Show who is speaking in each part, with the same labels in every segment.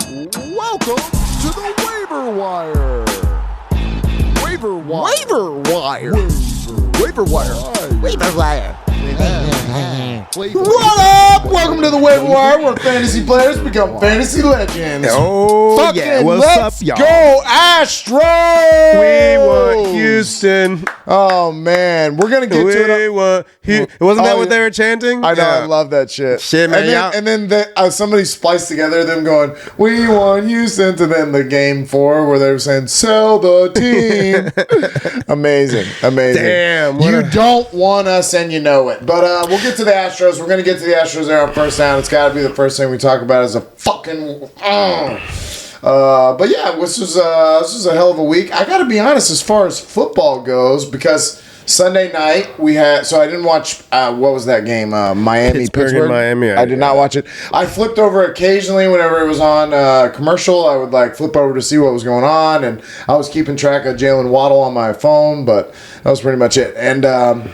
Speaker 1: Welcome to the Waiver Wire. Waiver Wire.
Speaker 2: Waiver Wire.
Speaker 1: Waiver Wire.
Speaker 2: Waiver Wire.
Speaker 1: What up? Welcome to the Waiver Wire, where fantasy players become fantasy legends.
Speaker 3: Oh,
Speaker 1: Fucking
Speaker 3: yeah. What's
Speaker 1: let's
Speaker 3: up, y'all?
Speaker 1: go Astros!
Speaker 3: We want Houston.
Speaker 1: Oh, man. We're going to get to it.
Speaker 3: Wasn't that what they were chanting?
Speaker 1: I know.
Speaker 3: Yeah.
Speaker 1: I love that shit.
Speaker 3: Shit, man.
Speaker 1: And then somebody spliced together them going, we want Houston, to then the game 4 where they were saying, sell the team. Amazing.
Speaker 3: Damn,
Speaker 1: You don't want us and you know it. But we'll get to the Astros. We're going to get to the Astros there on first down. It's got to be the first thing we talk about is a fucking... but yeah, this was a hell of a week. I got to be honest as far as football goes, because Sunday night we had. So I didn't watch. What was that game? Pittsburgh.
Speaker 3: Miami.
Speaker 1: I did not watch it. I flipped over occasionally whenever it was on commercial. I would flip over to see what was going on, and I was keeping track of Jalen Waddle on my phone. But that was pretty much it. And.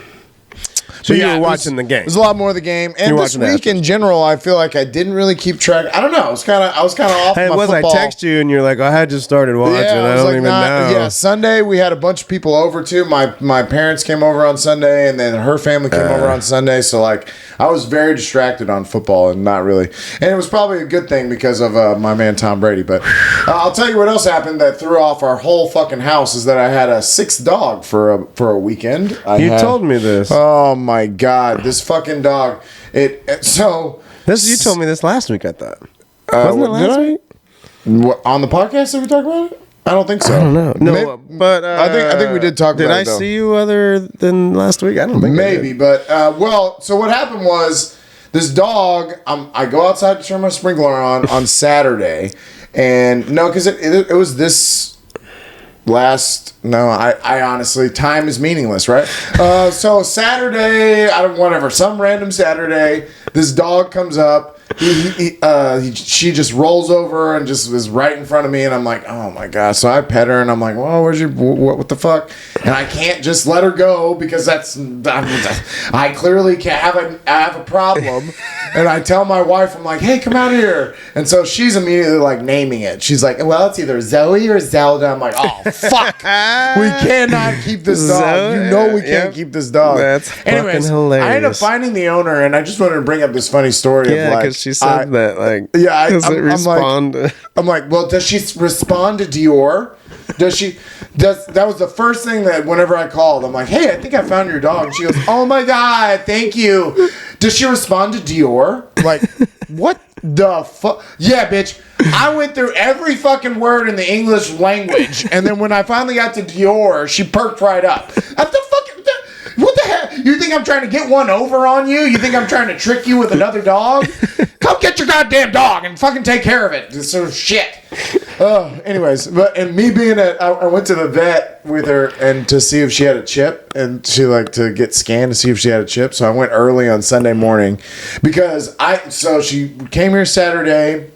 Speaker 3: So you were watching the game.
Speaker 1: There's a lot more of the game, and this week in general, I feel like I didn't really keep track. I don't know. I was kind of off.
Speaker 3: Hey,
Speaker 1: my
Speaker 3: I
Speaker 1: football.
Speaker 3: text you and you're like, I had just started watching. I don't even know.
Speaker 1: Yeah, Sunday we had a bunch of people over too. My parents came over on Sunday, and then her family came over on Sunday. So I was very distracted on football and not really. And it was probably a good thing because of my man Tom Brady. But I'll tell you what else happened that threw off our whole fucking house is that I had a 6th dog for a weekend.
Speaker 3: You told me this.
Speaker 1: Oh my God, this fucking dog. You
Speaker 3: told me this last week, I thought. Wasn't it last week?
Speaker 1: On the podcast that we talked about it? I don't think so.
Speaker 3: I don't know. No, but
Speaker 1: I think we did talk about it.
Speaker 3: Did I see you other than last week? I don't think
Speaker 1: maybe, but so what happened was this dog. I go outside to turn my sprinkler on Saturday, and because it was this. I honestly, time is meaningless, right? So Saturday, some random Saturday, this dog comes up. She just rolls over and just was right in front of me, and I'm like, oh my gosh. So I pet her, and I'm like, well, what the fuck? And I can't just let her go because I clearly have a problem. And I tell my wife, I'm like, hey, come out here. And so she's immediately naming it. She's like, well, it's either Zoe or Zelda. I'm like, oh fuck, we cannot keep this dog. We can't keep this dog.
Speaker 3: That's fucking hilarious.
Speaker 1: I ended up finding the owner, and I just wanted to bring up this funny story of
Speaker 3: she said that,
Speaker 1: I'm like, well, does she respond to Dior? That was the first thing that whenever I called, I'm like, hey, I think I found your dog. And she goes, oh my God, thank you. Does she respond to Dior? I'm like, what the fuck? Yeah, bitch. I went through every fucking word in the English language, and then when I finally got to Dior, she perked right up. What the heck? You think I'm trying to get one over on you? You think I'm trying to trick you with another dog? Come get your goddamn dog and fucking take care of it. So shit. Anyways, and me being I went to the vet with her and to see if she had a chip, and she to get scanned to see if she had a chip. So I went early on Sunday morning because she came here Saturday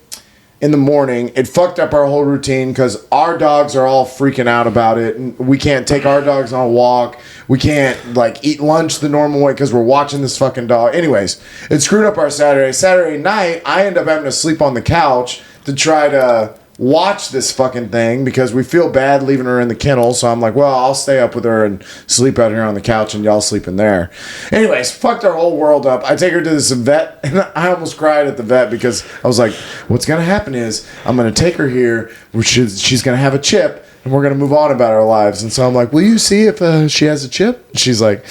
Speaker 1: in the morning. It fucked up our whole routine because our dogs are all freaking out about it, and we can't take our dogs on a walk. We can't eat lunch the normal way because we're watching this fucking dog. Anyways, it screwed up our Saturday. Saturday night, I end up having to sleep on the couch to try to watch this fucking thing because we feel bad leaving her in the kennel. So I'm like, well, I'll stay up with her and sleep out here on the couch, and y'all sleep in there. Anyways, fucked our whole world up. I take her to this vet, and I almost cried at the vet because I was like, what's going to happen is I'm going to take her here. She's going to have a chip, and we're going to move on about our lives. And so I'm like, will you see if she has a chip? And she's like,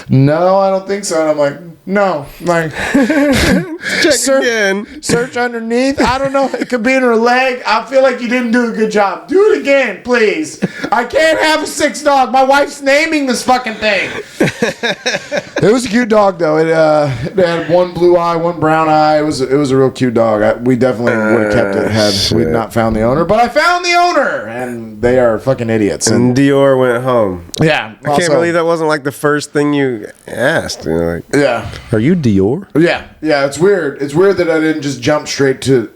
Speaker 1: no, I don't think so. And I'm like, no. I'm like,
Speaker 3: check again.
Speaker 1: Search underneath. I don't know. It could be in her leg. I feel like you didn't do a good job. Do it again, please. I can't have a 6th dog. My wife's naming this fucking thing. It was a cute dog, though. It had one blue eye, one brown eye. It was a real cute dog. We definitely would have kept it had we not found the owner. But I found the owner, and they are fucking idiots.
Speaker 3: And Dior went home.
Speaker 1: Yeah.
Speaker 3: I can't believe that wasn't the first thing you asked.
Speaker 1: Yeah.
Speaker 3: Are you Dior?
Speaker 1: Yeah. It's weird. It's weird that I didn't just jump straight to,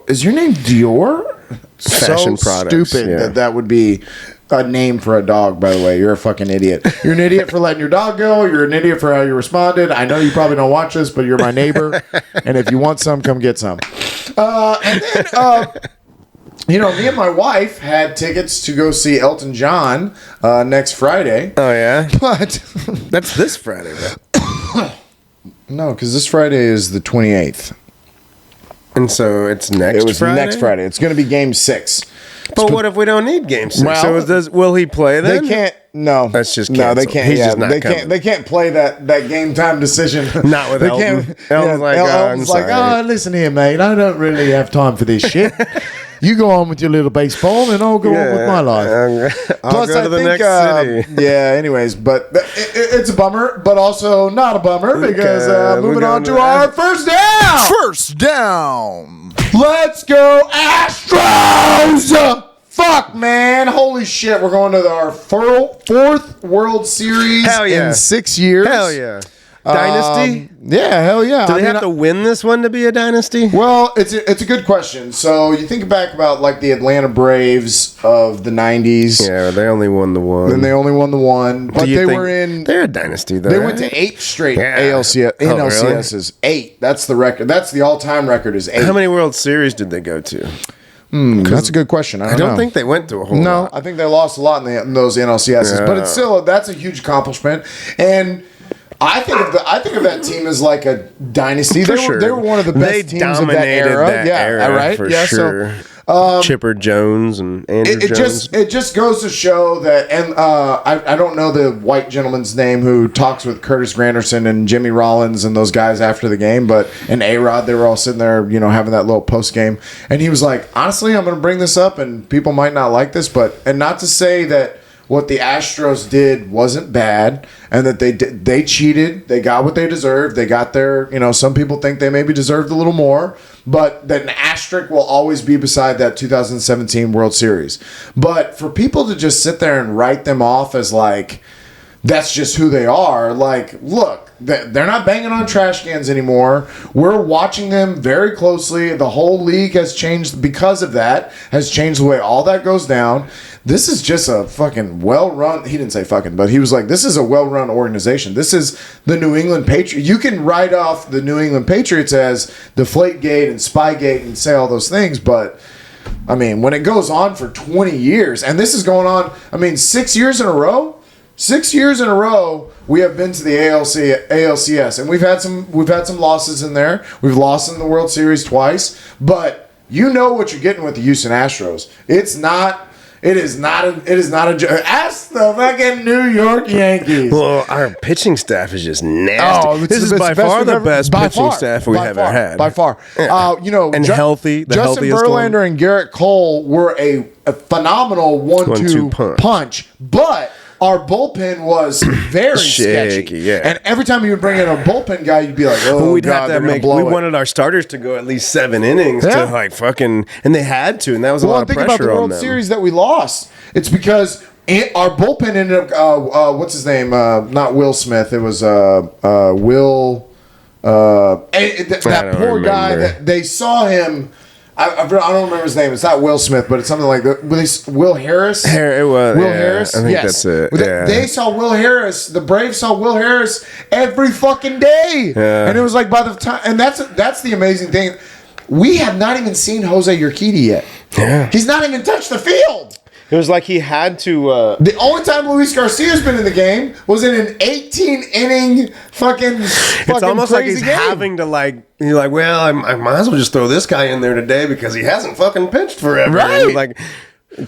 Speaker 1: is your name Dior?
Speaker 3: Fashion products.
Speaker 1: Stupid that would be a name for a dog, by the way. You're a fucking idiot. You're an idiot for letting your dog go. You're an idiot for how you responded. I know you probably don't watch this, but you're my neighbor. And if you want some, come get some. And then me and my wife had tickets to go see Elton John next Friday.
Speaker 3: Oh, yeah?
Speaker 1: But
Speaker 3: that's this Friday, right?
Speaker 1: No, because this Friday is the 28th.
Speaker 3: And so it's next Friday?
Speaker 1: Next Friday. It's going to be Game 6.
Speaker 3: But what if we don't need Game 6?
Speaker 1: Well,
Speaker 3: so will he play then?
Speaker 1: They can't. No,
Speaker 3: that's just
Speaker 1: canceled.
Speaker 3: No. They can't.
Speaker 1: He's
Speaker 3: just not coming.
Speaker 1: They can't play that game time decision.
Speaker 3: Not with Elton.
Speaker 1: Elton's like, oh, listen here, mate. I don't really have time for this shit. You go on with your little baseball, and I'll go on with my life.
Speaker 3: I'll go to the next city.
Speaker 1: Yeah. Anyways, but it's a bummer, but also not a bummer because moving on to our first down.
Speaker 2: First down.
Speaker 1: Let's go Astros! Fuck, man. Holy shit. We're going to our fourth World Series in 6 years.
Speaker 3: Hell yeah. Dynasty?
Speaker 1: Yeah, hell yeah.
Speaker 3: Do they have to win this one to be a dynasty?
Speaker 1: Well, it's a good question. So you think back about like the Atlanta Braves of the 90s.
Speaker 3: Yeah, they only won the one.
Speaker 1: And they only won the one. But they're
Speaker 3: a dynasty, though.
Speaker 1: They went to 8 straight NLCSs. Really? 8. That's the record. That's the all-time record is 8.
Speaker 3: How many World Series did they go to?
Speaker 1: That's a good question. I don't know.
Speaker 3: Think they went to a whole lot.
Speaker 1: No, I think they lost a lot in those NLCSs. But it's still, that's a huge accomplishment. And I think of that team as like a dynasty. They were one of the best teams of that era. Right?
Speaker 3: For sure. Chipper Jones and Andrew Jones.
Speaker 1: It just goes to show that, and I don't know the white gentleman's name who talks with Curtis Granderson and Jimmy Rollins and those guys after the game, and A-Rod, they were all sitting there, having that little post game, and he was like, honestly, I'm going to bring this up, and people might not like this, and not to say that what the Astros did wasn't bad, and that they cheated. They got what they deserved. They got their, some people think they maybe deserved a little more, but that an asterisk will always be beside that 2017 World Series. But for people to just sit there and write them off as like, that's just who they are. Like, look, they're not banging on trash cans anymore. We're watching them very closely. The whole league has changed because of that, has changed the way all that goes down. This is just a fucking well-run, he didn't say fucking, but he was like, this is a well-run organization. This is the New England Patriots. You can write off the New England Patriots as Deflategate and Spygate and say all those things, but I mean, when it goes on for 20 years, and this is going on, 6 years in a row? 6 years in a row, we have been to the ALCS, and we've had some losses in there. We've lost in the World Series twice, but you know what you're getting with the Houston Astros. It is not a joke. Ask the fucking New York Yankees.
Speaker 3: Well, our pitching staff is just nasty. Oh, this is by far the best pitching staff we've ever had.
Speaker 1: By far.
Speaker 3: Yeah. And healthy. The
Speaker 1: Justin Verlander and Garrett Cole were a phenomenal 1-2 punch, but our bullpen was very sketchy.
Speaker 3: Yeah.
Speaker 1: And every time you would bring in a bullpen guy, you'd be like, oh,
Speaker 3: we'd
Speaker 1: God,
Speaker 3: have to we wanted our starters to go at least 7 innings to and they had to, and that was a lot of pressure on them. Think about the World
Speaker 1: Series that we lost. It's because our bullpen ended up, what's his name? Not Will Smith. It was Will. That poor guy that they saw him. I don't remember his name. It's not Will Smith, but it's something like that. Will Harris? Will Harris?
Speaker 3: I think that's it.
Speaker 1: They saw Will Harris. The Braves saw Will Harris every fucking day. Yeah. And it was like by the time... And that's the amazing thing. We have not even seen Jose Urquidy yet.
Speaker 3: Yeah.
Speaker 1: He's not even touched the field.
Speaker 3: It was like he had to...
Speaker 1: The only time Luis Garcia's been in the game was in an 18-inning fucking
Speaker 3: It's almost like he's having to you're like, well, I might as well just throw this guy in there today because he hasn't fucking pitched forever.
Speaker 1: Right.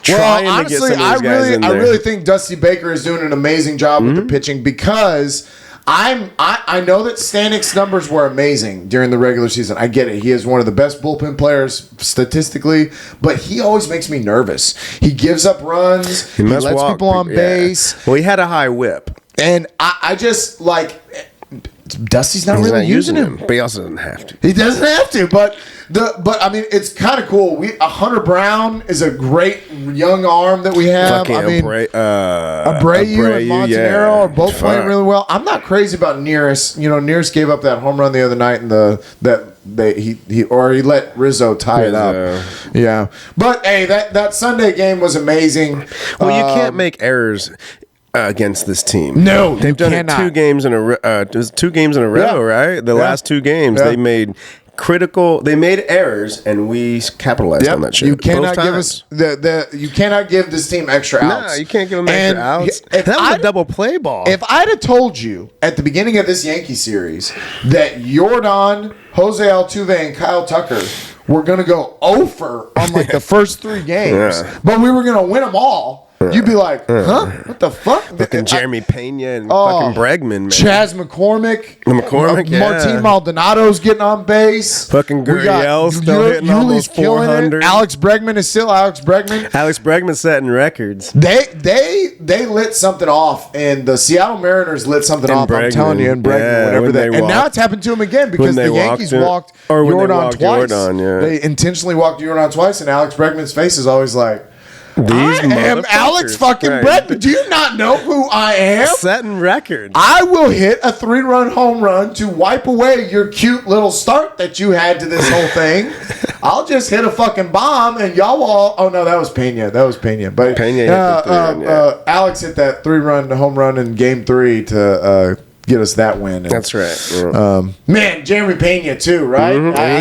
Speaker 3: Honestly,
Speaker 1: I really think Dusty Baker is doing an amazing job with the pitching because... I know that Stanek's numbers were amazing during the regular season. I get it. He is one of the best bullpen players statistically, but he always makes me nervous. He gives up runs. He lets people on base.
Speaker 3: Well, he had a high whip.
Speaker 1: And I just Dusty's not really using him.
Speaker 3: But he also doesn't have to.
Speaker 1: He doesn't have to, but it's kind of cool. Hunter Brown is a great young arm that we have. Abreu and Montanaro are both playing really well. I'm not crazy about Nearest. Nearest gave up that home run the other night, and he let Rizzo tie it up. Yeah, but hey, that Sunday game was amazing.
Speaker 3: Well, you can't make errors against this team.
Speaker 1: No,
Speaker 3: they've done it 2 games in a row. It was 2 games in a row, right? The last 2 games they made critical. They made errors, and we capitalized on that shit.
Speaker 1: You cannot
Speaker 3: both
Speaker 1: give
Speaker 3: times.
Speaker 1: us you cannot give this team extra outs.
Speaker 3: No, you can't give them extra outs.
Speaker 1: If
Speaker 3: That was
Speaker 1: I'd-
Speaker 3: a double play ball.
Speaker 1: If I'd have told you at the beginning of this Yankee series that Yordan, Jose Altuve, and Kyle Tucker were going to go over on like the first 3 games, but we were going to win them all, you'd be like, huh? What the fuck?
Speaker 3: Fucking Jeremy Pena and fucking Bregman, man.
Speaker 1: Chaz McCormick.
Speaker 3: Yeah.
Speaker 1: Martin Maldonado's getting on base.
Speaker 3: Fucking
Speaker 1: We got
Speaker 3: Gurriel's still hitting almost
Speaker 1: killing it.
Speaker 3: 400.
Speaker 1: Alex Bregman is still Alex Bregman.
Speaker 3: Alex Bregman setting records.
Speaker 1: They lit something off, and the Seattle Mariners lit something off. I'm
Speaker 3: Bregman.
Speaker 1: telling you, and Bregman,
Speaker 3: Yeah,
Speaker 1: whenever
Speaker 3: when
Speaker 1: they,
Speaker 3: they
Speaker 1: and now
Speaker 3: walked-
Speaker 1: it's happened to him again because
Speaker 3: when
Speaker 1: the
Speaker 3: they
Speaker 1: Yankees
Speaker 3: walked
Speaker 1: walked
Speaker 3: or when they
Speaker 1: Yordan
Speaker 3: walked
Speaker 1: twice.
Speaker 3: Yordan, yeah.
Speaker 1: They intentionally walked Yordan twice, and Alex Bregman's face is always like,
Speaker 3: These
Speaker 1: I am
Speaker 3: motherfuckers.
Speaker 1: Alex fucking
Speaker 3: Right.
Speaker 1: Bregman. Do you not know who I am?
Speaker 3: Setting records.
Speaker 1: I will hit a 3-run home run to wipe away your cute little start that you had to this whole thing. I'll just hit a fucking bomb and y'all all. Oh no, that was Pena. But
Speaker 3: Pena hit the 3-run, yeah.
Speaker 1: Alex hit that 3-run home run in Game 3 to get us that win. And,
Speaker 3: That's right. Yeah.
Speaker 1: man, Jeremy Pena too, right?
Speaker 3: Mhm.
Speaker 1: I had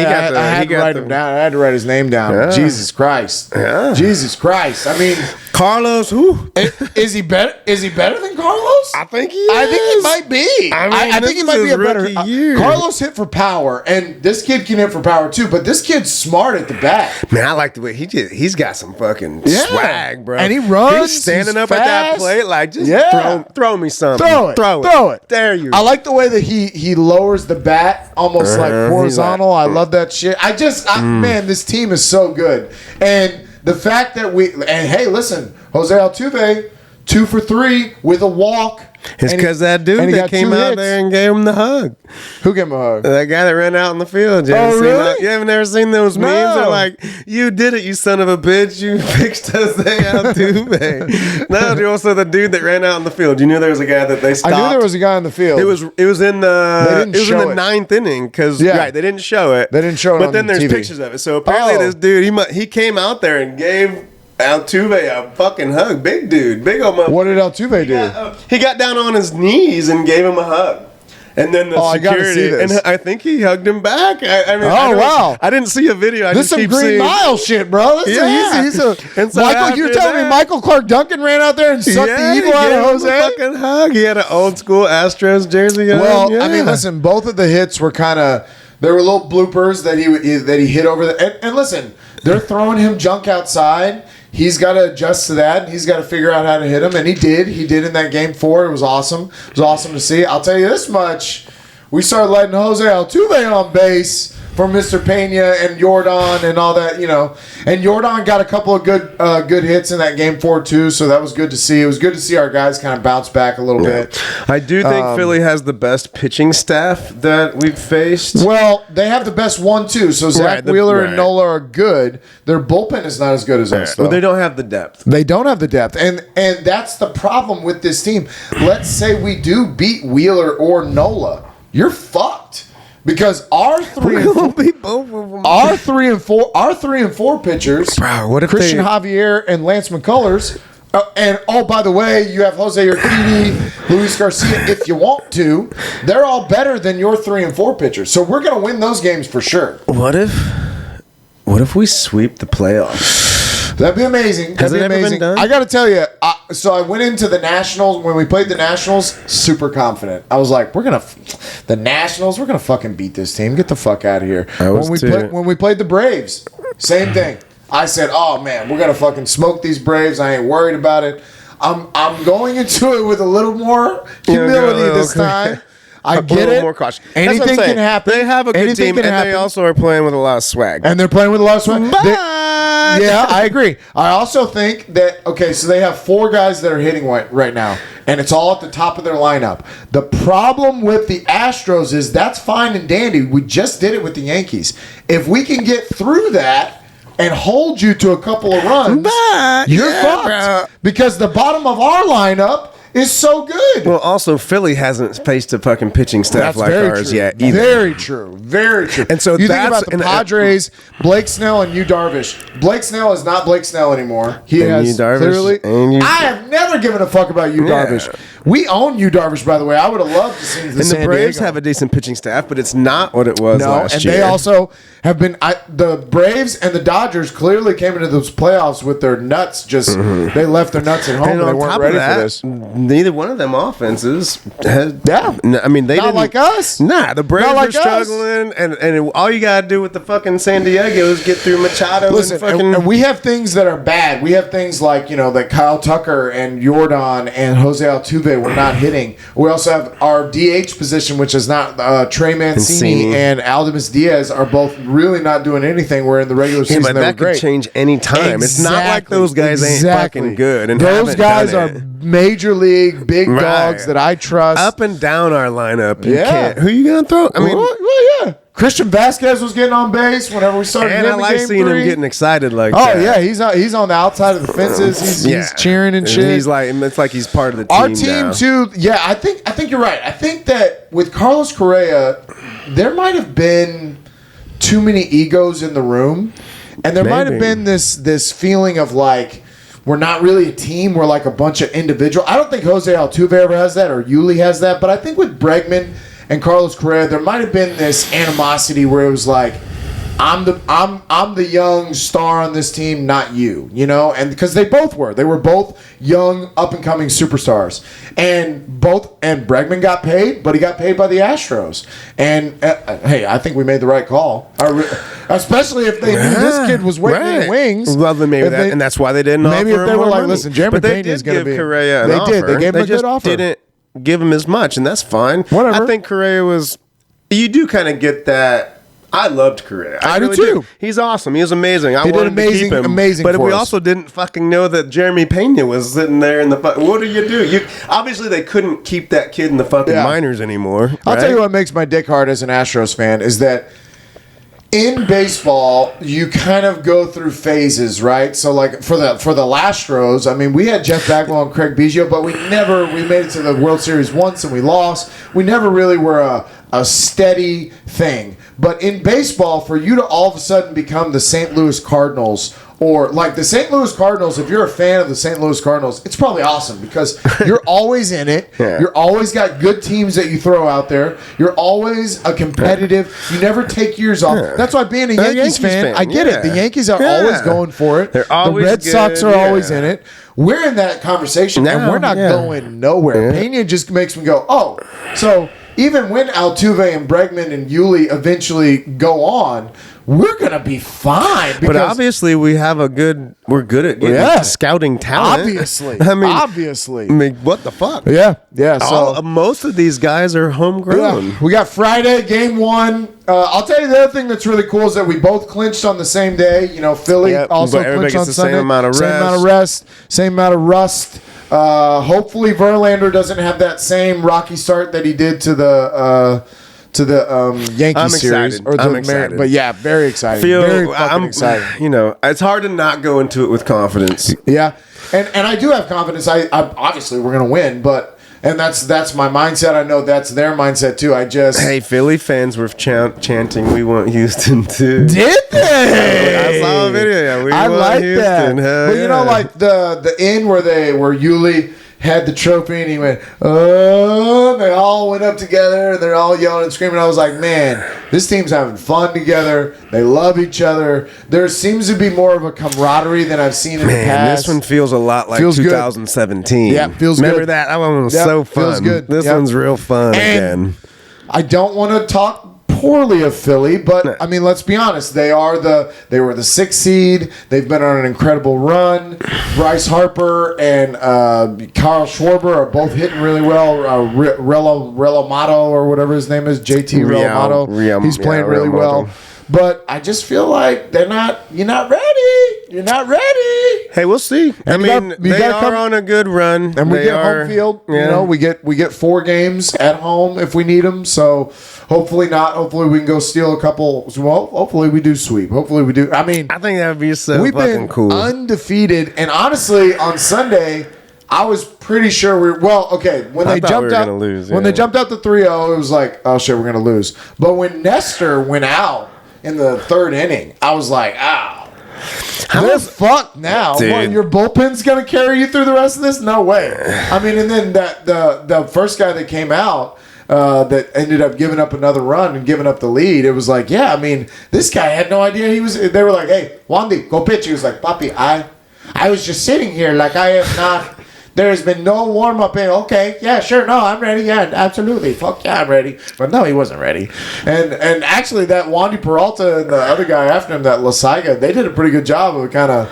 Speaker 3: He
Speaker 1: to
Speaker 3: got
Speaker 1: write
Speaker 3: the-
Speaker 1: him down. I had to write his name down.
Speaker 3: Yeah.
Speaker 1: Jesus Christ.
Speaker 3: Yeah.
Speaker 1: Jesus Christ. I mean,
Speaker 3: Carlos, who?
Speaker 1: is he better? Is he better than Carlos?
Speaker 3: I think he is.
Speaker 1: I think he might be.
Speaker 3: I mean,
Speaker 1: I
Speaker 3: this
Speaker 1: think he
Speaker 3: is
Speaker 1: might be
Speaker 3: his
Speaker 1: a better.
Speaker 3: rookie year.
Speaker 1: Carlos hit for power, and this kid can hit for power too. But this kid's smart at the bat.
Speaker 3: Man, I like the way he's got some fucking
Speaker 1: Yeah.
Speaker 3: swag, bro.
Speaker 1: And he runs,
Speaker 3: He's standing
Speaker 1: he's
Speaker 3: up at that
Speaker 1: fast.
Speaker 3: plate like, just
Speaker 1: Yeah.
Speaker 3: throw me something.
Speaker 1: Throw it.
Speaker 3: Dare you.
Speaker 1: I like the way that he lowers the bat almost like
Speaker 3: He's
Speaker 1: horizontal.
Speaker 3: like,
Speaker 1: I love that shit. Man, this team is so good. And the fact that hey, listen, Jose Altuve, 2 for 3 with a walk.
Speaker 3: It's
Speaker 1: And
Speaker 3: because
Speaker 1: he-
Speaker 3: that dude
Speaker 1: and he
Speaker 3: that
Speaker 1: got
Speaker 3: came
Speaker 1: 2
Speaker 3: out
Speaker 1: hits.
Speaker 3: there and gave him the hug.
Speaker 1: Who gave him a hug?
Speaker 3: That guy that ran out in the field. You
Speaker 1: Oh,
Speaker 3: haven't seen
Speaker 1: really?
Speaker 3: that? You haven't never seen those memes?
Speaker 1: No.
Speaker 3: They're like, you did it, you son of a bitch. You fixed Jose Altuve. No, dude, also the dude that ran out in the field. You knew there was a guy that they stopped.
Speaker 1: I knew there was a guy in the field.
Speaker 3: It was in the
Speaker 1: didn't show it.
Speaker 3: 9th inning because
Speaker 1: Yeah.
Speaker 3: they didn't show it.
Speaker 1: They didn't show it
Speaker 3: But
Speaker 1: on
Speaker 3: then there's
Speaker 1: TV.
Speaker 3: pictures of it. So apparently
Speaker 1: Oh.
Speaker 3: this dude he came out there and gave Altuve a fucking hug. Big dude, big old motherfucker.
Speaker 1: What did Altuve do?
Speaker 3: He got down on his knees and gave him a hug. And then the
Speaker 1: I gotta
Speaker 3: security,
Speaker 1: see this.
Speaker 3: and I think he hugged him back. I mean,
Speaker 1: wow.
Speaker 3: I didn't see a video. I
Speaker 1: This is
Speaker 3: just
Speaker 1: some
Speaker 3: keep
Speaker 1: Green
Speaker 3: seeing.
Speaker 1: Mile shit, bro.
Speaker 3: Yeah.
Speaker 1: He's
Speaker 3: And so
Speaker 1: Michael, you're
Speaker 3: after
Speaker 1: telling me
Speaker 3: that-
Speaker 1: Michael Clark Duncan ran out there and sucked the
Speaker 3: he
Speaker 1: evil out
Speaker 3: gave
Speaker 1: of
Speaker 3: him a
Speaker 1: Jose?
Speaker 3: fucking hug. He had an old school Astros jersey on.
Speaker 1: Well,
Speaker 3: Yeah.
Speaker 1: I mean, listen, both of the hits were kind of. There were little bloopers that he hit over the. And listen, they're throwing him junk outside. He's got to adjust to that. And he's got to figure out how to hit him, and he did. He did in that game 4. It was awesome. It was awesome to see. I'll tell you this much: we started letting Jose Altuve on base for Mr. Pena and Yordan and all that, And Yordan got a couple of good hits in that game 4 too, so that was good to see. It was good to see our guys kind of bounce back a little bit.
Speaker 3: I do think Philly has the best pitching staff that we've faced.
Speaker 1: Well, they have the best 1-2, so Zach Wheeler and Nola are good. Their bullpen is not as good as us, though.
Speaker 3: But they don't have the depth.
Speaker 1: They don't have the depth, and that's the problem with this team. Let's say we do beat Wheeler or Nola, you're fucked because our 3 and 4,
Speaker 3: both of them.
Speaker 1: our 3 and 4 pitchers,
Speaker 3: Bro, what if
Speaker 1: Christian
Speaker 3: they-
Speaker 1: Javier and Lance McCullers. And by the way, you have Jose Urquidy, Luis Garcia. If you want to, they're all better than your 3 and 4 pitchers. So we're going to win those games for sure.
Speaker 3: What if we sweep the playoffs?
Speaker 1: That'd be amazing.
Speaker 3: Has
Speaker 1: That'd
Speaker 3: it
Speaker 1: be
Speaker 3: ever been
Speaker 1: amazing.
Speaker 3: done?
Speaker 1: I got to tell you, so I went into the Nationals when we played the Nationals, super confident. I was like, the Nationals, we're gonna fucking beat this team. Get the fuck out of here.
Speaker 3: I was too.
Speaker 1: When we played the Braves, same thing. I said, oh man, we're gonna fucking smoke these Braves. I ain't worried about it. I'm going into it with a little more humility this time. I get it.
Speaker 3: More caution.
Speaker 1: Anything can happen.
Speaker 3: They have a good
Speaker 1: Anything
Speaker 3: team,
Speaker 1: can
Speaker 3: and
Speaker 1: happen.
Speaker 3: they also are playing with a lot of swag.
Speaker 1: And they're playing with a lot of swag.
Speaker 3: But-
Speaker 1: Yeah, I agree. I also think that, so they have 4 guys that are hitting right now, and it's all at the top of their lineup. The problem with the Astros is that's fine and dandy. We just did it with the Yankees. If we can get through that and hold you to a couple of runs,
Speaker 3: But-
Speaker 1: you're
Speaker 3: yeah,
Speaker 1: fucked.
Speaker 3: bro.
Speaker 1: Because the bottom of our lineup is so good.
Speaker 3: Well, also Philly hasn't faced a fucking pitching staff like ours yet either.
Speaker 1: Very true. Very true.
Speaker 3: And so
Speaker 1: you think
Speaker 3: that's-
Speaker 1: about the Padres, Blake Snell and Yu Darvish. Blake Snell is not Blake Snell anymore. He
Speaker 3: And
Speaker 1: has
Speaker 3: Yu Darvish,
Speaker 1: clearly.
Speaker 3: and Yu-
Speaker 1: I have never given a fuck about Yu Darvish. We own Yu Darvish, by the way. I would have loved to see the
Speaker 3: And the
Speaker 1: San
Speaker 3: Braves
Speaker 1: Diego.
Speaker 3: have a decent pitching staff, but it's not what it was
Speaker 1: No,
Speaker 3: last
Speaker 1: and
Speaker 3: year.
Speaker 1: they also have been. The Braves and the Dodgers clearly came into those playoffs with their nuts. Just they left their nuts at home.
Speaker 3: And
Speaker 1: And they
Speaker 3: on
Speaker 1: weren't
Speaker 3: top
Speaker 1: ready
Speaker 3: of that,
Speaker 1: for this.
Speaker 3: neither one of them offenses had.
Speaker 1: Yeah.
Speaker 3: I mean, they
Speaker 1: Not
Speaker 3: didn't
Speaker 1: like us.
Speaker 3: Nah, the Braves
Speaker 1: Not like
Speaker 3: are struggling, and all you gotta do with the fucking San Diego is get through Machado
Speaker 1: Listen,
Speaker 3: and fucking.
Speaker 1: and we have things that are bad. We have things like that Kyle Tucker and Jordan and Jose Altuve were not hitting. We also have our DH position, which is not Trey Mancini and Aldamus Diaz are both really not doing anything. Where in the regular season
Speaker 3: but
Speaker 1: they
Speaker 3: that
Speaker 1: were great.
Speaker 3: could change any time. It's not like those guys ain't fucking good. And
Speaker 1: those
Speaker 3: haven't
Speaker 1: guys
Speaker 3: done
Speaker 1: are
Speaker 3: it.
Speaker 1: major league big dogs that I trust.
Speaker 3: Up and down our lineup. You
Speaker 1: Yeah.
Speaker 3: can't. Who you gonna throw? I mean,
Speaker 1: well, yeah. Christian Vasquez was getting on base whenever we started.
Speaker 3: and I
Speaker 1: hitting
Speaker 3: like
Speaker 1: game
Speaker 3: seeing
Speaker 1: 3.
Speaker 3: him getting excited like
Speaker 1: Oh
Speaker 3: that.
Speaker 1: yeah, he's on the outside of the fences. He's cheering and shit.
Speaker 3: He's like, it's like he's part of the team.
Speaker 1: Our team
Speaker 3: now.
Speaker 1: too. Yeah, I think you're right. I think that with Carlos Correa, there might have been too many egos in the room, and there might have
Speaker 3: Maybe.
Speaker 1: been this feeling of like we're not really a team. We're like a bunch of individual. I don't think Jose Altuve ever has that or Yuli has that, but I think with Bregman and Carlos Correa, there might have been this animosity where it was like, I'm the young star on this team, not you, and because they were both young up and coming superstars, and Bregman got paid, but he got paid by the Astros, and hey, I think we made the right call, especially if they knew this kid was waiting in the wings.
Speaker 3: Well, then maybe and that's why they didn't.
Speaker 1: Maybe
Speaker 3: offer
Speaker 1: if they
Speaker 3: him
Speaker 1: were
Speaker 3: more
Speaker 1: like,
Speaker 3: money.
Speaker 1: listen, Jeremy
Speaker 3: but they
Speaker 1: Pena is
Speaker 3: did
Speaker 1: going to
Speaker 3: give
Speaker 1: be.
Speaker 3: Correa an
Speaker 1: They
Speaker 3: offer.
Speaker 1: did. They gave him a
Speaker 3: just
Speaker 1: good offer.
Speaker 3: Didn't give him as much, and that's fine.
Speaker 1: Whatever.
Speaker 3: I think Correa was. You do kind of get that. I loved Correa.
Speaker 1: I do
Speaker 3: really
Speaker 1: too.
Speaker 3: He's awesome. He was amazing. I
Speaker 1: He did
Speaker 3: wanted to keep him.
Speaker 1: amazing
Speaker 3: But
Speaker 1: for
Speaker 3: we
Speaker 1: us.
Speaker 3: also didn't fucking know that Jeremy Pena was sitting there in the. What do? You obviously they couldn't keep that kid in the fucking minors anymore.
Speaker 1: I'll
Speaker 3: right?
Speaker 1: tell you what makes my dick hard as an Astros fan is that in baseball you kind of go through phases, right? So like for the Astros, I mean, we had Jeff Bagwell and Craig Biggio, but we made it to the World Series once and we lost. We never really were a steady thing. But in baseball, for you to all of a sudden become the St. Louis Cardinals, or like the St. Louis Cardinals, if you're a fan of the St. Louis Cardinals, it's probably awesome because you're always in it.
Speaker 3: Yeah.
Speaker 1: You're always got good teams that you throw out there. You're always a competitive. You never take years off.
Speaker 3: Yeah.
Speaker 1: That's why being a
Speaker 3: They're
Speaker 1: Yankees fan, I get it. The Yankees are
Speaker 3: Yeah.
Speaker 1: always going for it.
Speaker 3: They're
Speaker 1: the
Speaker 3: always
Speaker 1: Red Sox
Speaker 3: good,
Speaker 1: are always in it. We're in that conversation, and
Speaker 3: Now,
Speaker 1: we're not
Speaker 3: yeah.
Speaker 1: going nowhere.
Speaker 3: Yeah.
Speaker 1: Pena just makes me go, oh, so even when Altuve and Bregman and Yuli eventually go on, we're gonna be fine.
Speaker 3: But obviously, we're good at getting scouting talent.
Speaker 1: Obviously,
Speaker 3: I mean, what the fuck?
Speaker 1: yeah. So
Speaker 3: Most of these guys are homegrown.
Speaker 1: yeah, we got Friday, game 1. I'll tell you the other thing that's really cool is that we both clinched on the same day. Philly
Speaker 3: Yep,
Speaker 1: also
Speaker 3: but everybody
Speaker 1: clinched on
Speaker 3: gets the
Speaker 1: Sunday.
Speaker 3: same amount of
Speaker 1: Same amount of rest. Same amount of rust. Hopefully Verlander doesn't have that same rocky start that he did to the Yankees
Speaker 3: I'm
Speaker 1: series.
Speaker 3: excited. I'm excited.
Speaker 1: But yeah, very excited. very fucking excited.
Speaker 3: It's hard to not go into it with confidence.
Speaker 1: Yeah, and I do have confidence. I obviously we're gonna win, but that's my mindset. I know that's their mindset too.
Speaker 3: Hey, Philly fans were chanting, "We want Houston too."
Speaker 1: Did they?
Speaker 3: I saw a video. Yeah, we
Speaker 1: I
Speaker 3: want
Speaker 1: like
Speaker 3: Houston.
Speaker 1: that.
Speaker 3: Hell
Speaker 1: But you know,
Speaker 3: yeah.
Speaker 1: like the end where Yuli had the trophy and he went, oh, and they all went up together and they're all yelling and screaming. I was like, man, this team's having fun together. They love each other. There seems to be more of a camaraderie than I've seen in the past.
Speaker 3: This one feels a lot like
Speaker 1: Feels good.
Speaker 3: 2017.
Speaker 1: Yeah, feels
Speaker 3: Remember
Speaker 1: good.
Speaker 3: that? That one was
Speaker 1: Yep,
Speaker 3: so
Speaker 1: feels
Speaker 3: fun.
Speaker 1: good.
Speaker 3: This
Speaker 1: Yep.
Speaker 3: one's real fun
Speaker 1: And
Speaker 3: again.
Speaker 1: I don't want to talk poorly of Philly, but I mean, let's be honest. They were the 6th seed. They've been on an incredible run. Bryce Harper and Kyle Schwarber are both hitting really well. Relamato or whatever his name is, JT Relamato. He's playing really well. But I just feel like you're not ready. You're not ready.
Speaker 3: Hey, we'll see.
Speaker 1: And
Speaker 3: they are on a good run.
Speaker 1: And we
Speaker 3: They
Speaker 1: get
Speaker 3: are,
Speaker 1: home field.
Speaker 3: yeah.
Speaker 1: We get 4 games at home if we need them. So hopefully not. Hopefully we can go steal a couple. Well, hopefully we do sweep. Hopefully we do. I mean,
Speaker 3: I think that would be so
Speaker 1: we've
Speaker 3: fucking
Speaker 1: been
Speaker 3: cool.
Speaker 1: undefeated. And honestly, on Sunday, I was pretty sure when they
Speaker 3: thought
Speaker 1: jumped
Speaker 3: we were
Speaker 1: out
Speaker 3: gonna lose,
Speaker 1: when
Speaker 3: yeah.
Speaker 1: they jumped out to 3-0, it was like, oh shit, we're gonna lose. But when Nestor went out in the third inning, I was like, they're fucked now.
Speaker 3: Dude.
Speaker 1: What, your bullpen's gonna carry you through the rest of this? No way. I mean, and then the first guy that came out that ended up giving up another run and giving up the lead. It was like, yeah, I mean, this guy had no idea he was. They were like, hey, Wandy, go pitch. He was like, Papi, I was just sitting here like I am not. There has been no warm up. Okay, yeah, sure, no, I'm ready. Yeah, absolutely. Fuck yeah, I'm ready. But no, he wasn't ready. And actually, that Wandy Peralta and the other guy after him, that Lasaiga, they did a pretty good job of kind of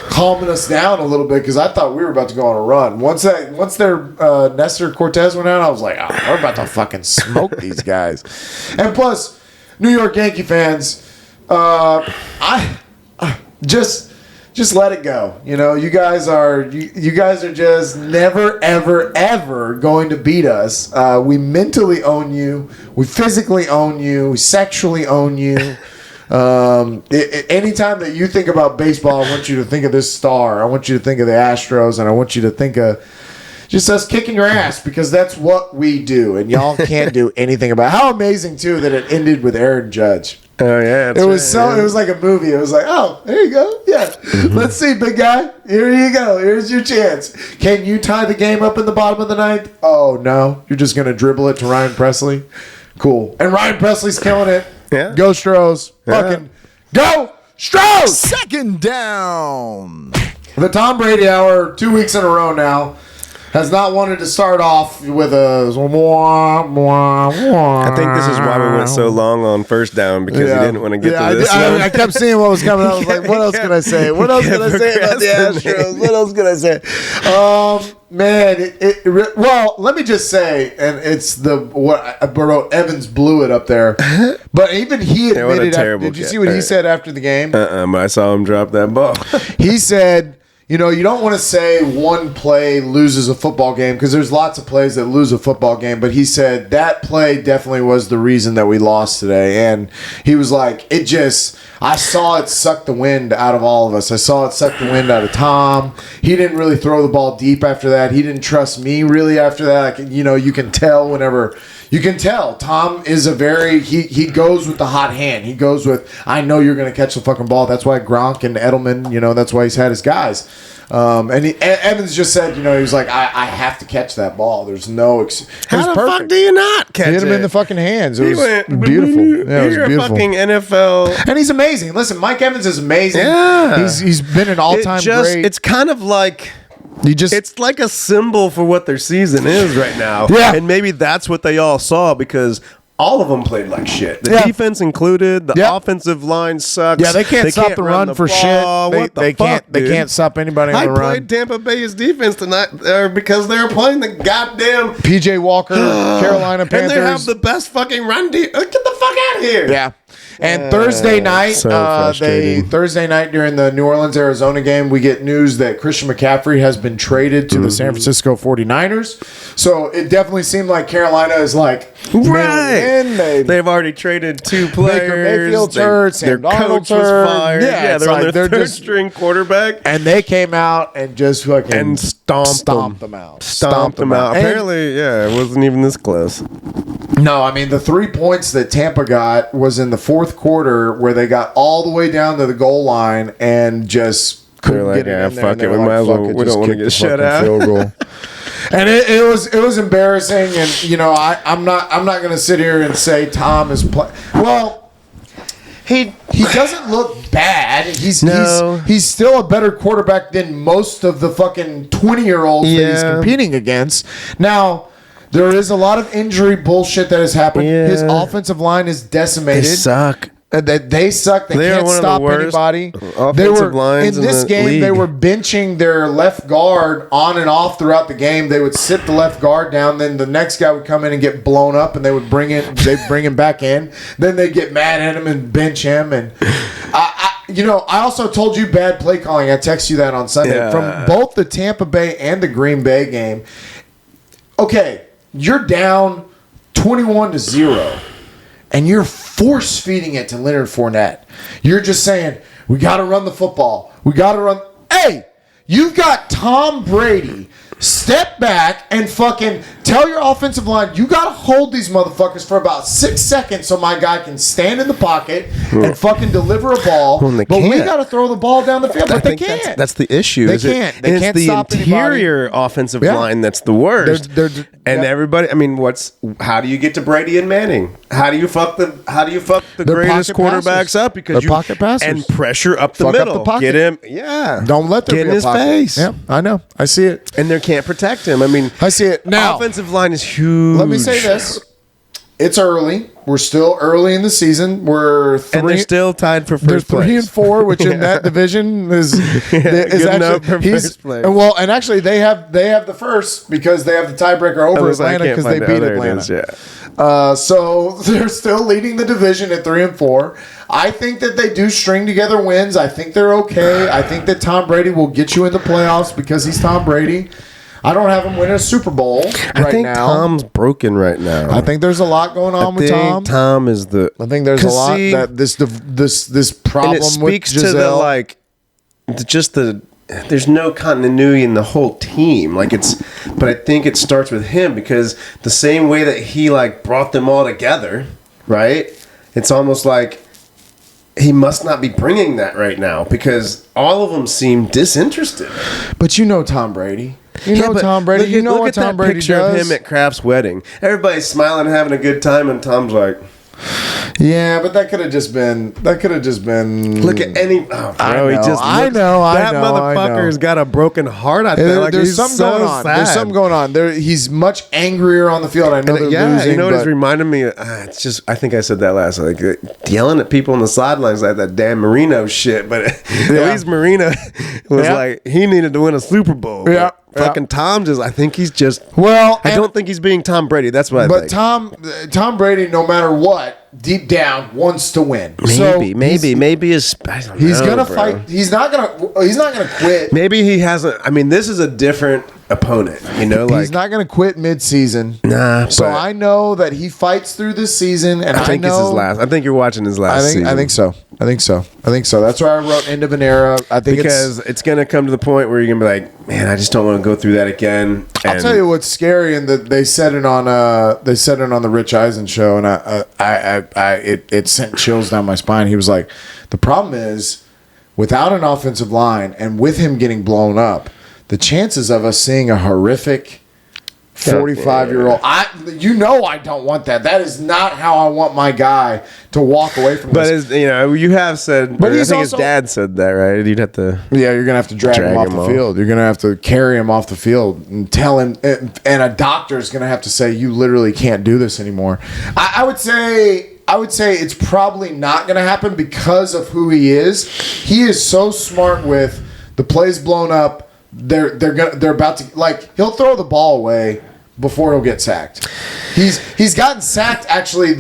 Speaker 1: calming us down a little bit because I thought we were about to go on a run. Once their Nestor Cortez went out, I was like, we're about to fucking smoke these guys. And plus, New York Yankee fans, just let it go. You know, you guys are just never, ever, ever going to beat us. We mentally own you. We physically own you. We sexually own you. Anytime that you think about baseball, I want you to think of this star. I want you to think of the Astros, and I want you to think of just us kicking your ass because that's what we do, and y'all can't do anything about it. How amazing too that it ended with Aaron Judge.
Speaker 3: Oh yeah,
Speaker 1: It was It was like a movie. It was like, oh, there you go. Yeah, let's see, big guy. Here you go. Here's your chance. Can you tie the game up in the bottom of the ninth? Oh no, you're just gonna dribble it to Ryan Presley. Cool. And Ryan Presley's killing it.
Speaker 3: Yeah.
Speaker 1: Go Stros. Fucking go Stros.
Speaker 2: Second down.
Speaker 1: The Tom Brady Hour, 2 weeks in a row now, has not wanted to start off with a
Speaker 3: I think this is why we went so long on first down because he didn't want to get to this one.
Speaker 1: I kept seeing what was coming. I was like, what else can I say? What else can I say about the Astros? What else can I say? Man, well, let me just say, and it's what I wrote, Evans blew it up there. But even he admitted, did you see what he said after the game?
Speaker 3: But I saw him drop that ball.
Speaker 1: He said, you know, you don't want to say one play loses a football game because there's lots of plays that lose a football game. But he said that play definitely was the reason that we lost today. And he was like, I saw it suck the wind out of all of us. I saw it suck the wind out of Tom. He didn't really throw the ball deep after that. He didn't trust me really after that. You can tell whenever. You can tell Tom is he goes with the hot hand. He goes with, I know you're going to catch the fucking ball. That's why Gronk and Edelman, that's why he's had his guys. And Evans just said, he was like, I have to catch that ball. There's no
Speaker 3: How the fuck do you not catch it?
Speaker 1: Hit him in the fucking hands. It was
Speaker 3: went,
Speaker 1: beautiful. Yeah, it was
Speaker 3: you're
Speaker 1: beautiful.
Speaker 3: a fucking NFL.
Speaker 1: And he's amazing. Listen, Mike Evans is amazing.
Speaker 3: Yeah.
Speaker 1: He's been an all-time great.
Speaker 3: It's kind of like... It's like a symbol for what their season is right now.
Speaker 1: Yeah.
Speaker 3: And maybe that's what they all saw because all of them played like shit. The defense included. The offensive line sucks.
Speaker 1: Yeah, they can't stop the run for
Speaker 3: ball.
Speaker 1: shit.
Speaker 3: What the
Speaker 1: They
Speaker 3: fuck,
Speaker 1: They
Speaker 3: dude?
Speaker 1: can't stop anybody on
Speaker 3: I
Speaker 1: the run.
Speaker 3: played Tampa Bay's defense tonight because they were playing the goddamn
Speaker 1: PJ Walker, Carolina Panthers.
Speaker 3: and they have the best fucking run defense. Get the fuck out of here.
Speaker 1: Yeah. And Thursday night,
Speaker 3: so frustrating.
Speaker 1: Thursday night during the New Orleans-Arizona game, we get news that Christian McCaffrey has been traded to the San Francisco 49ers. So it definitely seemed like Carolina is like,
Speaker 3: Right. They've already traded two players.
Speaker 1: Baker Mayfield's hurt.
Speaker 3: Their
Speaker 1: Sam Darnold's
Speaker 3: coach was
Speaker 1: hurt.
Speaker 3: fired.
Speaker 1: Yeah,
Speaker 3: they're on
Speaker 1: like
Speaker 3: their
Speaker 1: they're
Speaker 3: third
Speaker 1: just-
Speaker 3: string quarterback.
Speaker 1: And they came out and just fucking
Speaker 3: Stomped
Speaker 1: them out.
Speaker 3: Stomped them out.
Speaker 1: And-
Speaker 3: Apparently, it wasn't even this close.
Speaker 1: No, I mean, the 3 points that Tampa got was in the fourth quarter where they got all the way down to the goal line and just couldn't
Speaker 3: like,
Speaker 1: get it
Speaker 3: yeah,
Speaker 1: in there.
Speaker 3: fuck
Speaker 1: And they
Speaker 3: it,
Speaker 1: were
Speaker 3: we might as well-
Speaker 1: fuck it,
Speaker 3: we
Speaker 1: just
Speaker 3: don't wanna
Speaker 1: kick
Speaker 3: get
Speaker 1: the
Speaker 3: shut
Speaker 1: fucking
Speaker 3: out.
Speaker 1: field goal. And it was embarrassing, and I'm not gonna sit here and say Tom is well. He doesn't look bad. He's still a better quarterback than most of the fucking 20-year-olds that he's competing against. Now, there is a lot of injury bullshit that has happened.
Speaker 3: Yeah.
Speaker 1: His offensive line is decimated.
Speaker 3: They suck.
Speaker 1: They suck. They
Speaker 3: They are
Speaker 1: can't
Speaker 3: one of the
Speaker 1: stop
Speaker 3: worst
Speaker 1: anybody.
Speaker 3: offensive lines
Speaker 1: in
Speaker 3: in
Speaker 1: this
Speaker 3: the
Speaker 1: game. They
Speaker 3: league.
Speaker 1: were benching their left guard on and off throughout the game. They would sit the left guard down, then the next guy would come in and get blown up, and they would bring him back in. Then they'd get mad at him and bench him. And I also told you bad play calling. I texted you that on Sunday
Speaker 3: Yeah.
Speaker 1: from both the Tampa Bay and the Green Bay game. Okay, you're down 21-0. And you're force feeding it to Leonard Fournette. You're just saying, we got to run the football. We got to run. Hey, you've got Tom Brady, step back and fucking tell your offensive line, you got to hold these motherfuckers for about 6 seconds so my guy can stand in the pocket and fucking deliver a ball.
Speaker 3: Well,
Speaker 1: but we got to throw the ball down the field. But they can't.
Speaker 3: That's the issue.
Speaker 1: They can't. They can't
Speaker 3: it's
Speaker 1: stop
Speaker 3: the interior offensive line that's the worst. And everybody, I mean, how do you get to Brady and Manning? How do you fuck the greatest quarterbacks up? Because
Speaker 1: They're pocket passers.
Speaker 3: And pressure up the
Speaker 1: Fuck
Speaker 3: middle.
Speaker 1: up the pocket.
Speaker 3: Get him. Yeah.
Speaker 1: Don't let them
Speaker 3: get in
Speaker 1: be a
Speaker 3: his
Speaker 1: pocket.
Speaker 3: face.
Speaker 1: Yeah, I know. I see it.
Speaker 3: And they can't protect him. I mean,
Speaker 1: I see it. Now,
Speaker 3: offensive line is huge.
Speaker 1: let me say this. It's early. We're still early in the season. We're 3.
Speaker 3: And they're still tied for
Speaker 1: They're
Speaker 3: first place.
Speaker 1: 3 and 4, which in that division is
Speaker 3: good enough for first place.
Speaker 1: And actually they have the first because they have the tiebreaker over Atlanta because they beat Atlanta. So they're still leading the division at 3 and 4. I think that they do string together wins. I think they're okay. I think that Tom Brady will get you in the playoffs because he's Tom Brady. I don't have him winning a Super Bowl right now.
Speaker 3: I think Tom's broken right now.
Speaker 1: I think there's a lot going on with Tom.
Speaker 3: Tom is the.
Speaker 1: I think there's a lot that this problem
Speaker 3: and it speaks
Speaker 1: with Giselle.
Speaker 3: to the there's no continuity in the whole team. But I think it starts with him because the same way that he brought them all together, right? It's almost like he must not be bringing that right now because all of them seem disinterested.
Speaker 1: But you know Tom Brady. Tom Brady.
Speaker 3: Look at
Speaker 1: Tom
Speaker 3: that
Speaker 1: Brady
Speaker 3: picture
Speaker 1: does.
Speaker 3: of him at Kraft's wedding. Everybody's smiling and having a good time, and Tom's like,
Speaker 1: yeah, but that could have just been.
Speaker 3: Look at any. Oh, bro,
Speaker 1: I know.
Speaker 3: That motherfucker's got a broken heart out there.
Speaker 1: There's something going on.
Speaker 3: Sad.
Speaker 1: There's something going on. He's much angrier on the field. I know they're losing.
Speaker 3: You know what it's reminding me of? It's just, I think I said that last week. Yelling at people on the sidelines like that damn Marino shit. But at least Marino was he needed to win a Super Bowl.
Speaker 1: Yeah.
Speaker 3: Fucking Tom I think he's just.
Speaker 1: Well,
Speaker 3: I don't think he's being Tom Brady. That's what I think.
Speaker 1: But Tom Brady, no matter what, deep down wants to win.
Speaker 3: Maybe he's
Speaker 1: gonna fight. He's not gonna quit.
Speaker 3: Maybe he hasn't. I mean, this is a different opponent.
Speaker 1: He's not gonna quit mid-season.
Speaker 3: Nah.
Speaker 1: So I know that he fights through this season, and
Speaker 3: I think it's his last. I think you're watching his last season.
Speaker 1: I think so. That's why I wrote end of an era. I think
Speaker 3: because it's gonna come to the point where you're gonna be like, man, I just don't want to go through that again.
Speaker 1: I'll tell you what's scary, and that they said it on the Rich Eisen show, and it sent chills down my spine. He was like, the problem is without an offensive line and with him getting blown up, the chances of us seeing a horrific 45-year-old. I don't want that. That is not how I want my guy to walk away from this.
Speaker 3: But you have said. But I think his dad said that, right? You'd have to.
Speaker 1: Yeah, you're gonna have to drag him off the field. You're gonna have to carry him off the field and tell him. And a doctor's gonna have to say, you literally can't do this anymore. I would say it's probably not gonna happen because of who he is. He is so smart with the plays blown up. They're about to he'll throw the ball away before he'll get sacked. He's gotten sacked actually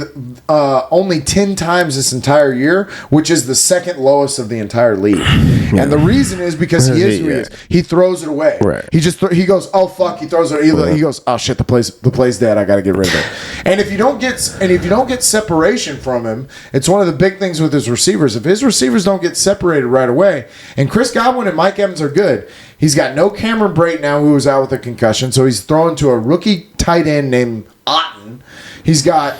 Speaker 1: only 10 times this entire year, which is the second lowest of the entire league. Yeah. And the reason is because he is who he is. He throws it away.
Speaker 3: Right.
Speaker 1: He goes, oh fuck, he throws it. He goes, oh shit, the play's dead. I got to get rid of it. And if you don't get separation from him, it's one of the big things with his receivers. If his receivers don't get separated right away, and Chris Godwin and Mike Evans are good. He's got no Cameron Brate now, who was out with a concussion, so he's throwing to a rookie tight end named Otten. He's got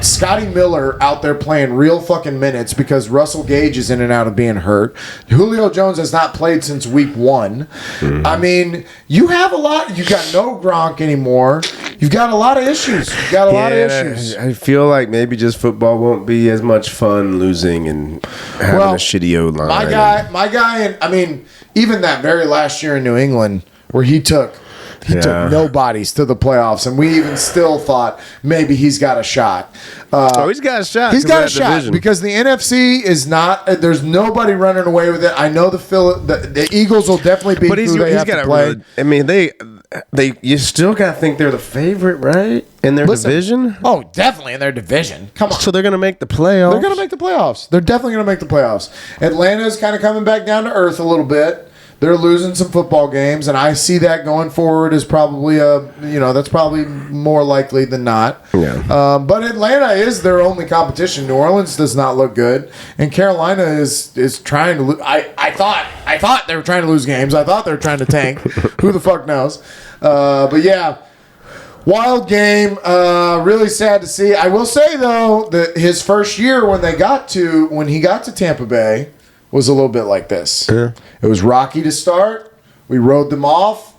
Speaker 1: Scotty Miller out there playing real fucking minutes because Russell Gage is in and out of being hurt. Julio Jones has not played since week 1. Mm-hmm. I mean, you have a lot. You got no Gronk anymore. You've got a lot of issues.
Speaker 3: I feel like maybe just football won't be as much fun losing and having a shitty O-line.
Speaker 1: My guy, and I mean, even that very last year in New England where he took nobodies to the playoffs, and we even still thought maybe he's got a shot.
Speaker 3: He's got a shot.
Speaker 1: He's got a shot division. Because the NFC is not. There's nobody running away with it. I know the Eagles will definitely beat who they have to play.
Speaker 3: I mean, they you still got to think they're the favorite, right? In their division?
Speaker 1: Oh, definitely in their division. Come on.
Speaker 3: So they're going to make the playoffs?
Speaker 1: They're going to make the playoffs. They're definitely going to make the playoffs. Atlanta's kind of coming back down to earth a little bit. they're losing some football games, and I see that going forward is probably that's probably more likely than not.
Speaker 3: Yeah.
Speaker 1: But Atlanta is their only competition. New Orleans does not look good, and Carolina is trying to. I thought they were trying to lose games. I thought they were trying to tank. Who the fuck knows? But yeah. Wild game. Really sad to see. I will say though that his first year when he got to Tampa Bay was a little bit like this.
Speaker 3: Yeah.
Speaker 1: It was rocky to start. We rode them off.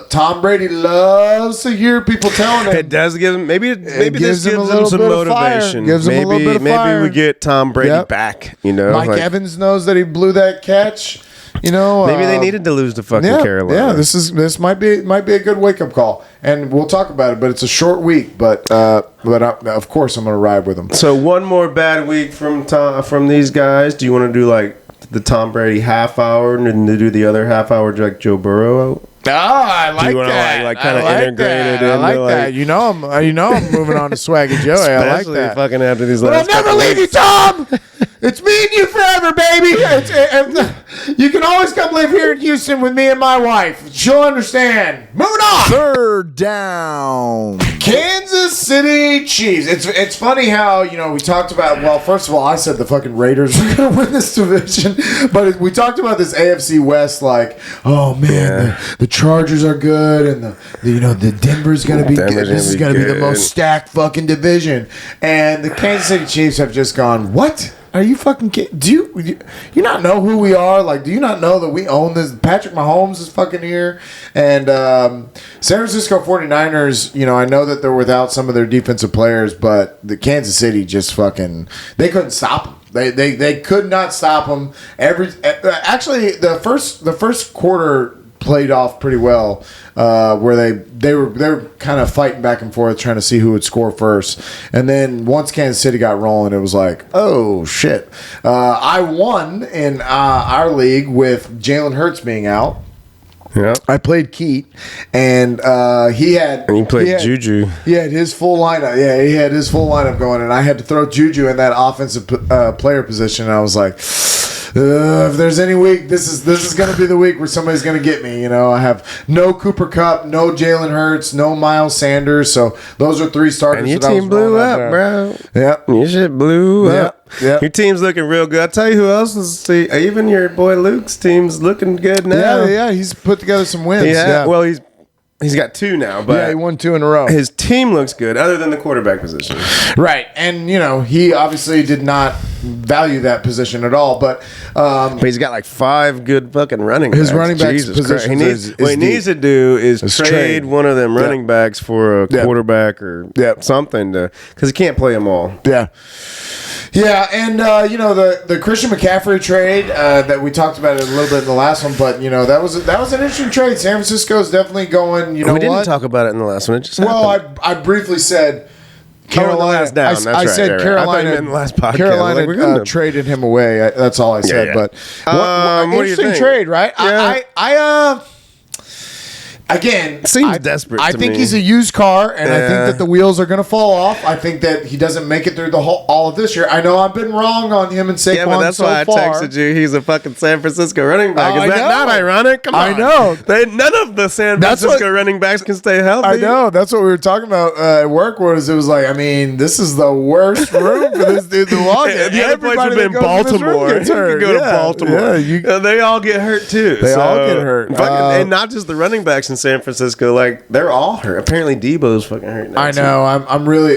Speaker 1: Tom Brady loves to hear people telling him.
Speaker 3: It does give him maybe this gives him some
Speaker 1: bit of fire.
Speaker 3: motivation.
Speaker 1: Gives him a little bit of fire.
Speaker 3: Maybe we get Tom Brady back.
Speaker 1: Mike Evans knows that he blew that catch.
Speaker 3: Maybe they needed to lose to fucking Carolina.
Speaker 1: Yeah, this might be a good wake up call, and we'll talk about it. But it's a short week. But of course I'm going to ride with them.
Speaker 3: So one more bad week from these guys. Do you want to do like the Tom Brady half hour and then do the other half hour like Joe Burrow?
Speaker 1: I like that.
Speaker 3: Like kind of integrated
Speaker 1: I like
Speaker 3: into
Speaker 1: that. You know I'm moving on to Swaggy Joey. I like
Speaker 3: especially
Speaker 1: that.
Speaker 3: fucking after these
Speaker 1: But I'll
Speaker 3: last
Speaker 1: never
Speaker 3: couple
Speaker 1: leave you,
Speaker 3: weeks.
Speaker 1: Tom. It's me and you forever, baby. You can always come live here in Houston with me and my wife. She'll understand. Moving on.
Speaker 2: Third down.
Speaker 1: Kansas City Chiefs. It's funny how, we talked about, well, first of all, I said the fucking Raiders were going to win this division. But we talked about this AFC West like, oh, man, the Chargers are good. And the Denver's going to be good. This is going to be the most stacked fucking division. And the Kansas City Chiefs have just gone, what? Are you fucking kidding? Do you not know who we are? Like, do you not know that we own this? Patrick Mahomes is fucking here. And San Francisco 49ers, I know that they're without some of their defensive players, but the Kansas City just fucking, they couldn't stop them. They could not stop them. Actually, the first quarter played off pretty well, where they were kind of fighting back and forth trying to see who would score first, and then once Kansas City got rolling, it was like, oh shit. I won in our league with Jalen Hurts being out.
Speaker 3: Yeah,
Speaker 1: I played Keat, and he played
Speaker 3: Juju.
Speaker 1: He had his full lineup. Yeah, he had his full lineup going, and I had to throw Juju in that offensive player position. And I was like, if there's any week, this is going to be the week where somebody's going to get me. I have no Cooper Kupp, no Jalen Hurts, no Miles Sanders. So those are three starters.
Speaker 3: And your team blew up, bro.
Speaker 1: Yep.
Speaker 3: Your shit blew up.
Speaker 1: Yep.
Speaker 3: Your team's looking real good. I'll tell you who else is. Even your boy Luke's team's looking good now.
Speaker 1: Yeah. He's put together some wins. Yeah.
Speaker 3: Well, he's got two now, but
Speaker 1: he won 2 in a row.
Speaker 3: His team looks good, other than the quarterback position.
Speaker 1: Right, and he obviously did not value that position at all. But
Speaker 3: he's got like 5 good fucking running backs.
Speaker 1: His running backs
Speaker 3: Jesus
Speaker 1: position
Speaker 3: what he needs to do is trade one of them running backs for a quarterback or something because he can't play them all.
Speaker 1: Yeah. Yeah, and the Christian McCaffrey trade that we talked about it a little bit in the last one, but that was an interesting trade. San Francisco's definitely going. We
Speaker 3: didn't talk about it in the last one. It just happened.
Speaker 1: I briefly said Carolina.
Speaker 3: I
Speaker 1: said Carolina.
Speaker 3: In the last podcast.
Speaker 1: Carolina traded him away. That's all I said. But
Speaker 3: what
Speaker 1: interesting trade, right?
Speaker 3: Yeah.
Speaker 1: I Again,
Speaker 3: seems desperate.
Speaker 1: I think he's a used car, and I think that the wheels are going to fall off. I think that he doesn't make it through all of this year. I know I've been wrong on him and Saquon. Yeah, but that's why I
Speaker 3: texted you. He's a fucking San Francisco running back. Is that not ironic? Come on.
Speaker 1: I know.
Speaker 3: None of the San Francisco running backs can stay healthy.
Speaker 1: I know. That's what we were talking about at work. It was like, this is the worst room for this dude to walk in.
Speaker 3: The other place would have been Baltimore. You could go to Baltimore. Yeah, they all get hurt too.
Speaker 1: They all get hurt,
Speaker 3: and not just the running backs in San Francisco, like they're all hurt. Apparently, Debo's fucking hurt now.
Speaker 1: I know. I'm really.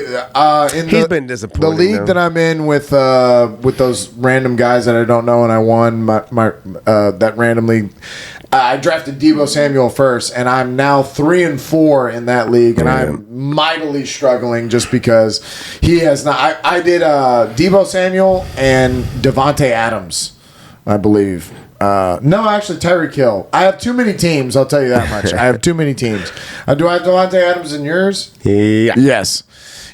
Speaker 3: He's been disappointing.
Speaker 1: The league that I'm in with those random guys that I don't know, and I won my that random league. I drafted Deebo Samuel first, and I'm now 3-4 in that league, and I'm mightily struggling just because he has not. I did Deebo Samuel and Devontae Adams, I believe. No, actually, Tyreek Hill. I have too many teams. I'll tell you that much. I have too many teams. Do I have Devontae Adams in yours?
Speaker 3: Yeah.
Speaker 1: Yes.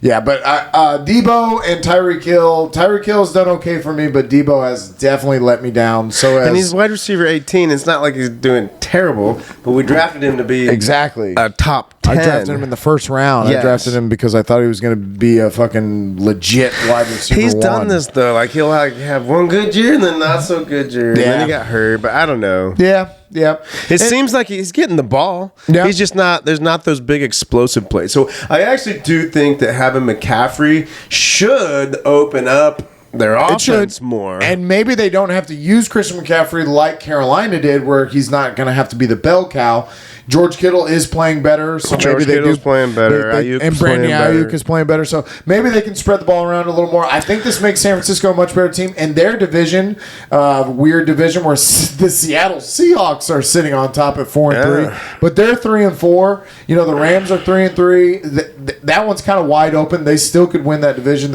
Speaker 1: Yeah, but Debo and Tyreek Hill. Tyreek Hill's done okay for me, but Debo has definitely let me down. And
Speaker 3: he's wide receiver 18. It's not like he's doing terrible, but we drafted him to be
Speaker 1: a
Speaker 3: top 10.
Speaker 1: I drafted him in the first round. Yes. I drafted him because I thought he was going to be a fucking legit wide receiver.
Speaker 3: He's done this though. Like he'll have one good year and then not so good year, and then he got hurt. But I don't know.
Speaker 1: Yeah.
Speaker 3: It seems like he's getting the ball.
Speaker 1: Yeah.
Speaker 3: He's just not. There's not those big explosive plays. So I actually do think that having McCaffrey should open up their offense more.
Speaker 1: And maybe they don't have to use Christian McCaffrey like Carolina did, where he's not going to have to be the bell cow. George Kittle is playing better, so maybe they
Speaker 3: Kittle's
Speaker 1: do.
Speaker 3: playing better.
Speaker 1: And Brandon Ayuk is playing better, so maybe they can spread the ball around a little more. I think this makes San Francisco a much better team. And their division, weird division, where the Seattle Seahawks are sitting on top at 4-3, but they're 3-4. You know, the Rams are 3-3. That one's kind of wide open. They still could win that division.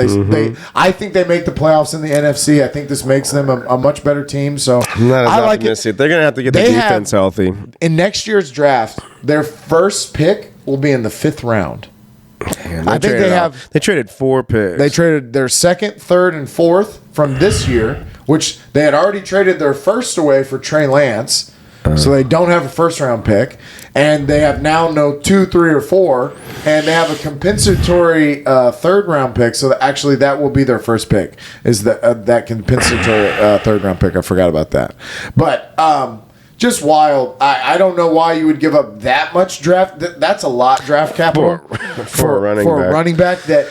Speaker 1: I think they make the playoffs in the NFC. I think this makes them a much better team. So
Speaker 3: I'm not as
Speaker 1: I like
Speaker 3: optimistic. They're going to have to get the defense healthy.
Speaker 1: In next year's draft, their first pick will be in the 5th round.
Speaker 3: Man,
Speaker 1: I think
Speaker 3: they traded 4 picks.
Speaker 1: They traded their 2nd, 3rd, and 4th from this year, which they had already traded their first away for Trey Lance. So they don't have a first-round pick. And they have now no 2, 3, or 4. And they have a compensatory third-round pick. So actually that will be their first pick, is that compensatory third-round pick. I forgot about that. But just wild. I don't know why you would give up that much draft. That's a lot draft capital
Speaker 3: for a
Speaker 1: running back. That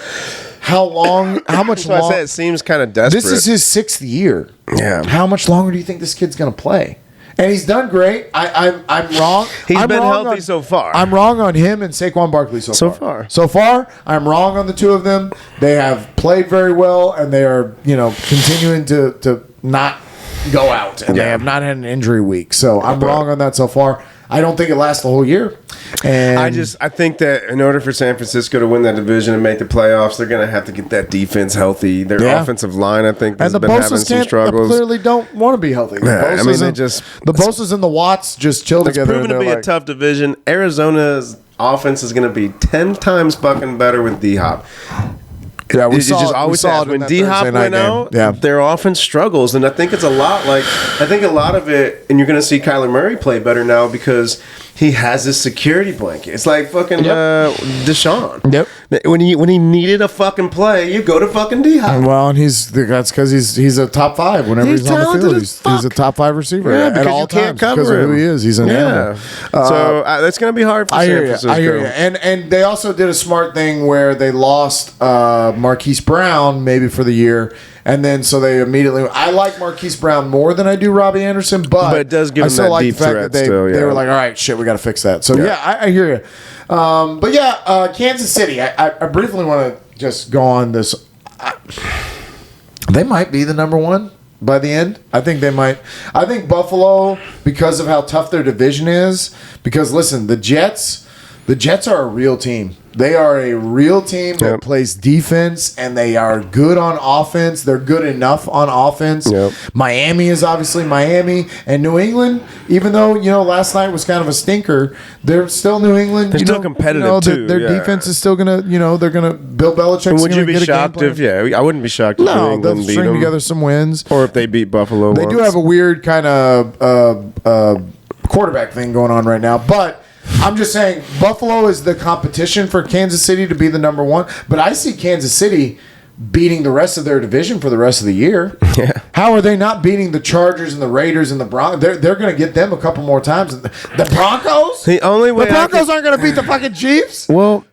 Speaker 1: how much
Speaker 3: longer?
Speaker 1: longer?
Speaker 3: It seems kind of desperate.
Speaker 1: This is his 6th year.
Speaker 3: Yeah.
Speaker 1: How much longer do you think this kid's going to play? And he's done great. I'm wrong.
Speaker 3: He's been healthy so far.
Speaker 1: I'm wrong on him and Saquon Barkley so far. So far, I'm wrong on the two of them. They have played very well, and they are continuing to not go out, and they have not had an injury week. So I'm wrong on that so far. I don't think it lasts the whole year. And
Speaker 3: I think that in order for San Francisco to win that division and make the playoffs, they're going to have to get that defense healthy. Their offensive line, I think, has been having some struggles.
Speaker 1: Clearly don't want to be healthy. The Bosa's and the Watts just chill together.
Speaker 3: It's proven to be a tough division. Arizona's offense is going to be 10 times fucking better with D-Hop.
Speaker 1: Yeah, we
Speaker 3: saw it when D-Hop went out. Their offense struggles, and I think it's a lot of it. And you're going to see Kyler Murray play better now because he has this security blanket. It's like fucking Deshaun.
Speaker 1: Yep.
Speaker 3: When he needed a fucking play, you go to fucking D-Hop.
Speaker 1: Well, and that's because he's a top 5 whenever he's on the field. He's a top 5 receiver at all times because of who he is. He's an animal.
Speaker 3: So that's going to be hard for San Francisco.
Speaker 1: I hear you. And they also did a smart thing where they lost Marquise Brown maybe for the year. And then so they immediately. I like Marquise Brown more than I do Robbie Anderson, but
Speaker 3: it does give them
Speaker 1: still
Speaker 3: that
Speaker 1: like
Speaker 3: deep
Speaker 1: the fact
Speaker 3: threat.
Speaker 1: That they were like, all right, shit, we got to fix that. So I hear you. But Kansas City. I briefly want to just go on this. They might be the number 1 by the end. I think they might. I think Buffalo, because of how tough their division is. Because listen, the Jets are a real team. They are a real team that plays defense, and they are good on offense. They're good enough on offense. Miami is obviously Miami, and New England, even though last night was kind of a stinker, they're still New England.
Speaker 3: They're still competitive too.
Speaker 1: Their defense is still gonna, they're gonna. Bill Belichick's
Speaker 3: would you be shocked if? I wouldn't be shocked if New England
Speaker 1: they'll
Speaker 3: beat
Speaker 1: string
Speaker 3: them,
Speaker 1: together some wins,
Speaker 3: or if they beat Buffalo.
Speaker 1: They do have a weird kind of quarterback thing going on right now, but. I'm just saying Buffalo is the competition for Kansas City to be the number 1, but I see Kansas City beating the rest of their division for the rest of the year.
Speaker 3: Yeah.
Speaker 1: How are they not beating the Chargers and the Raiders and the Broncos? They're going to get them a couple more times. The Broncos?
Speaker 3: The only way
Speaker 1: the Broncos aren't going to beat the fucking Chiefs?
Speaker 3: Well,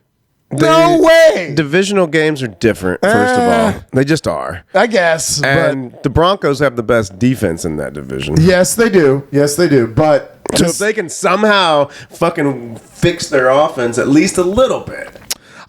Speaker 1: no way.
Speaker 3: Divisional games are different, first of all. They just are.
Speaker 1: I guess.
Speaker 3: And the Broncos have the best defense in that division.
Speaker 1: Yes, they do. But
Speaker 3: so if they can somehow fucking fix their offense at least a little bit.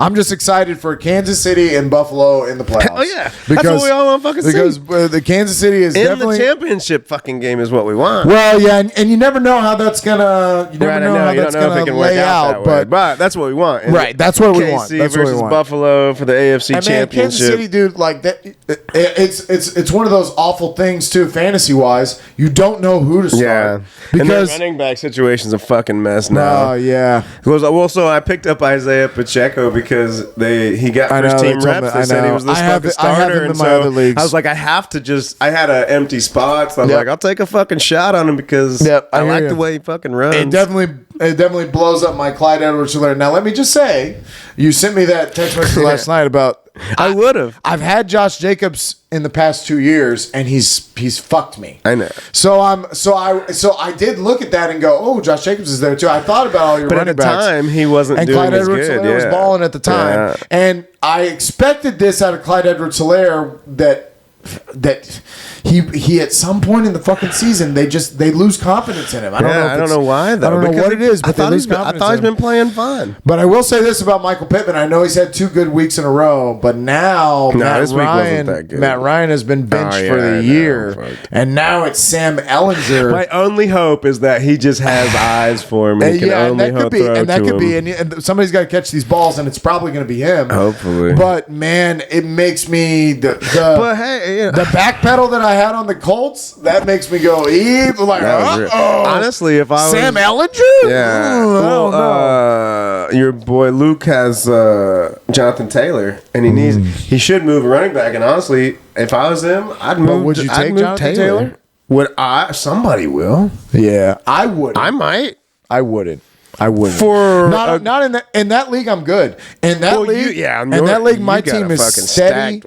Speaker 1: I'm just excited for Kansas City and Buffalo in the playoffs.
Speaker 3: Oh yeah, that's what we all want to fucking see.
Speaker 1: Because the Kansas City is definitely
Speaker 3: the championship fucking game is what we want.
Speaker 1: Well, yeah, and you never know how that's gonna. You never know how that's gonna lay out.
Speaker 3: But that's what we want.
Speaker 1: Right, that's what we want. That's
Speaker 3: versus Buffalo for the AFC championship.
Speaker 1: Kansas City, dude, like that. It's one of those awful things too, fantasy wise. You don't know who to start.
Speaker 3: Yeah, because and the running back situation's a fucking mess now.
Speaker 1: Oh yeah.
Speaker 3: Well, so I picked up Isaiah Pacheco because he got first team reps. They said he was the fucking starter, and so I was like, I had an empty spot, so I was like, I'll take a fucking shot on him because I like the way he fucking runs.
Speaker 1: It definitely It definitely blows up my Clyde Edwards-Helaire. Now, let me just say, you sent me that text message last night about.
Speaker 3: I would have.
Speaker 1: I've had Josh Jacobs in the past 2 years, and he's fucked me.
Speaker 3: I know.
Speaker 1: So I did look at that and go, oh, Josh Jacobs is there too. I thought about all your running backs.
Speaker 3: But at the time, he wasn't doing
Speaker 1: Clyde
Speaker 3: as
Speaker 1: Edwards-Helaire
Speaker 3: good.
Speaker 1: was balling at the time,
Speaker 3: Yeah.
Speaker 1: and I expected this out of Clyde Edwards-Helaire that he at some point in the fucking season they lose confidence in him. I don't know why though. I don't know what it is, but they lose confidence.
Speaker 3: I thought he's been playing fine.
Speaker 1: But I will say this about Michael Pittman. I know he's had 2 good weeks in a row, but now
Speaker 3: this week wasn't that good.
Speaker 1: Matt Ryan has been benched for the year, and now it's Sam Ellinger.
Speaker 3: My only hope is that he just has eyes for him. And
Speaker 1: that could be, and somebody's got to catch these balls, and it's probably going to be him.
Speaker 3: Hopefully.
Speaker 1: But man, it makes me
Speaker 3: But hey.
Speaker 1: The back pedal that I had on the Colts, that makes me go, like,
Speaker 3: honestly, if I was
Speaker 1: Sam Ellinger?
Speaker 3: Yeah.
Speaker 1: Ooh, I don't know.
Speaker 3: Your boy Luke has Jonathan Taylor, and he should move a running back. And honestly, if I was him, I'd move.
Speaker 1: Would you take Jonathan Taylor?
Speaker 3: Would I? Somebody will.
Speaker 1: Yeah, I would.
Speaker 3: I might.
Speaker 1: I wouldn't. I wouldn't.
Speaker 3: For
Speaker 1: not in that league. I'm good. In that league, in that league, my team is steady.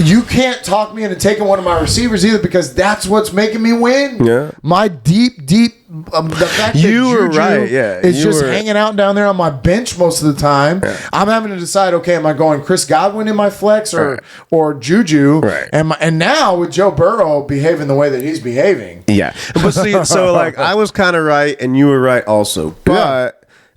Speaker 1: You can't talk me into taking one of my receivers either because that's what's making me win.
Speaker 3: Yeah,
Speaker 1: my deep. The fact
Speaker 3: you
Speaker 1: that
Speaker 3: were right. Yeah,
Speaker 1: is just hanging out down there on my bench most of the time. Yeah. I'm having to decide. Okay, am I going Chris Godwin in my flex or Juju?
Speaker 3: Right.
Speaker 1: And now with Joe Burrow behaving the way that he's behaving.
Speaker 3: Yeah, but see, so like I was kind of right and you were right also, but. Yeah.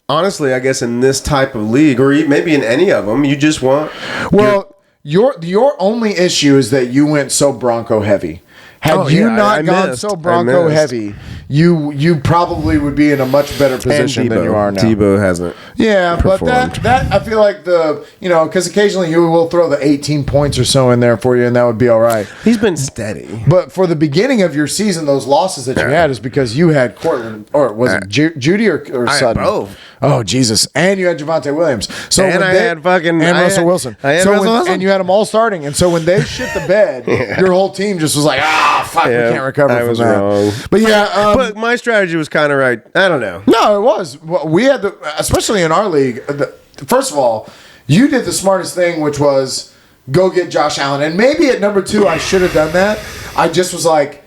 Speaker 3: Honestly, I guess in this type of league, or maybe in any of them, you just want.
Speaker 1: Well, your only issue is that you went so Bronco heavy. Had you not gone so Bronco heavy, you probably would be in a much better position than you are now.
Speaker 3: Tebow hasn't.
Speaker 1: Yeah,
Speaker 3: performed.
Speaker 1: But that I feel like because occasionally you will throw the 18 points or so in there for you, and that would be all right.
Speaker 3: He's been steady.
Speaker 1: But for the beginning of your season, those losses that you had is because you had Cortland, or was it Judy or Sutton?
Speaker 3: Both.
Speaker 1: Oh Jesus! And you had Javonte Williams. So
Speaker 3: and
Speaker 1: Russell Wilson. And you had them all starting. And so when they shit the bed, your whole team just was like, fuck, we can't recover from that.
Speaker 3: Wrong.
Speaker 1: But yeah,
Speaker 3: but my strategy was kind of right. I don't know.
Speaker 1: No, it was. We had especially in our league. First of all, you did the smartest thing, which was go get Josh Allen. And maybe at number 2, I should have done that. I just was like,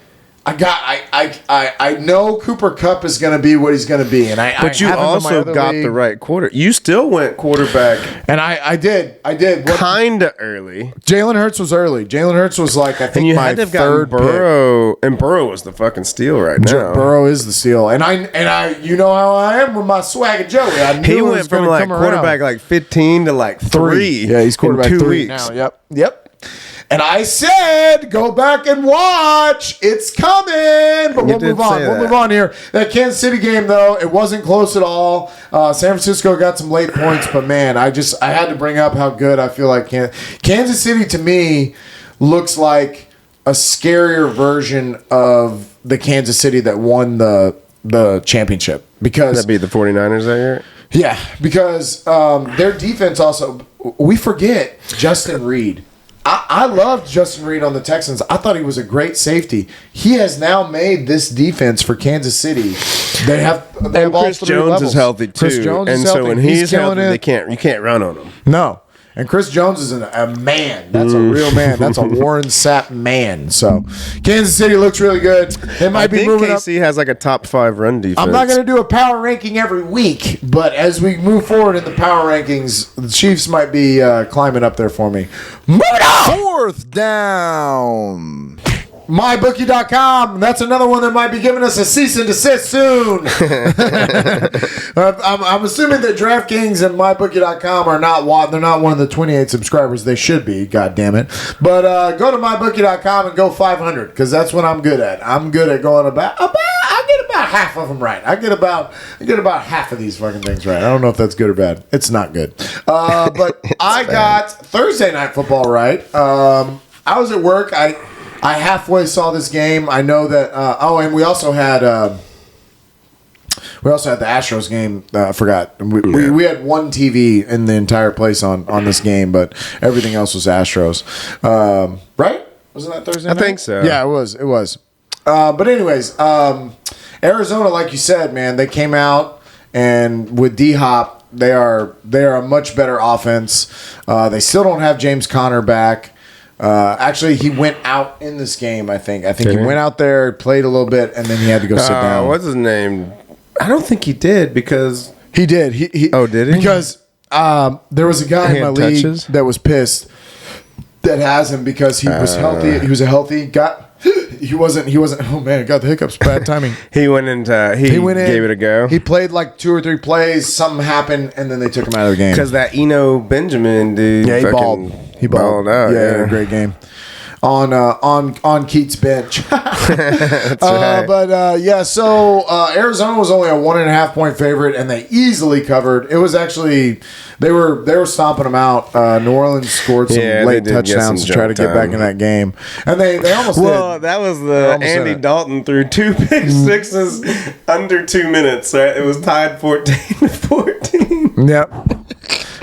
Speaker 1: I know Cooper Kupp is going to be what he's going to be,
Speaker 3: but you also got the right quarter. You still went quarterback,
Speaker 1: and I did
Speaker 3: kind of early.
Speaker 1: Jalen Hurts was early. Jalen Hurts was like I think
Speaker 3: and you
Speaker 1: my
Speaker 3: had to have
Speaker 1: third
Speaker 3: Burrow, pick. And Burrow was the fucking steal right now.
Speaker 1: Burrow is the steal, and I you know how I am with my swagger Joey. I knew
Speaker 3: he went from like quarterback like 15 to like 3.
Speaker 1: Yeah, he's quarterback in 2 weeks now. Yep. And I said, go back and watch. It's coming. But we'll move on. We'll move on here. That Kansas City game, though, it wasn't close at all. San Francisco got some late points, but man, I had to bring up how good I feel like Kansas City to me looks like a scarier version of the Kansas City that won the championship. Because
Speaker 3: that'd be the 49ers that year?
Speaker 1: Yeah, because their defense also, we forget Justin Reed. I loved Justin Reed on the Texans. I thought he was a great safety. He has now made this defense for Kansas City. They have all
Speaker 3: Chris
Speaker 1: 3
Speaker 3: Jones
Speaker 1: levels.
Speaker 3: is healthy too.
Speaker 1: Chris Jones is healthy.
Speaker 3: So when he's healthy, you can't run on him.
Speaker 1: No. And Chris Jones is a man. That's a real man. That's a Warren Sapp man. So Kansas City looks really good. They might be moving up.
Speaker 3: KC has like a top 5 run defense.
Speaker 1: I'm not going to do a power ranking every week, but as we move forward in the power rankings, the Chiefs might be climbing up there for me. Moving on!
Speaker 2: 4th down.
Speaker 1: MyBookie.com. That's another one that might be giving us a cease and desist soon. I'm assuming that DraftKings and MyBookie.com are not. They're not one of the 28 subscribers. They should be. God damn it. But go to MyBookie.com and go 500 because that's what I'm good at. I'm good at going about. I get about half of them right. I get about half of these fucking things right. I don't know if that's good or bad. It's not good. But I got Thursday Night Football right. I was at work. I halfway saw this game. I know that. And we also had the Astros game. I forgot. We had one TV in the entire place on this game, but everything else was Astros. Right? Wasn't that Thursday night?
Speaker 3: I think so.
Speaker 1: Yeah, it was. But anyways, Arizona, like you said, man, they came out and with D-Hop, they are a much better offense. They still don't have James Conner back. Actually, he went out in this game, I think. He went out there, played a little bit, and then he had to go sit down.
Speaker 3: What's his name? I don't think he did because...
Speaker 1: He did. Did he? Because there was a guy in my league that was pissed that has him because he was healthy. He was a healthy guy. He wasn't. Oh man, I got the hiccups. Bad timing.
Speaker 3: He went into. He went in, gave it a go.
Speaker 1: He played like 2 or 3 plays. Something happened, and then they took him out of the game
Speaker 3: because that Eno Benjamin dude.
Speaker 1: Yeah, he balled. He balled out. Yeah, had a great game on Keats' bench.
Speaker 3: That's right.
Speaker 1: But yeah, so Arizona was only a 1.5 point favorite, and they easily covered. It was actually they were stomping them out. New Orleans scored some late touchdowns to try to get back in that game, and they almost.
Speaker 3: Well,
Speaker 1: did.
Speaker 3: that was the Andy Dalton threw 2 pick sixes under 2 minutes. Right, it was tied 14-14.
Speaker 1: Yep.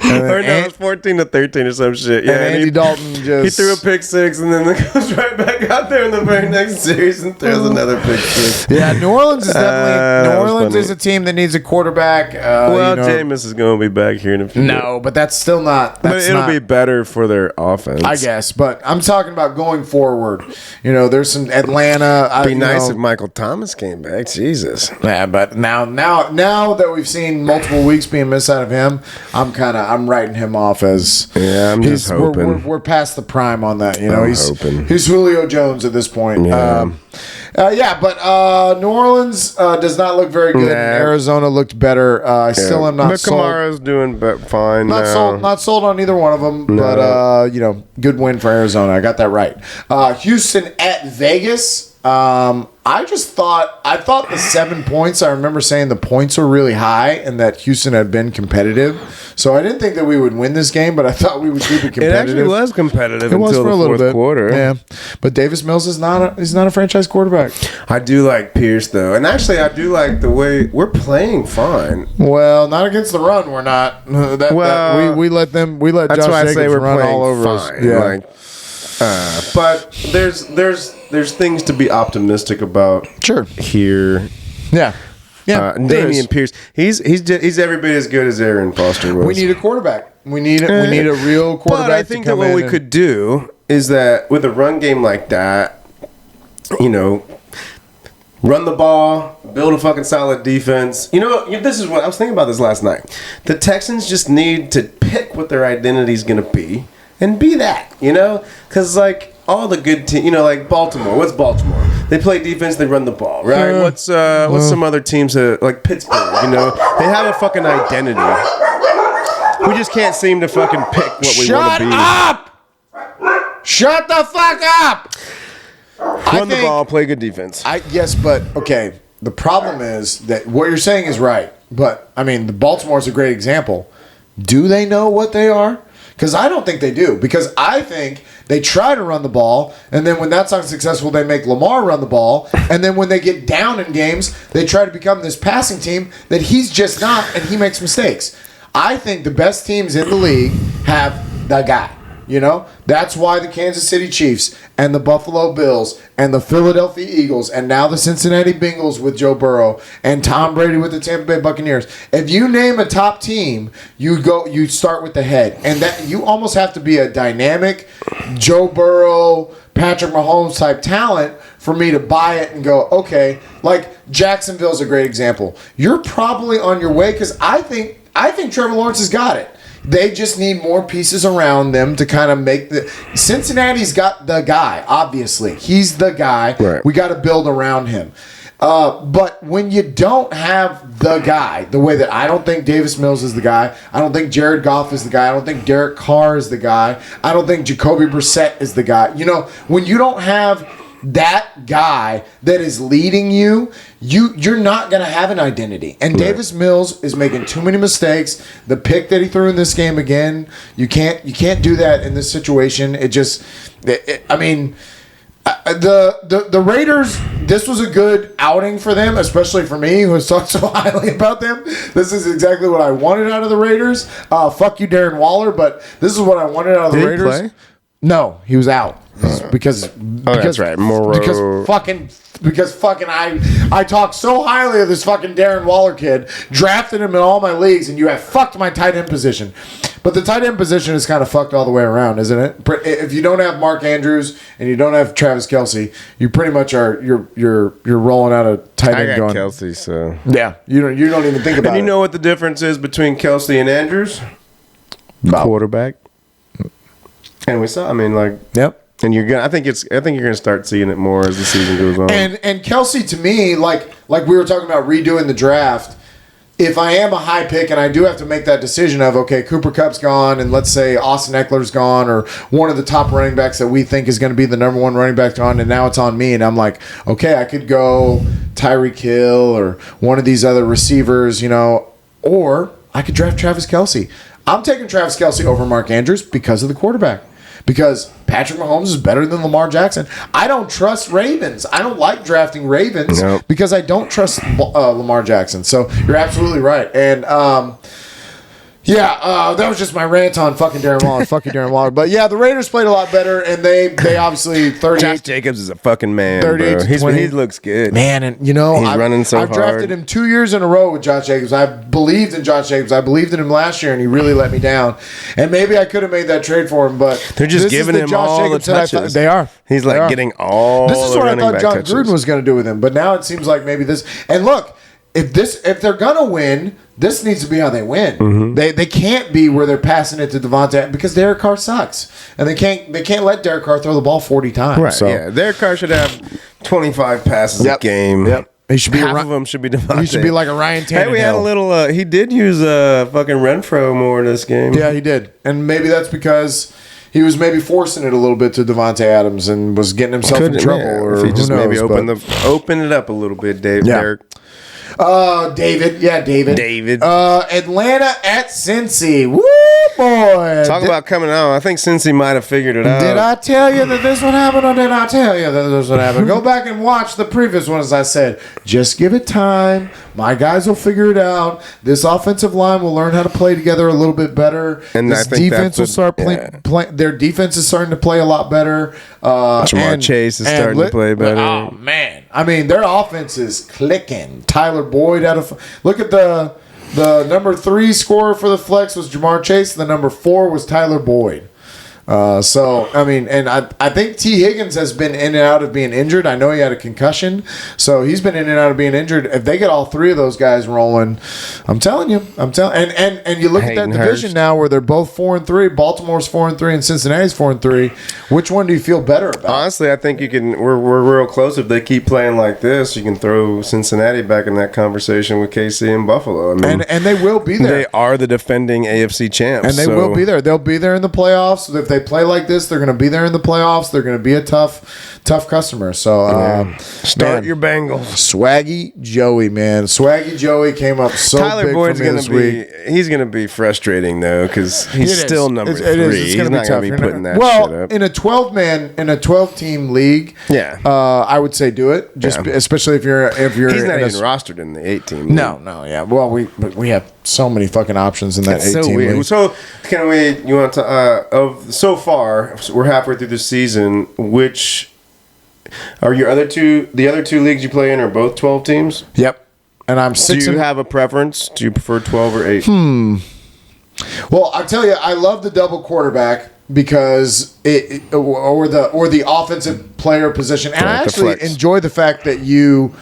Speaker 3: Or no, it was 14-13 or some shit. Yeah,
Speaker 1: and Andy Dalton
Speaker 3: he threw a pick six and then goes right back out there in the very next series and throws another pick six.
Speaker 1: Yeah, New Orleans is definitely New Orleans is a team that needs a quarterback.
Speaker 3: Well, Jameis is going to be back here in a few.
Speaker 1: No, but that's still not.
Speaker 3: But it'll be better for their offense,
Speaker 1: I guess. But I'm talking about going forward. There's some Atlanta.
Speaker 3: It'd be nice if Michael Thomas came back. Jesus.
Speaker 1: Yeah, but now that we've seen multiple weeks being missed out of him, I'm writing him off as
Speaker 3: I'm just hoping
Speaker 1: we're past the prime on that. He's Julio Jones at this point.
Speaker 3: Yeah.
Speaker 1: But New Orleans does not look very good. And Arizona looked better. I still am not sold.
Speaker 3: Kamara's doing fine.
Speaker 1: Not sold on either one of them. No. But good win for Arizona. I got that right. Houston at Vegas. I thought the 7 points, I remember saying the points were really high and that Houston had been competitive. So I didn't think that we would win this game, but I thought we would keep it competitive.
Speaker 3: It actually was competitive
Speaker 1: it was
Speaker 3: until
Speaker 1: for
Speaker 3: the
Speaker 1: a little
Speaker 3: fourth quarter.
Speaker 1: Yeah. But Davis Mills is not a franchise quarterback.
Speaker 3: I do like Pierce, though. And actually, I do like the way we're playing fine.
Speaker 1: Well, not against the run, we're not. We let
Speaker 3: that's
Speaker 1: Josh
Speaker 3: why I
Speaker 1: Jacobs
Speaker 3: say we're
Speaker 1: run
Speaker 3: playing
Speaker 1: all over
Speaker 3: fine.
Speaker 1: us. Yeah.
Speaker 3: But there's things to be optimistic about.
Speaker 1: Sure.
Speaker 3: Here.
Speaker 1: Yeah. Yeah.
Speaker 3: Damian Pierce. He's every bit as good as Aaron Foster was.
Speaker 1: We need a quarterback. We need a real quarterback.
Speaker 3: But I think that what we could do is that with a run game like that, run the ball, build a fucking solid defense. This is what I was thinking about this last night. The Texans just need to pick what their identity is going to be and be that, because all the good teams, like Baltimore. What's Baltimore? They play defense, they run the ball, right? What's some other teams like Pittsburgh? They have a fucking identity. We just can't seem to fucking pick what we want to be.
Speaker 1: Shut the fuck up!
Speaker 3: Run the ball, play good defense.
Speaker 1: Yes, but okay. The problem is that what you're saying is right, but the Baltimore's a great example. Do they know what they are? Because I don't think they do. Because I think they try to run the ball, and then when that's not successful, they make Lamar run the ball. And then when they get down in games, they try to become this passing team that he's just not, and he makes mistakes. I think the best teams in the league have the guy. That's why the Kansas City Chiefs and the Buffalo Bills and the Philadelphia Eagles and now the Cincinnati Bengals with Joe Burrow and Tom Brady with the Tampa Bay Buccaneers. If you name a top team, you start with the head, and that you almost have to be a dynamic Joe Burrow, Patrick Mahomes type talent for me to buy it and go, okay. Like Jacksonville's a great example. You're probably on your way because I think Trevor Lawrence has got it. They just need more pieces around them to kind of make the... Cincinnati's got the guy, obviously. He's the guy.
Speaker 3: Right.
Speaker 1: We got to build around him. But when you don't have the guy, the way that I don't think Davis Mills is the guy, I don't think Jared Goff is the guy, I don't think Derek Carr is the guy, I don't think Jacoby Brissett is the guy. When you don't have that guy that is leading you're not going to have an identity. And Davis Mills is making too many mistakes. The pick that he threw in this game again, you can't do that in this situation. The Raiders, this was a good outing for them, especially for me, who has talked so highly about them. This is exactly what I wanted out of the Raiders. Fuck you, Darren Waller, but this is what I wanted out of the Raiders.
Speaker 3: Did he play?
Speaker 1: No, he was out. Because
Speaker 3: that's right.
Speaker 1: Because fucking I talk so highly of this fucking Darren Waller kid, drafted him in all my leagues, and you have fucked my tight end position. But the tight end position is kind of fucked all the way around, isn't it? If you don't have Mark Andrews and you don't have Travis Kelce, you pretty much are you're rolling out a tight end.
Speaker 3: I got
Speaker 1: going
Speaker 3: Kelce, so
Speaker 1: yeah, you don't even think about it.
Speaker 3: And you know what the difference is between Kelce and Andrews? Quarterback. And we saw. I mean, like,
Speaker 1: yep.
Speaker 3: And you're gonna. I think you're gonna start seeing it more as the season goes on.
Speaker 1: And Kelce, to me, like we were talking about redoing the draft. If I am a high pick and I do have to make that decision of, okay, Cooper Kupp's gone and let's say Austin Eckler's gone or one of the top running backs that we think is going to be the number one running back gone, and now it's on me, and I'm like, okay, I could go Tyreek Hill or one of these other receivers, or I could draft Travis Kelce. I'm taking Travis Kelce over Mark Andrews because of the quarterback. Because Patrick Mahomes is better than Lamar Jackson. I don't trust Ravens. I don't like drafting Ravens because I don't trust Lamar Jackson. So you're absolutely right. And that was just my rant on fucking Darren Waller. Fucking Darren Waller. But yeah, the Raiders played a lot better, and they obviously 38.
Speaker 3: Josh Jacobs is a fucking man,
Speaker 1: 38
Speaker 3: bro.
Speaker 1: to 20.
Speaker 3: He looks good,
Speaker 1: man. And
Speaker 3: he's running so hard.
Speaker 1: I've drafted him 2 years in a row with Josh Jacobs. I believed in Josh Jacobs. I believed in him last year, and he really let me down. And maybe I could have made that trade for him, but
Speaker 3: they're just giving him
Speaker 1: Josh
Speaker 3: all
Speaker 1: Jacobs
Speaker 3: the touches.
Speaker 1: They are.
Speaker 3: He's like getting all.
Speaker 1: This is what I thought John
Speaker 3: touches.
Speaker 1: Gruden was going to do with him, but now it seems like maybe this. And look, if they're going to win, this needs to be how they win.
Speaker 3: Mm-hmm.
Speaker 1: They can't be where they're passing it to Devontae because Derek Carr sucks, and they can't let Derek Carr throw the ball 40 times.
Speaker 3: Right?
Speaker 1: So.
Speaker 3: Yeah, Derek Carr should have 25 passes a game.
Speaker 1: Yep. He should be
Speaker 3: half of them should be Devontae.
Speaker 1: He should be like a Ryan Tannehill.
Speaker 3: Hey, we had a little. He did use fucking Renfro more this game.
Speaker 1: Yeah, he did, and maybe that's because he was maybe forcing it a little bit to Devontae Adams and was getting himself in trouble. Or
Speaker 3: if he just
Speaker 1: who knows,
Speaker 3: maybe open it up a little bit, Dave.
Speaker 1: Yeah.
Speaker 3: Derek.
Speaker 1: David. Yeah, David. Atlanta at Cincy. Woo, boy.
Speaker 3: Talk about coming out. I think Cincy might have figured it out.
Speaker 1: Did I tell you that this would happen, or did I tell you that this would happen? Go back and watch the previous one, as I said. Just give it time. My guys will figure it out. This offensive line will learn how to play together a little bit better.
Speaker 3: And
Speaker 1: this defense will start playing. Their defense is starting to play a lot better.
Speaker 3: Jamar Chase is starting to play better.
Speaker 1: Oh, man. I mean, their offense is clicking. Tyler Boyd look at the number 3 scorer for the flex was Jamar Chase. The number 4 was Tyler Boyd. So, I mean, and I think T. Higgins has been in and out of being injured. I know he had a concussion, so he's been in and out of being injured. If they get all 3 of those guys rolling, I'm telling you. And you look at that division now where they're both 4-3. Baltimore's 4-3 and Cincinnati's 4-3. Which one do you feel better about?
Speaker 3: Honestly, I think you can. We're real close. If they keep playing like this, you can throw Cincinnati back in that conversation with KC and Buffalo. I mean,
Speaker 1: and they will be there.
Speaker 3: They are the defending AFC champs,
Speaker 1: and they will be there. They'll be there in the playoffs. If they play like this, they're going to be there in the playoffs. They're going to be a tough customer. So
Speaker 3: start your Bengals.
Speaker 1: Swaggy Joey, man. Swaggy Joey came up so
Speaker 3: Tyler
Speaker 1: big
Speaker 3: Boyd's
Speaker 1: for me this week.
Speaker 3: He's going to be frustrating though because he's still number 3.
Speaker 1: It's
Speaker 3: He's not going to be putting that shit up.
Speaker 1: In a 12-team league,
Speaker 3: yeah,
Speaker 1: I would say do it. Especially if you're
Speaker 3: he's not even rostered in the 8-team league.
Speaker 1: No, yeah. Well, we have so many fucking options in that 8-team league.
Speaker 3: So can we? You want to so far? We're halfway through the season. Which are your other two? The other 2 leagues you play in are both 12 teams.
Speaker 1: Yep. And I'm 6.
Speaker 3: Do you have a preference? Do you prefer 12 or 8?
Speaker 1: Well, I tell you, I love the double quarterback because or the offensive player position, and I actually enjoy the fact that you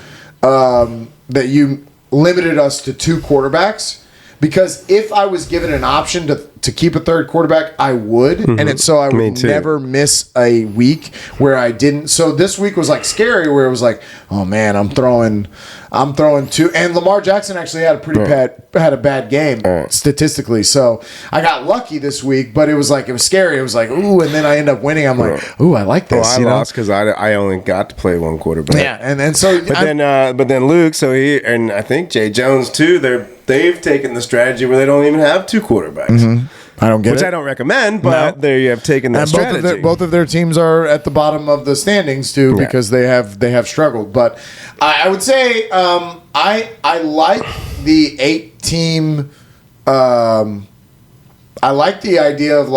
Speaker 1: limited us to 2 quarterbacks. Because if I was given an option to keep a 3rd quarterback, I would. Mm-hmm. And so I would never miss a week where I didn't. So this week was like scary where it was like, oh man, I'm throwing 2. And Lamar Jackson actually had a bad game statistically. So I got lucky this week, but it was scary. It was like, ooh, and then I end up winning. I'm like, ooh, I like this.
Speaker 3: Well, I lost because I only got to play 1 quarterback.
Speaker 1: Yeah, and so
Speaker 3: but then Luke, and I think Jay Jones too, they've taken the strategy where they don't even have 2 quarterbacks.
Speaker 1: Mm-hmm. I don't get it.
Speaker 3: Which I don't recommend, but they have taken that strategy.
Speaker 1: Both of their teams are at the bottom of the standings too because they have struggled. But I would say I like the 8-team. I like the idea of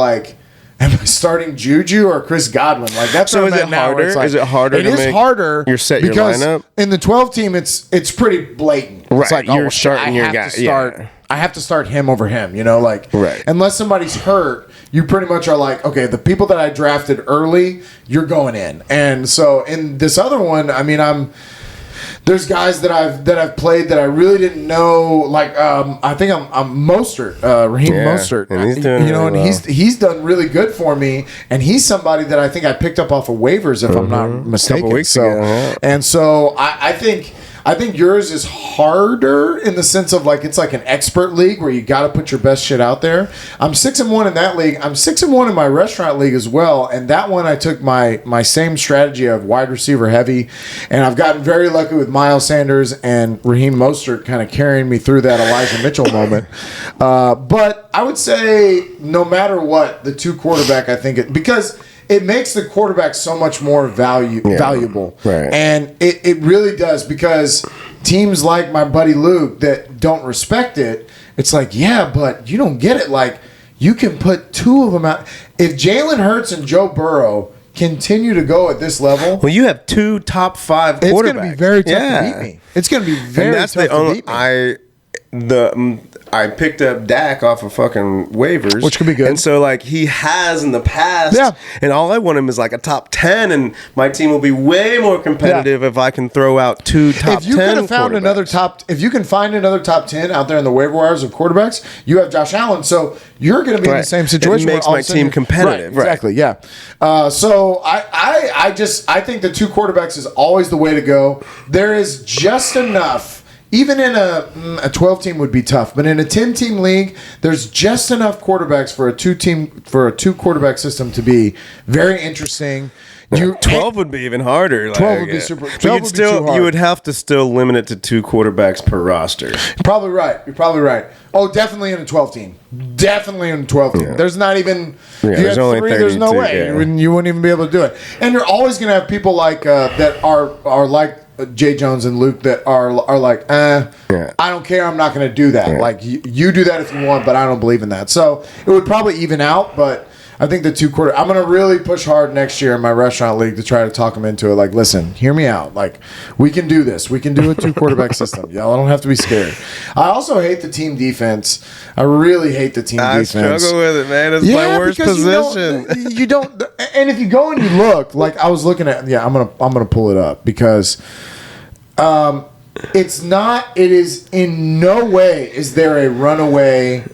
Speaker 1: am I starting Juju or Chris Godwin? Like that's
Speaker 3: So
Speaker 1: where I'm
Speaker 3: is
Speaker 1: at
Speaker 3: it
Speaker 1: now, where
Speaker 3: harder?
Speaker 1: it's like-
Speaker 3: Is it harder
Speaker 1: It
Speaker 3: to
Speaker 1: is
Speaker 3: make
Speaker 1: harder.
Speaker 3: your
Speaker 1: because
Speaker 3: lineup?
Speaker 1: in the 12 team, it's pretty blatant.
Speaker 3: Right,
Speaker 1: It's like
Speaker 3: you're
Speaker 1: shit,
Speaker 3: starting your guy, yeah.
Speaker 1: I have to start him over him. Like
Speaker 3: Right.
Speaker 1: unless somebody's hurt, you pretty much are like, okay, the people that I drafted early, you're going in. And so in this other one, I mean, there's guys that I've played that I really didn't know. Like I think I'm Mostert, Raheem Mostert,
Speaker 3: and he's doing really
Speaker 1: and
Speaker 3: well.
Speaker 1: he's done really good for me, and he's somebody that I think I picked up off of waivers if I'm not mistaken.
Speaker 3: Couple weeks ago, yeah.
Speaker 1: And so I think yours is harder in the sense of like it's like an expert league where you got to put your best shit out there. I'm 6-1 in that league. I'm 6-1 in my restaurant league as well. And that one I took my same strategy of wide receiver heavy, and I've gotten very lucky with Miles Sanders and Raheem Mostert kind of carrying me through that Elijah Mitchell moment. But I would say no matter what, the two quarterback, I think because it makes the quarterback so much more valuable.
Speaker 3: Right.
Speaker 1: And it really does, because teams like my buddy Luke that don't respect it, it's like, yeah, but you don't get it. Like, you can put two of them out. If Jalen Hurts and Joe Burrow continue to go at this level,
Speaker 3: Well, you have two top 5 quarterbacks.
Speaker 1: it's going to be very tough to beat me. It's going to be very
Speaker 3: And that's
Speaker 1: tough
Speaker 3: the
Speaker 1: to
Speaker 3: only
Speaker 1: beat me.
Speaker 3: I picked up Dak off of fucking waivers,
Speaker 1: Which could be good.
Speaker 3: And so like he has in the past,
Speaker 1: Yeah.
Speaker 3: And all I want him is like a top 10, and my team will be way more competitive if I can throw out two top 10.
Speaker 1: If you could have found if you can find another top 10 out there in the waiver wires of quarterbacks, you have Josh Allen. So you're going to be in the
Speaker 3: Right.
Speaker 1: same situation.
Speaker 3: It makes
Speaker 1: where all
Speaker 3: my
Speaker 1: of a sudden
Speaker 3: team competitive.
Speaker 1: Right,
Speaker 3: Right.
Speaker 1: exactly. Yeah. So I think the two quarterbacks is always the way to go. There is just enough. Even in a 12 team would be tough, but in a 10 team league, there's just enough quarterbacks for a two quarterback system to be very interesting.
Speaker 3: 12 would be even harder.
Speaker 1: 12 would be super.
Speaker 3: But
Speaker 1: 12
Speaker 3: you'd
Speaker 1: would be too hard.
Speaker 3: you would have to still limit it to 2 quarterbacks per roster.
Speaker 1: Probably right. You're probably right. Oh, definitely in a 12 team. Definitely in a 12 team.
Speaker 3: Yeah.
Speaker 1: There's not even.
Speaker 3: Yeah,
Speaker 1: if you
Speaker 3: there's
Speaker 1: had
Speaker 3: only
Speaker 1: 3, there's no
Speaker 3: 32,
Speaker 1: way.
Speaker 3: yeah.
Speaker 1: You wouldn't even be able to do it. And you're always going to have people like that are like Jay Jones and Luke that are like, I don't care. I'm not going to do that.
Speaker 3: Yeah.
Speaker 1: Like you do that if you want, but I don't believe in that. So it would probably even out, but. I think the I'm going to really push hard next year in my restaurant league to try to talk them into it. Like, listen, hear me out. Like, we can do this. We can do a 2 quarterback system. Y'all don't have to be scared. I also hate the team defense. I really hate the team defense.
Speaker 3: I struggle with it, man. It's my worst
Speaker 1: because
Speaker 3: position.
Speaker 1: You don't, and if you go and you look, like I was looking at, I'm gonna pull it up because, it's not. It is in no way is there a runaway.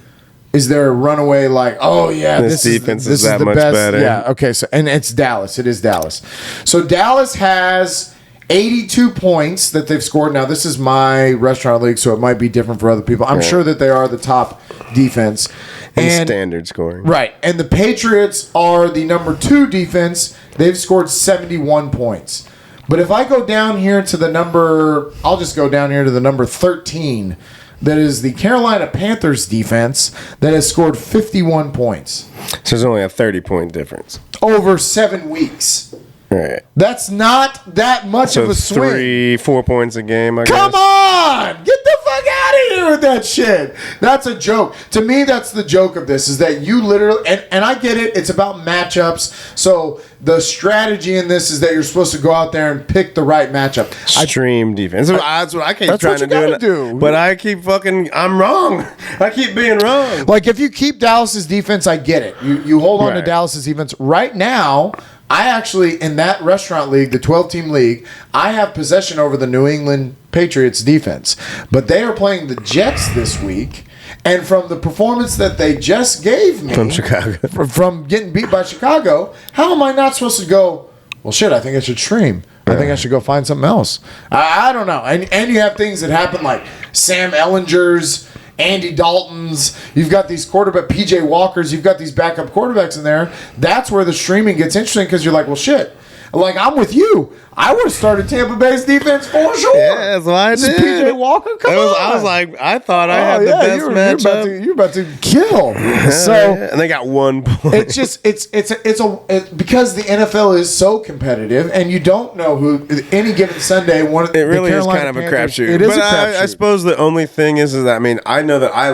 Speaker 1: Is there a runaway like, oh yeah,
Speaker 3: This defense is that
Speaker 1: the
Speaker 3: much
Speaker 1: best.
Speaker 3: better.
Speaker 1: Yeah, okay. So and it's Dallas. It is Dallas. So Dallas has 82 points that they've scored. Now this is my restaurant league, so it might be different for other people. I'm sure that they are the top defense
Speaker 3: And standard scoring.
Speaker 1: Right. And the Patriots are the number 2 defense. They've scored 71 points. But if I go down here to the number, I'll just go down here to the number 13. That is the Carolina Panthers defense that has scored 51 points.
Speaker 3: So there's only a 30-point difference.
Speaker 1: Over 7 weeks.
Speaker 3: Right.
Speaker 1: That's not that much
Speaker 3: So
Speaker 1: of a swing.
Speaker 3: 3-4 points a game, I guess.
Speaker 1: Come on! Get the fuck out of here with that shit. That's a joke. To me, that's the joke of this, is that you literally, and I get it, it's about matchups. So the strategy in this is that you're supposed to go out there and pick the right matchup.
Speaker 3: Extreme defense. That's what I keep
Speaker 1: That's
Speaker 3: trying
Speaker 1: what
Speaker 3: to
Speaker 1: you gotta
Speaker 3: do.
Speaker 1: do.
Speaker 3: But I keep I'm wrong. I keep being wrong.
Speaker 1: Like, if you keep Dallas's defense, I get it. You hold on to
Speaker 3: Right.
Speaker 1: Dallas's defense. Right now, I actually, in that restaurant league, the 12-team league, I have possession over the New England Patriots defense. But they are playing the Jets this week. And from the performance that they just gave me
Speaker 3: From Chicago.
Speaker 1: from getting beat by Chicago, how am I not supposed to go, well, shit, I think I should stream. I think I should go find something else. I don't know. And you have things that happen like Sam Ellinger's, Andy Dalton's, you've got these quarterback, PJ Walker's, you've got these backup quarterbacks in there. That's where the streaming gets interesting because you're like, well, shit. Like, I'm with you. I would have started Tampa Bay's defense for sure.
Speaker 3: Yeah, that's what I
Speaker 1: This is
Speaker 3: did.
Speaker 1: PJ Walker? Come on.
Speaker 3: I was like, I thought I had the best matchup.
Speaker 1: You're about to kill. So
Speaker 3: And they got 1 point.
Speaker 1: it's just it's because the NFL is so competitive and you don't know who any given Sunday
Speaker 3: It really is kind of a crapshoot.
Speaker 1: It is
Speaker 3: But
Speaker 1: a crapshoot.
Speaker 3: I suppose the only thing is that, I mean, I know that I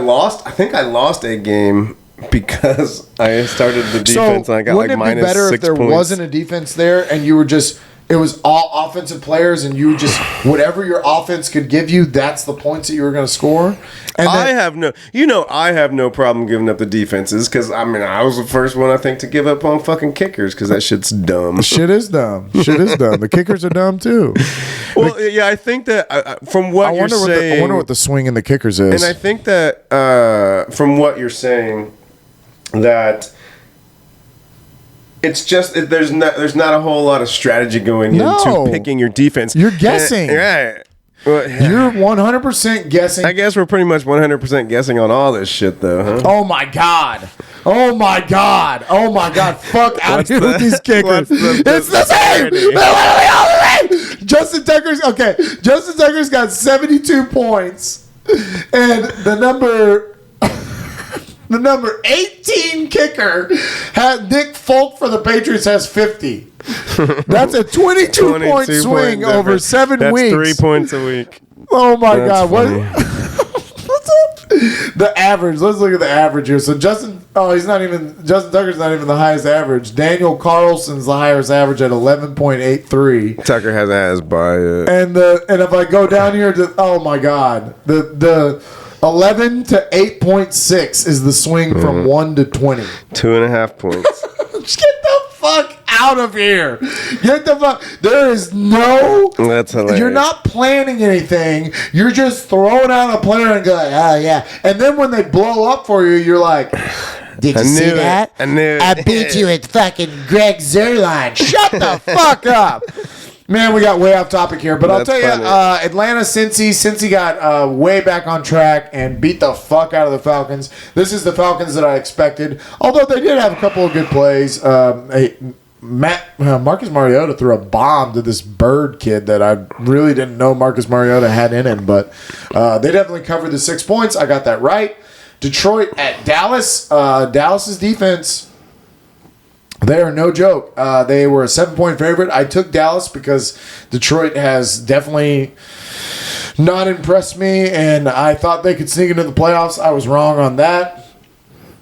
Speaker 3: think I lost a game because I started the defense and I got like
Speaker 1: wouldn't it
Speaker 3: minus
Speaker 1: be better
Speaker 3: 6
Speaker 1: if there
Speaker 3: points.
Speaker 1: wasn't a defense there and you were just it was all offensive players and you just whatever your offense could give you, that's the points that you were going to score? And
Speaker 3: I have no problem giving up the defenses because I was the first one I think to give up on fucking kickers because that shit's dumb.
Speaker 1: Shit is dumb. The kickers are dumb too.
Speaker 3: Well, yeah, I think that from what you're saying,
Speaker 1: I wonder what the swing in the kickers is.
Speaker 3: and I think that from what you're saying that. It's just there's not a whole lot of strategy going into picking your defense.
Speaker 1: You're guessing.
Speaker 3: Right. Well, yeah.
Speaker 1: You're 100% guessing.
Speaker 3: I guess we're pretty much 100% guessing on all this shit, though, huh?
Speaker 1: Oh my god! Oh my god! Oh my god! Fuck out of here with these kickers! It's the same. They're literally all the same. Justin Tucker's got 72 points, and the number 18 kicker had Nick Folk for the Patriots has 50. That's a 22 point swing over 7 weeks.
Speaker 3: That's 3 points a week.
Speaker 1: Oh my god! What's up? The average. Let's look at the average here. So Justin Tucker's not even the highest average. Daniel Carlson's the highest average at 11.83.
Speaker 3: Tucker hasn't had his bye yet.
Speaker 1: And if I go down here to oh my god, the 11 to 8.6 is the swing from 1 to 20.
Speaker 3: 2.5 points.
Speaker 1: Just get the fuck out of here. Get the fuck. There is no.
Speaker 3: That's hilarious.
Speaker 1: You're not planning anything. You're just throwing out a player and going, oh yeah. And then when they blow up for you, you're like, did you see that?
Speaker 3: I knew it.
Speaker 1: I beat you at fucking Greg Zerline. Shut the fuck up. Man, we got way off topic here, but I'll tell you, Atlanta, Cincy got way back on track and beat the fuck out of the Falcons. This is the Falcons that I expected, although they did have a couple of good plays. Marcus Mariota threw a bomb to this Bird kid that I really didn't know Marcus Mariota had in him, but they definitely covered the 6 points. I got that right. Detroit at Dallas. Dallas's defense. They are no joke. They were a 7-point favorite. I took Dallas because Detroit has definitely not impressed me, and I thought they could sneak into the playoffs. I was wrong on that.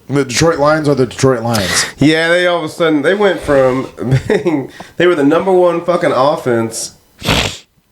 Speaker 1: The Detroit Lions are the Detroit Lions.
Speaker 3: Yeah, they all of a sudden, they went from being, they were the number one fucking offense,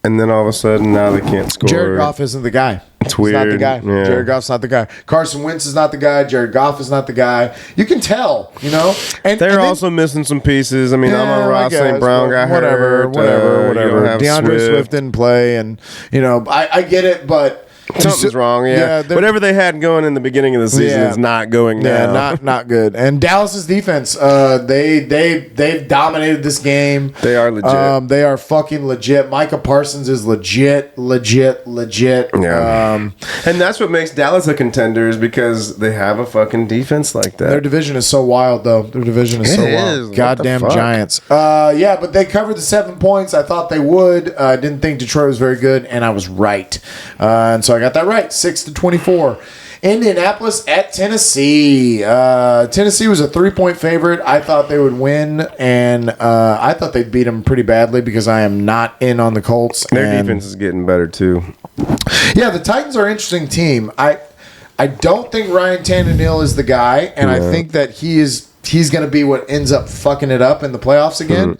Speaker 3: and then all of a sudden now they can't score.
Speaker 1: Jared Goff isn't the guy.
Speaker 3: It's weird.
Speaker 1: He's not the guy.
Speaker 3: Yeah.
Speaker 1: Jared Goff's not the guy. Carson Wentz is not the guy. Jared Goff is not the guy. You can tell, you know. And
Speaker 3: they're also missing some pieces. I mean, Amon-Ra St. Brown got hurt.
Speaker 1: Whatever. DeAndre Swift didn't play, and you know, I get it, but
Speaker 3: something's wrong. Yeah, whatever they had going in the beginning of the season is not going now.
Speaker 1: Yeah, not good. And Dallas's defense, they've dominated this game.
Speaker 3: They are legit.
Speaker 1: They are fucking legit. Micah Parsons is legit.
Speaker 3: Yeah. And that's what makes Dallas a contender is because they have a fucking defense like that.
Speaker 1: Their division is so wild, though. Their division is so wild. Goddamn Giants. Yeah, but they covered the 7 points. I thought they would. I didn't think Detroit was very good, and I was right. And so I got that right. 6-24. Indianapolis at Tennessee. Tennessee was a 3-point favorite. I thought they would win, and I thought they'd beat them pretty badly because I am not in on the Colts.
Speaker 3: Their defense is getting better, too.
Speaker 1: Yeah, the Titans are an interesting team. I don't think Ryan Tannehill is the guy, and I think that he's going to be what ends up fucking it up in the playoffs again.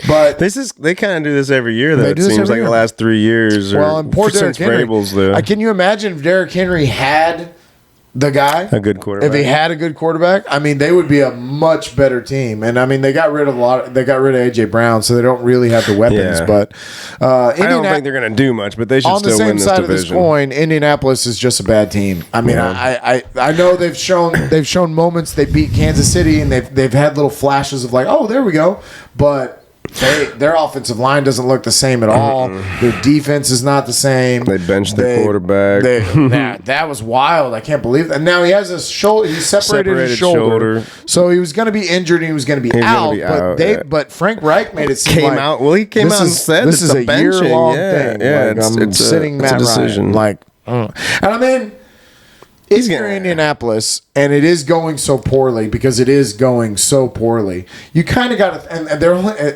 Speaker 1: But
Speaker 3: they kind of do this every year, though. It seems like the last 3 years.
Speaker 1: Well, and poor Derrick Henry. Can you imagine if Derrick Henry had the guy,
Speaker 3: a good quarterback?
Speaker 1: If he had a good quarterback, I mean, they would be a much better team. And I mean, they got rid of AJ Brown, so they don't really have the weapons. Yeah. But
Speaker 3: I don't think they're going to do much, but they should still win this division. On the same side of this
Speaker 1: coin, Indianapolis is just a bad team. I mean, I know they've shown moments. They beat Kansas City, and they've had little flashes of like, oh, there we go, but. Their offensive line doesn't look the same at all. Their defense is not the same.
Speaker 3: They benched their quarterback.
Speaker 1: That was wild. I can't believe that. And now he has his shoulder. He separated his shoulder. So he was going to be injured and he was going to be out. But Frank Reich made it seem
Speaker 3: he came out and said
Speaker 1: this is a year-long thing.
Speaker 3: Yeah,
Speaker 1: I'm sitting Matt Ryan. And I mean, if you're Indianapolis and it is going so poorly, because it is going so poorly, you kind of got to. And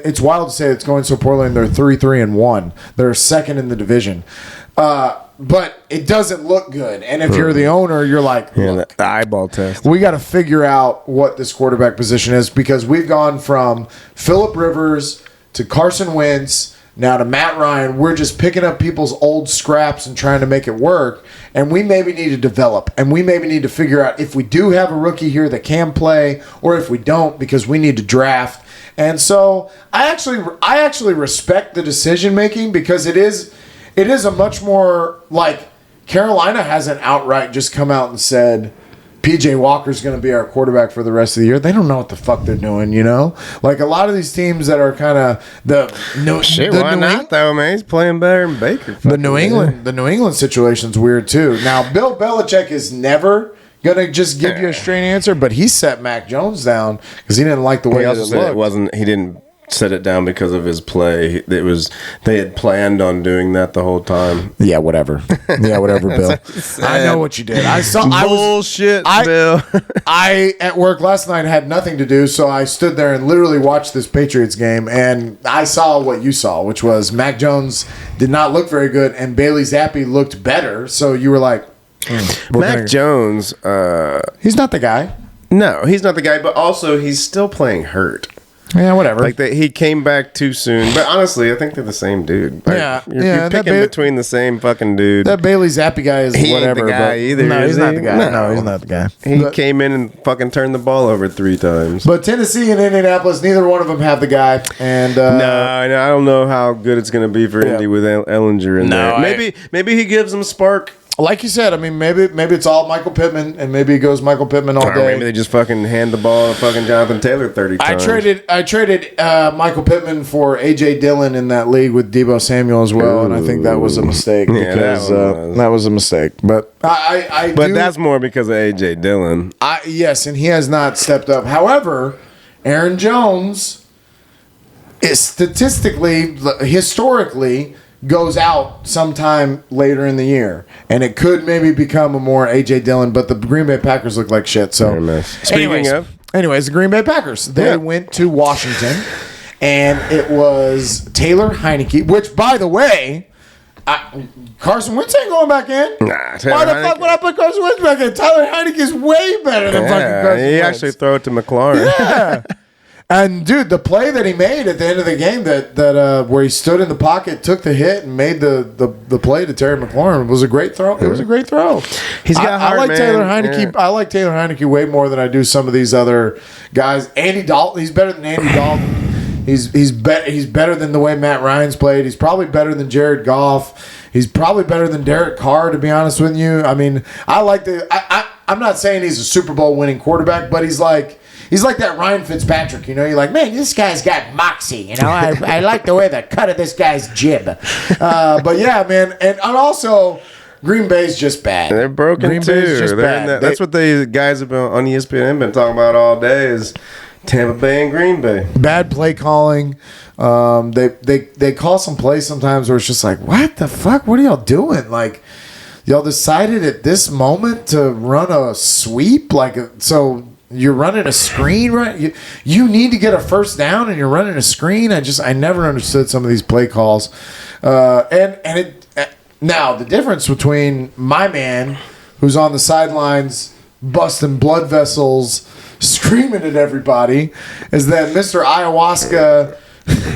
Speaker 1: it's wild to say it's going so poorly, and they're 3-3-1. They're second in the division. But it doesn't look good. And if you're the owner, you're like, look,
Speaker 3: the eyeball test.
Speaker 1: we got to figure out what this quarterback position is because we've gone from Phillip Rivers to Carson Wentz now to Matt Ryan. We're just picking up people's old scraps and trying to make it work. And we maybe need to develop. And we maybe need to figure out if we do have a rookie here that can play or if we don't because we need to draft. And so I actually respect the decision making because it is a much more like Carolina hasn't outright just come out and said PJ Walker's going to be our quarterback for the rest of the year. They don't know what the fuck they're doing, you know? Like a lot of these teams that are kind of
Speaker 3: why not though, man? He's playing better than Baker.
Speaker 1: The New England situation's weird too. Now Bill Belichick is never gonna just give you a straight answer, but he set Mac Jones down because he didn't like the way
Speaker 3: He
Speaker 1: that
Speaker 3: also
Speaker 1: it
Speaker 3: said
Speaker 1: looked.
Speaker 3: it wasn't. He didn't set it down because of his play. They had planned on doing that the whole time.
Speaker 1: Yeah, whatever. Yeah, whatever, Bill. I know what you did.
Speaker 3: Bullshit, Bill.
Speaker 1: I at work last night had nothing to do, so I stood there and literally watched this Patriots game, and I saw what you saw, which was Mac Jones did not look very good, and Bailey Zappi looked better. So you were like,
Speaker 3: Mac Jones.
Speaker 1: he's not the guy.
Speaker 3: No, he's not the guy. But also, he's still playing hurt.
Speaker 1: Yeah, whatever.
Speaker 3: Like that, he came back too soon. But honestly, I think they're the same dude. Like,
Speaker 1: Yeah,
Speaker 3: you're picking between the same fucking dude.
Speaker 1: That Bailey Zappi guy is
Speaker 3: He ain't
Speaker 1: whatever.
Speaker 3: the guy either.
Speaker 1: No, he's
Speaker 3: is
Speaker 1: not
Speaker 3: he?
Speaker 1: the guy. No, he's not the guy.
Speaker 3: He came in and fucking turned the ball over 3 times.
Speaker 1: But Tennessee and Indianapolis, neither one of them have the guy. And
Speaker 3: No, I don't know how good it's going to be for Indy with Ellinger in there. Maybe he gives them a spark.
Speaker 1: like you said, I mean, maybe it's all Michael Pittman, and maybe it goes Michael Pittman all
Speaker 3: Or
Speaker 1: day.
Speaker 3: maybe they just fucking hand the ball to fucking Jonathan Taylor 30 times.
Speaker 1: I traded Michael Pittman for A.J. Dillon in that league with Debo Samuel as well, and I think that was a mistake because that was a mistake. But
Speaker 3: that's more because of A.J. Dillon.
Speaker 1: Yes, and he has not stepped up. However, Aaron Jones is historically goes out sometime later in the year, and it could maybe become a more A.J. Dillon, but the Green Bay Packers look like shit. So, anyways, the Green Bay Packers, they went to Washington, and it was Taylor Heineke, which, by the way, Carson Wentz ain't going back in. Why the fuck would I put Carson Wentz back in? Tyler Heineke is way better than fucking Carson Wentz.
Speaker 3: He actually throw it to McLaurin.
Speaker 1: Yeah. And dude, the play that he made at the end of the game, that where he stood in the pocket, took the hit, and made the play to Terry McLaurin was a great throw. It was a great throw.
Speaker 3: He's got heart,
Speaker 1: I like
Speaker 3: man.
Speaker 1: Taylor Heineke. Yeah. I like Taylor Heineke way more than I do some of these other guys. Andy Dalton, he's better than Andy Dalton. He's better than the way Matt Ryan's played. He's probably better than Jared Goff. He's probably better than Derek Carr, to be honest with you. I mean, I'm not saying he's a Super Bowl winning quarterback, but he's like that Ryan Fitzpatrick, you know. You're like, man, this guy's got moxie, you know. I like the way the cut of this guy's jib. But yeah, man, and also Green Bay's just bad.
Speaker 3: They're broken
Speaker 1: Green
Speaker 3: too.
Speaker 1: Bay's just bad.
Speaker 3: That's what the guys have been on ESPN have been talking about all day is Tampa Bay and Green Bay.
Speaker 1: Bad play calling. They call some plays sometimes where it's just like, what the fuck? What are y'all doing? Like, y'all decided at this moment to run a sweep, so. You're running a screen, right? You need to get a first down, and you're running a screen. I never understood some of these play calls. Now the difference between my man, who's on the sidelines busting blood vessels, screaming at everybody, is that Mr. Ayahuasca,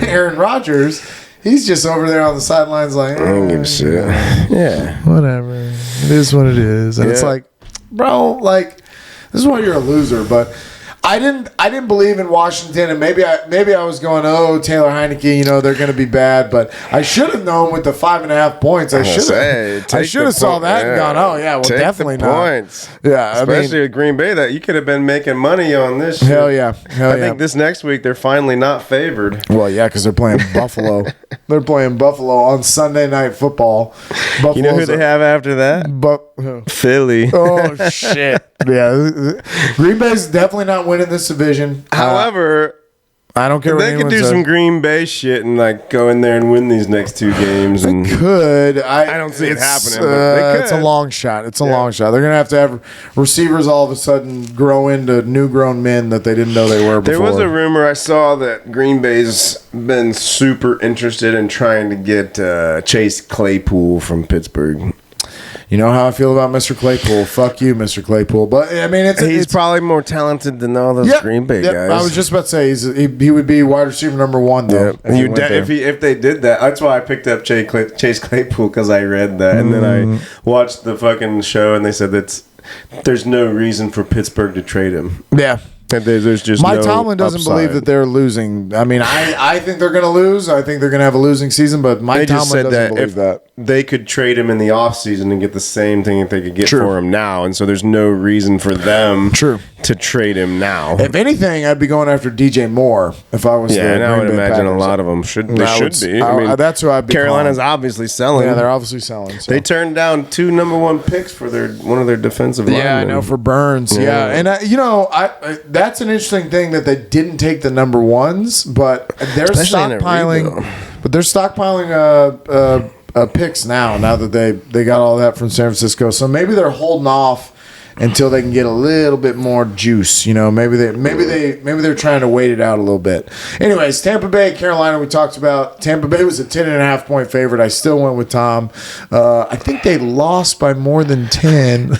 Speaker 1: Aaron Rodgers. He's just over there on the sidelines, like,
Speaker 3: I don't give a shit.
Speaker 1: Yeah, whatever. It is what it is, and it's like, bro, like. This is why you're a loser, but I didn't believe in Washington, and maybe I was going, oh, Taylor Heineke, you know, they're going to be bad, but I should have known with the 5.5 points. I should have saw that and gone, oh yeah, well,
Speaker 3: take
Speaker 1: definitely
Speaker 3: the
Speaker 1: not.
Speaker 3: Points.
Speaker 1: Yeah,
Speaker 3: especially with Green Bay, that you could have been making money on this. Shit.
Speaker 1: Hell yeah,
Speaker 3: I think this next week they're finally not favored.
Speaker 1: Well, yeah, because they're playing Buffalo. They're playing Buffalo on Sunday Night Football. Buffalo's
Speaker 3: you know who they have after that? Philly.
Speaker 1: Oh shit. Yeah, Green Bay's definitely not winning this division.
Speaker 3: However,
Speaker 1: I don't care what
Speaker 3: They could
Speaker 1: anyone
Speaker 3: do
Speaker 1: says.
Speaker 3: some Green Bay shit and like go in there and win these next 2 games. And
Speaker 1: Could
Speaker 3: I don't see it happening, but they could.
Speaker 1: It's a long shot. It's a long shot. They're gonna have receivers all of a sudden grow into new grown men that they didn't know they were before.
Speaker 3: There was a rumor I saw that Green Bay's been super interested in trying to get Chase Claypool from Pittsburgh.
Speaker 1: You know how I feel about Mr. Claypool. Fuck you, Mr. Claypool. But I mean,
Speaker 3: He's probably more talented than all those Green Bay guys.
Speaker 1: I was just about to say he would be wide receiver number 1 though.
Speaker 3: If they did that, that's why I picked up Chase Claypool because I read that, and then I watched the fucking show, and they said there's no reason for Pittsburgh to trade him.
Speaker 1: Yeah.
Speaker 3: There's just
Speaker 1: Mike
Speaker 3: no
Speaker 1: Tomlin doesn't
Speaker 3: upside.
Speaker 1: believe that they're losing. I mean, I think they're going to lose. I think they're going to have a losing season, but Mike Tomlin doesn't believe that.
Speaker 3: They could trade him in the offseason and get the same thing that they could get for him now, and so there's no reason for them to trade him now.
Speaker 1: If anything, I'd be going after DJ Moore if I was
Speaker 3: and I would
Speaker 1: Green Bay
Speaker 3: imagine
Speaker 1: Packers.
Speaker 3: a lot of them should be. I mean,
Speaker 1: that's who I'd be
Speaker 3: Carolina's
Speaker 1: calling.
Speaker 3: obviously selling.
Speaker 1: Yeah, they're obviously selling. So.
Speaker 3: They turned down 2 number 1 picks for one of their defensive linemen.
Speaker 1: Yeah, I know, for Burns. Yeah, and that's an interesting thing that they didn't take the number 1s, but they're stockpiling. But they're stockpiling picks now that they got all that from San Francisco. So maybe they're holding off until they can get a little bit more juice. Maybe they're trying to wait it out a little bit. Anyways, Tampa Bay, Carolina, we talked about. Tampa Bay was a 10.5 point favorite. I still went with Tom. I think they lost by more than 10.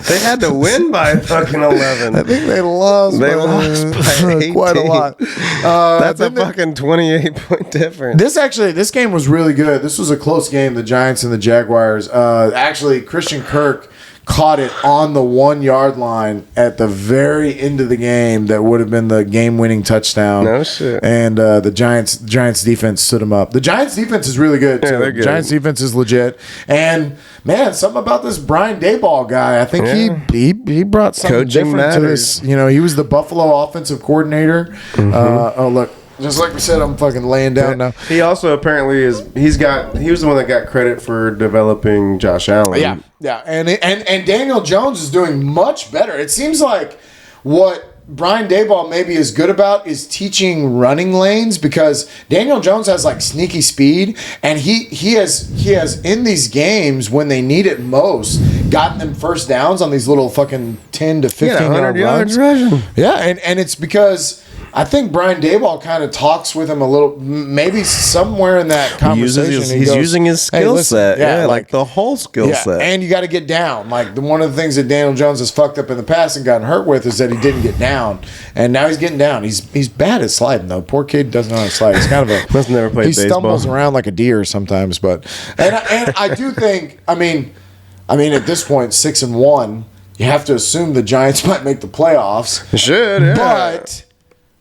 Speaker 3: They had to win by fucking 11.
Speaker 1: I think they lost by
Speaker 3: 18.
Speaker 1: quite a lot.
Speaker 3: That's a fucking 28-point difference.
Speaker 1: This game was really good. This was a close game, the Giants and the Jaguars. Actually, Christian Kirk caught it on the 1 yard line at the very end of the game. That would have been the game-winning touchdown.
Speaker 3: No shit.
Speaker 1: And the Giants defense stood him up. The Giants defense is really good too.
Speaker 3: Yeah, they're good.
Speaker 1: Giants defense is legit. And man, something about this Brian Daboll guy. I think he brought something
Speaker 3: Coaching
Speaker 1: different
Speaker 3: matters.
Speaker 1: to this. He was the Buffalo offensive coordinator. Look. Just like we said, I'm fucking laying down now.
Speaker 3: He also apparently is. He was the one that got credit for developing Josh Allen.
Speaker 1: Yeah, and Daniel Jones is doing much better. It seems like what Brian Daboll maybe is good about is teaching running lanes, because Daniel Jones has like sneaky speed, and he has in these games when they need it most gotten them first downs on these little fucking 10 to 15 yard runs. Yeah, and it's because I think Brian Daboll kind of talks with him a little, maybe somewhere in that conversation.
Speaker 3: He's using his skill set. Yeah, like the whole skill set.
Speaker 1: And you got to get down. Like one of the things that Daniel Jones has fucked up in the past and gotten hurt with is that he didn't get down. And now he's getting down. He's bad at sliding though. Poor kid doesn't know how to slide. He's kind of a
Speaker 3: must never play baseball.
Speaker 1: He stumbles around like a deer sometimes. But and I do think I mean at this point 6-1, you have to assume the Giants might make the playoffs.
Speaker 3: They should, yeah.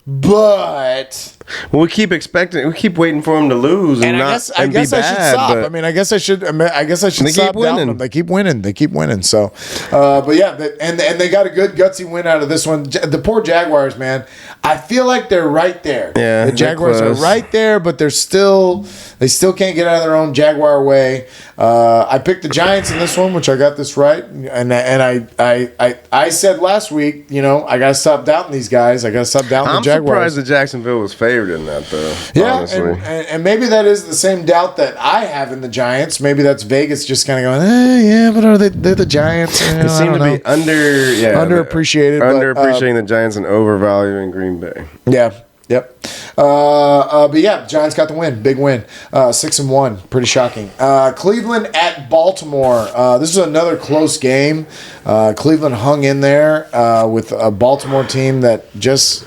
Speaker 1: But
Speaker 3: we keep waiting for them to lose and
Speaker 1: I guess I should stop. I mean, I guess I should stop doubting them. They keep winning. So, but yeah, and they got a good gutsy win out of this one. The poor Jaguars, man. I feel like they're right there.
Speaker 3: Yeah,
Speaker 1: the Jaguars are right there, but they still can't get out of their own Jaguar way. I picked the Giants in this one, which I got this right, and I said last week, I got to stop doubting these guys. I got to stop doubting the Jaguars.
Speaker 3: I'm surprised that Jacksonville was favored in that, though.
Speaker 1: Yeah,
Speaker 3: honestly.
Speaker 1: And maybe that is the same doubt that I have in the Giants. Maybe that's Vegas just kind of going, yeah, but they're the Giants.
Speaker 3: They seem to be
Speaker 1: underappreciated.
Speaker 3: Underappreciating the Giants and overvaluing Green Bay.
Speaker 1: Yeah. Yep. But yeah, Giants got the win. Big win. 6-1. Pretty shocking. Cleveland at Baltimore. This is another close game. Cleveland hung in there with a Baltimore team that just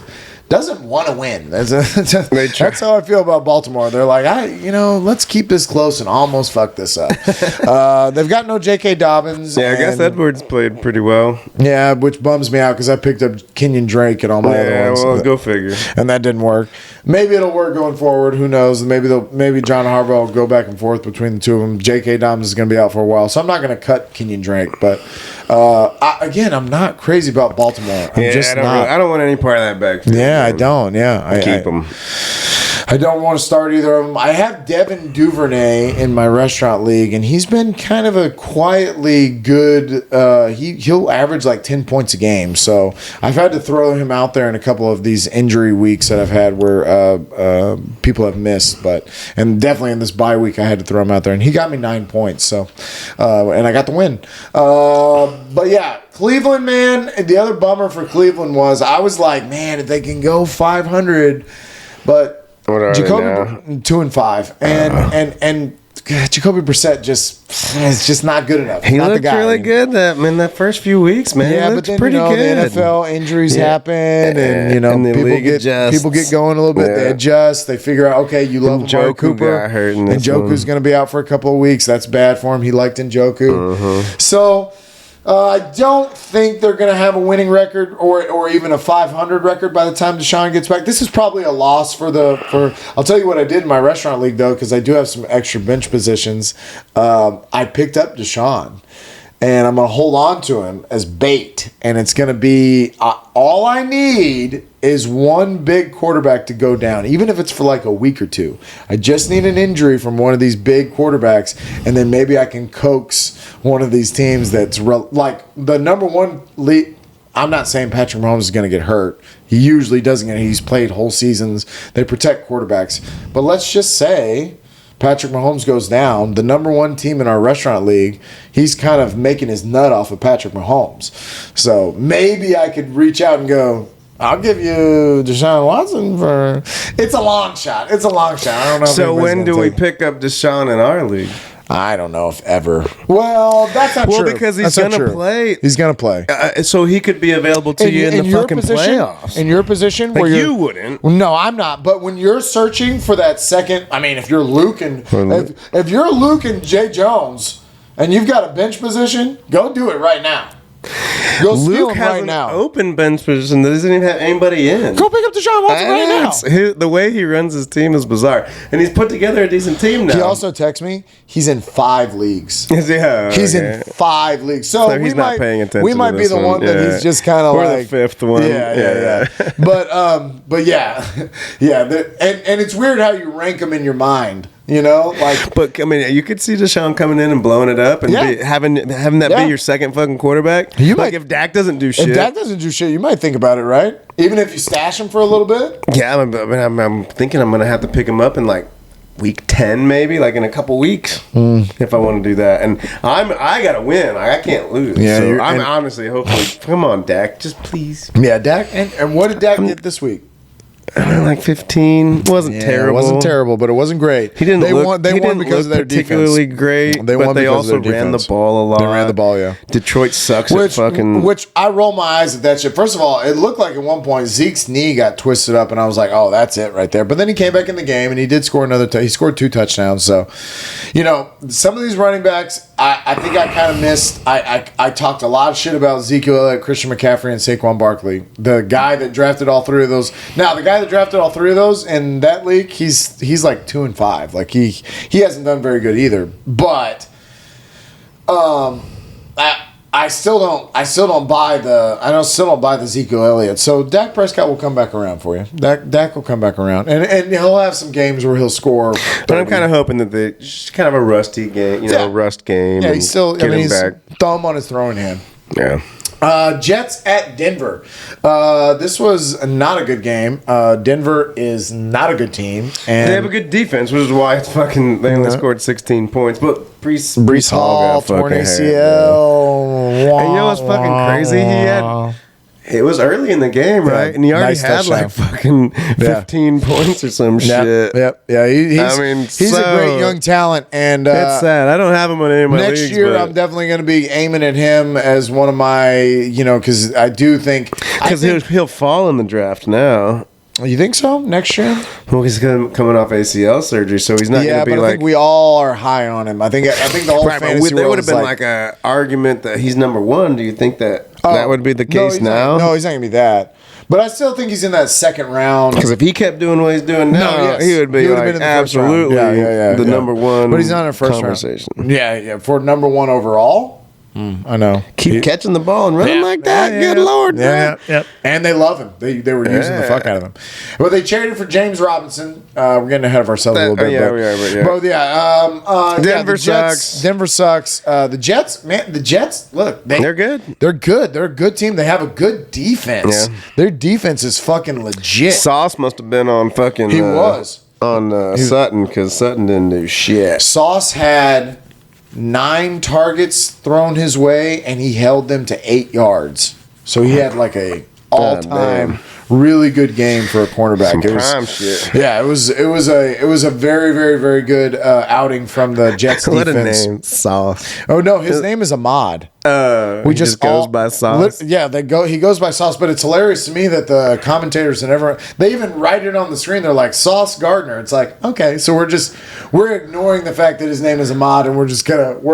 Speaker 1: doesn't want to win. That's how I feel about Baltimore. They're like, let's keep this close and almost fuck this up. They've got no J.K. Dobbins.
Speaker 3: Yeah, I guess Edwards played pretty well.
Speaker 1: Yeah, which bums me out because I picked up Kenyon Drake and all my other ones.
Speaker 3: Well, go figure.
Speaker 1: And that didn't work. Maybe it'll work going forward. Who knows? Maybe John Harbaugh will go back and forth between the two of them. J.K. Dobbins is going to be out for a while, so I'm not going to cut Kenyon Drake. But I'm not crazy about Baltimore. I don't want any part of that backfield. Yeah, I don't. Yeah,
Speaker 3: keep them.
Speaker 1: I don't want to start either of them. I have Devin Duvernay in my restaurant league, and he's been kind of a quietly good. He'll average like 10 points a game. So I've had to throw him out there in a couple of these injury weeks that I've had where people have missed. And definitely in this bye week, I had to throw him out there, and he got me 9 points. So and I got the win. But yeah. Cleveland, man, the other bummer for Cleveland was I was like, man, if they can go 500, but
Speaker 3: What are
Speaker 1: Jacoby
Speaker 3: they now?
Speaker 1: 2-5, and Jacoby Brissett is just not good enough.
Speaker 3: He
Speaker 1: Not the
Speaker 3: looked
Speaker 1: guy.
Speaker 3: really good that first few weeks, man.
Speaker 1: Yeah,
Speaker 3: He
Speaker 1: but
Speaker 3: looked
Speaker 1: then
Speaker 3: pretty good.
Speaker 1: the NFL injuries happen, and
Speaker 3: And the
Speaker 1: people
Speaker 3: league
Speaker 1: get
Speaker 3: adjusts.
Speaker 1: people get going a little bit. They
Speaker 3: Yeah.
Speaker 1: adjust. They figure out, okay, you love Amari
Speaker 3: Njoku
Speaker 1: Cooper,
Speaker 3: got hurt in
Speaker 1: and
Speaker 3: this one.
Speaker 1: Njoku's going to be out for a couple of weeks. That's bad for him. He liked Njoku,
Speaker 3: Uh-huh.
Speaker 1: so. I don't think they're going to have a winning record or even a 500 record by the time Deshaun gets back. This is probably a loss for. I'll tell you what I did in my restaurant league though, because I do have some extra bench positions. I picked up Deshaun, and I'm going to hold on to him as bait, and it's going to be all I need is one big quarterback to go down, even if it's for like a week or two. I just need an injury from one of these big quarterbacks, and then maybe I can coax one of these teams that's like the number one lead. I'm not saying Patrick Mahomes is going to get hurt. He usually doesn't get. He's played whole seasons. They protect quarterbacks. But let's just say Patrick Mahomes goes down. The number one team in our restaurant league, he's kind of making his nut off of Patrick Mahomes. So maybe I could reach out and go, I'll give you Deshaun Watson for. It's a long shot. I don't know.
Speaker 3: So when do we pick up Deshaun in our league?
Speaker 1: I don't know if ever. Well, that's not true.
Speaker 3: Well, because he's
Speaker 1: That's not
Speaker 3: gonna
Speaker 1: true.
Speaker 3: play.
Speaker 1: He's gonna play.
Speaker 3: So he could be available to you in the
Speaker 1: your
Speaker 3: fucking
Speaker 1: position,
Speaker 3: playoffs.
Speaker 1: in your position,
Speaker 3: Like
Speaker 1: where
Speaker 3: you wouldn't.
Speaker 1: No, I'm not. But when you're searching for that second, I mean, if you're Luke and if you're Luke and Jay Jones, and you've got a bench position, go do it right now. Go steal
Speaker 3: Luke
Speaker 1: him
Speaker 3: has
Speaker 1: right
Speaker 3: an
Speaker 1: now.
Speaker 3: open bench position that doesn't even have anybody in.
Speaker 1: Go pick up Deshaun Watson right now.
Speaker 3: The way he runs his team is bizarre, and he's put together a decent team now.
Speaker 1: He also texts me. He's in 5 leagues.
Speaker 3: Yeah,
Speaker 1: He's
Speaker 3: okay.
Speaker 1: in 5 leagues. So
Speaker 3: he's not paying attention.
Speaker 1: We might
Speaker 3: to
Speaker 1: be
Speaker 3: this
Speaker 1: the one that
Speaker 3: Yeah.
Speaker 1: he's just kind of
Speaker 3: We're
Speaker 1: like
Speaker 3: the 5th one.
Speaker 1: Yeah. But yeah, and it's weird how you rank them in your mind. You know, like.
Speaker 3: But I mean, you could see Deshaun coming in and blowing it up and having that
Speaker 1: Yeah.
Speaker 3: be your second fucking quarterback.
Speaker 1: You
Speaker 3: like
Speaker 1: might-
Speaker 3: if Dak doesn't do shit.
Speaker 1: If Dak doesn't do shit, you might think about it, right? Even if you stash him for a little bit.
Speaker 3: Yeah, I'm thinking I'm gonna have to pick him up in like week 10, maybe like in a couple weeks, if I want to do that. And I gotta win. I can't lose.
Speaker 1: Yeah,
Speaker 3: so
Speaker 1: you're-
Speaker 3: I'm
Speaker 1: and-
Speaker 3: honestly hopefully. Come on, Dak, just please.
Speaker 1: Yeah, Dak. And what did Dak get this week?
Speaker 3: Like 15 wasn't terrible.
Speaker 1: It wasn't terrible, but it wasn't great.
Speaker 3: He didn't.
Speaker 1: They
Speaker 3: look,
Speaker 1: won. They
Speaker 3: he
Speaker 1: won
Speaker 3: didn't
Speaker 1: because of
Speaker 3: look
Speaker 1: their
Speaker 3: particularly
Speaker 1: defense.
Speaker 3: great.
Speaker 1: They
Speaker 3: but
Speaker 1: won
Speaker 3: they
Speaker 1: because of
Speaker 3: also
Speaker 1: their
Speaker 3: ran the
Speaker 1: defense.
Speaker 3: ball a lot.
Speaker 1: They ran the ball, yeah.
Speaker 3: Detroit sucks at fucking.
Speaker 1: Which I roll my eyes at that shit. First of all, it looked like at one point Zeke's knee got twisted up, and I was like, "Oh, that's it right there." But then he came back in the game, and he did score another. He scored 2 touchdowns. So, some of these running backs, I think I kind of missed. I talked a lot of shit about Ezekiel Elliott, Christian McCaffrey, and Saquon Barkley. The guy that drafted all 3 of those. Now, the guy that drafted all 3 of those in that league, he's like 2-5. Like he hasn't done very good either. But I still don't buy the Ezekiel Elliott. So Dak Prescott will come back around for you. Dak will come back around, and he'll have some games where he'll score. 30.
Speaker 3: But I'm kind of hoping that it's kind of a rusty game, rust game.
Speaker 1: Yeah,
Speaker 3: and
Speaker 1: he's still.
Speaker 3: get him
Speaker 1: He's
Speaker 3: back.
Speaker 1: thumb on his throwing hand.
Speaker 3: Yeah.
Speaker 1: Jets at Denver. This was not a good game. Denver is not a good team, and
Speaker 3: They have a good defense, which is why they only scored 16 points. But
Speaker 1: Brees Hall
Speaker 3: got
Speaker 1: torn
Speaker 3: fucking
Speaker 1: ACL.
Speaker 3: And you know what's fucking crazy? It was early in the game, right? And he already
Speaker 1: nice
Speaker 3: had
Speaker 1: touchdown.
Speaker 3: like fucking 15 points or some shit.
Speaker 1: Yep. Yeah. He's a great young talent, and
Speaker 3: It's sad. I don't have him on any of my
Speaker 1: next
Speaker 3: leagues,
Speaker 1: year,
Speaker 3: but-
Speaker 1: I'm definitely going to be aiming at him as one of my, because I do think.
Speaker 3: Because he'll fall in the draft now.
Speaker 1: You think so? Next year?
Speaker 3: Well, he's coming off ACL surgery, so he's not going
Speaker 1: Yeah,
Speaker 3: to be
Speaker 1: but I
Speaker 3: like.
Speaker 1: think we all are high on him. I think the whole
Speaker 3: Right, but
Speaker 1: fantasy
Speaker 3: there
Speaker 1: world
Speaker 3: would have
Speaker 1: is
Speaker 3: been like a argument that he's number 1. Do you think that would be the case
Speaker 1: he's
Speaker 3: now?
Speaker 1: No, he's not going to be that. But I still think he's in that second round.
Speaker 3: Because if he kept doing what he's doing now, he would be
Speaker 1: would've
Speaker 3: like
Speaker 1: been in the first round.
Speaker 3: absolutely the number 1
Speaker 1: But he's not in the first
Speaker 3: conversation.
Speaker 1: round. Yeah, for number 1 overall. I know.
Speaker 3: Keep catching the ball and running like that. Good Lord.
Speaker 1: Yeah. And they love him. They were using the fuck out of him. Well, they traded for James Robinson. We're getting ahead of ourselves a little bit.
Speaker 3: We are.
Speaker 1: Denver sucks. Denver sucks. The Jets, man. The Jets. Look,
Speaker 3: they're good.
Speaker 1: They're good. They're a good team. They have a good defense.
Speaker 3: Yeah.
Speaker 1: Their defense is fucking legit.
Speaker 3: Sauce must have been on fucking.
Speaker 1: He was
Speaker 3: on Sutton because Sutton didn't do shit.
Speaker 1: Sauce had 9 targets thrown his way, and he held them to 8 yards. So he had like a all-time really good game for a cornerback.
Speaker 3: Some prime shit.
Speaker 1: Yeah, it was a very, very, very good outing from the Jets
Speaker 3: What
Speaker 1: defense.
Speaker 3: a name, Sauce.
Speaker 1: Oh no, his name is Ahmad.
Speaker 3: He just goes by Sauce.
Speaker 1: He goes by Sauce, but it's hilarious to me that the commentators and everyone, they even write it on the screen. They're like Sauce Gardner. It's like, okay, so we're ignoring the fact that his name is Ahmad, and we're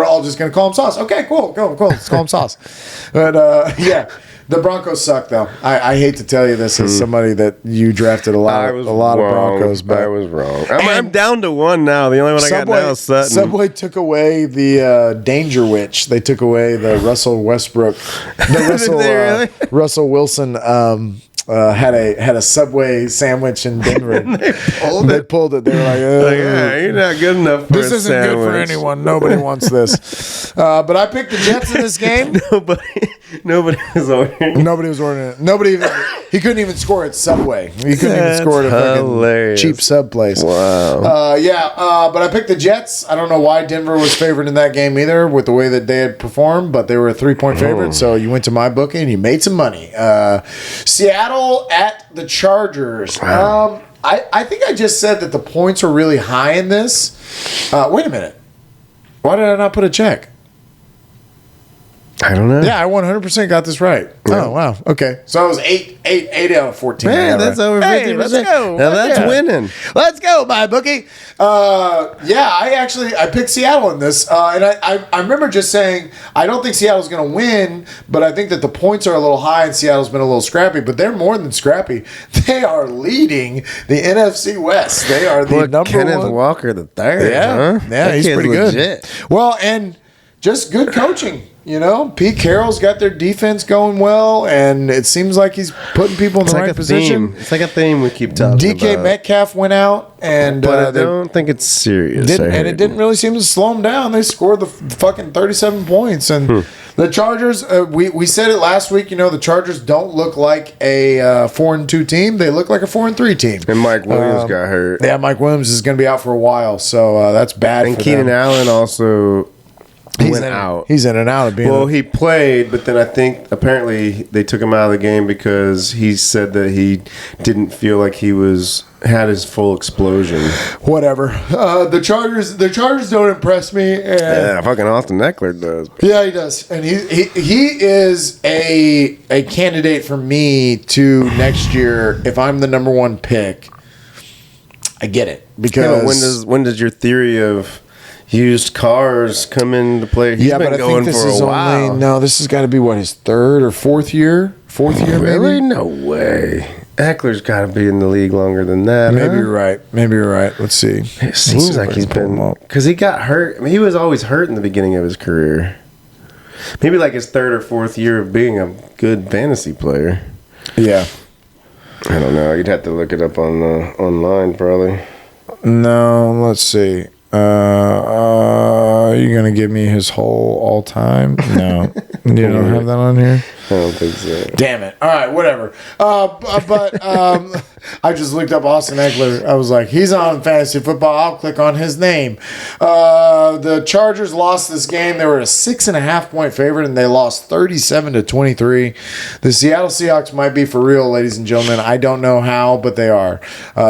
Speaker 1: all just gonna call him Sauce. Okay, cool. Let's call him Sauce. But yeah. The Broncos suck, though. I hate to tell you this as somebody that you drafted a lot of Broncos. But
Speaker 3: I was wrong. I'm down to 1 now. The only one I got now is Sutton.
Speaker 1: Subway took away the Danger Witch. They took away the Russell Westbrook. Russell Wilson had a Subway sandwich in Denver. And they pulled it. They were like,
Speaker 3: you're not good enough for
Speaker 1: this isn't good for anyone. Nobody wants this. But I picked the Jets in this game.
Speaker 3: Nobody was ordering.
Speaker 1: Nobody was ordering it. He couldn't even score at Subway. He couldn't even score at a fucking cheap sub place.
Speaker 3: Wow.
Speaker 1: But I picked the Jets. I don't know why Denver was favored in that game either with the way that they had performed, but they were a 3-point favorite. So you went to my bookie and you made some money. Seattle at the Chargers.
Speaker 3: Wow.
Speaker 1: I think I just said that the points were really high in this. Wait a minute. Why did I not put a check?
Speaker 3: I don't know.
Speaker 1: Yeah, I 100% got this right. Yeah. Oh, wow. Okay. So I was 8 out of 14.
Speaker 3: Man, that's over 50%.
Speaker 1: Hey, let's go.
Speaker 3: Now that's winning.
Speaker 1: Let's go, my bookie. I picked Seattle in this. And I remember just saying, I don't think Seattle's going to win, but I think that the points are a little high and Seattle's been a little scrappy, but they're more than scrappy. They are leading the NFC West. They are the number
Speaker 3: Kenneth
Speaker 1: one.
Speaker 3: Walker the third.
Speaker 1: Yeah.
Speaker 3: Huh?
Speaker 1: Yeah, he's pretty good. Well, and just good coaching. You know, Pete Carroll's got their defense going well, and it seems like he's putting people in the right position.
Speaker 3: It's like a theme we keep talking about.
Speaker 1: DK Metcalf went out, and
Speaker 3: but I don't think it's serious.
Speaker 1: It didn't really seem to slow them down. They scored the fucking 37 points, and the Chargers. We said it last week. You know, the Chargers don't look like a 4-2 team. They look like a 4-3 team.
Speaker 3: And Mike Williams got hurt.
Speaker 1: Yeah, Mike Williams is going to be out for a while, so that's bad.
Speaker 3: And
Speaker 1: for
Speaker 3: Keenan
Speaker 1: them.
Speaker 3: Allen also.
Speaker 1: He's in and out of being.
Speaker 3: Well, he played, but then I think apparently they took him out of the game because he said that he didn't feel like he had his full explosion.
Speaker 1: Whatever. The Chargers don't impress me.
Speaker 3: Yeah, fucking Austin Eckler does.
Speaker 1: Yeah, he does, and he is a candidate for me to next year if I'm the number 1 pick. I get it because
Speaker 3: when does your theory of used cars come into play? He's been going for a while.
Speaker 1: This has got to be his 3rd or 4th year. 4th year,
Speaker 3: really?
Speaker 1: maybe?
Speaker 3: No way. Eckler's got to be in the league longer than that.
Speaker 1: Maybe you're right. Let's see.
Speaker 3: It seems like he's been because he got hurt. I mean, he was always hurt in the beginning of his career. Maybe like his 3rd or 4th year of being a good fantasy player.
Speaker 1: Yeah.
Speaker 3: I don't know. You'd have to look it up on online, probably.
Speaker 1: No, let's see. Are you gonna give me his whole all time? No, you don't have that on here.
Speaker 3: I don't think so.
Speaker 1: Damn it! All right, whatever. But I just looked up Austin Eckler. I was like, he's on fantasy football. I'll click on his name. The Chargers lost this game. They were a 6.5 point favorite, and they lost 37-23. The Seattle Seahawks might be for real, ladies and gentlemen. I don't know how, but they are.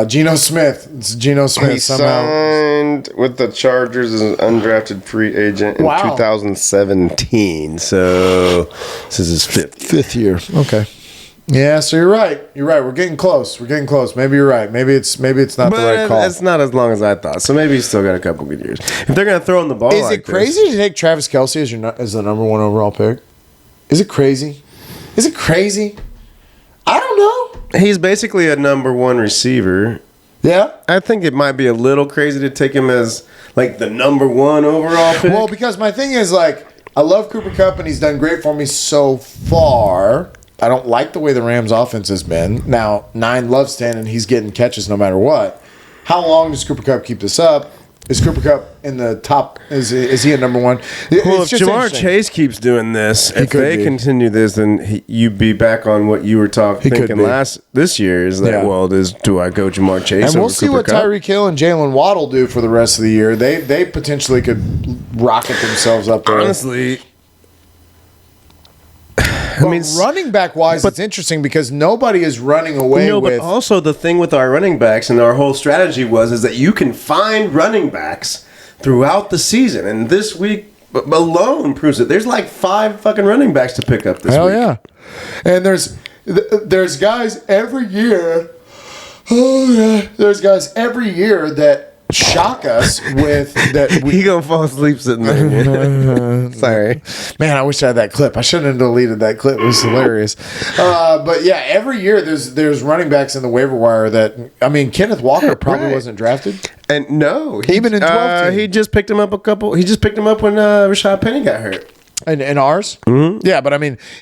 Speaker 1: Geno Smith. It's Geno Smith
Speaker 3: He
Speaker 1: somehow.
Speaker 3: signed with the Chargers as an undrafted free agent in 2017. So this is his fifth
Speaker 1: year. Okay. Yeah, so you're right. We're getting close. Maybe you're right. Maybe it's not the right call.
Speaker 3: It's not as long as I thought. So maybe he's still got a couple good years. If they're gonna throw him the ball,
Speaker 1: Is it crazy to take Travis Kelce as the number 1 overall pick? Is it crazy? I don't know.
Speaker 3: He's basically a number 1 receiver.
Speaker 1: Yeah.
Speaker 3: I think it might be a little crazy to take him as like the number 1 overall pick.
Speaker 1: Well, because my thing is like I love Cooper Kupp, and he's done great for me so far. I don't like the way the Rams' offense has been. Now, 9 loves 10, and he's getting catches no matter what. How long does Cooper Kupp keep this up? Is Cooper Kupp in the top? Is he at number 1?
Speaker 3: Well, if Jamar Chase keeps doing this, if they continue this, then you'd be back on what you were thinking this year. Is that do I go Jamar Chase?
Speaker 1: And we'll see what Tyreek Hill and Jalen Waddle do for the rest of the year. They potentially could rocket themselves up there.
Speaker 3: Honestly.
Speaker 1: Running back wise, it's interesting because nobody is running away with.
Speaker 3: But also the thing with our running backs and our whole strategy is that you can find running backs throughout the season, and this week alone proves it. There's like 5 fucking running backs to pick up this week.
Speaker 1: Hell yeah! And there's guys every year. Oh yeah, there's guys every year that shock us with that.
Speaker 3: He gonna fall asleep sitting there. Sorry,
Speaker 1: man. I wish I had that clip. I shouldn't have deleted that clip. It was hilarious. But yeah, every year there's running backs in the waiver wire that Kenneth Walker probably wasn't drafted.
Speaker 3: And no,
Speaker 1: even in 12
Speaker 3: he just picked him up He just picked him up when Rashad Penny got hurt.
Speaker 1: In ours? Mm-hmm. Yeah, but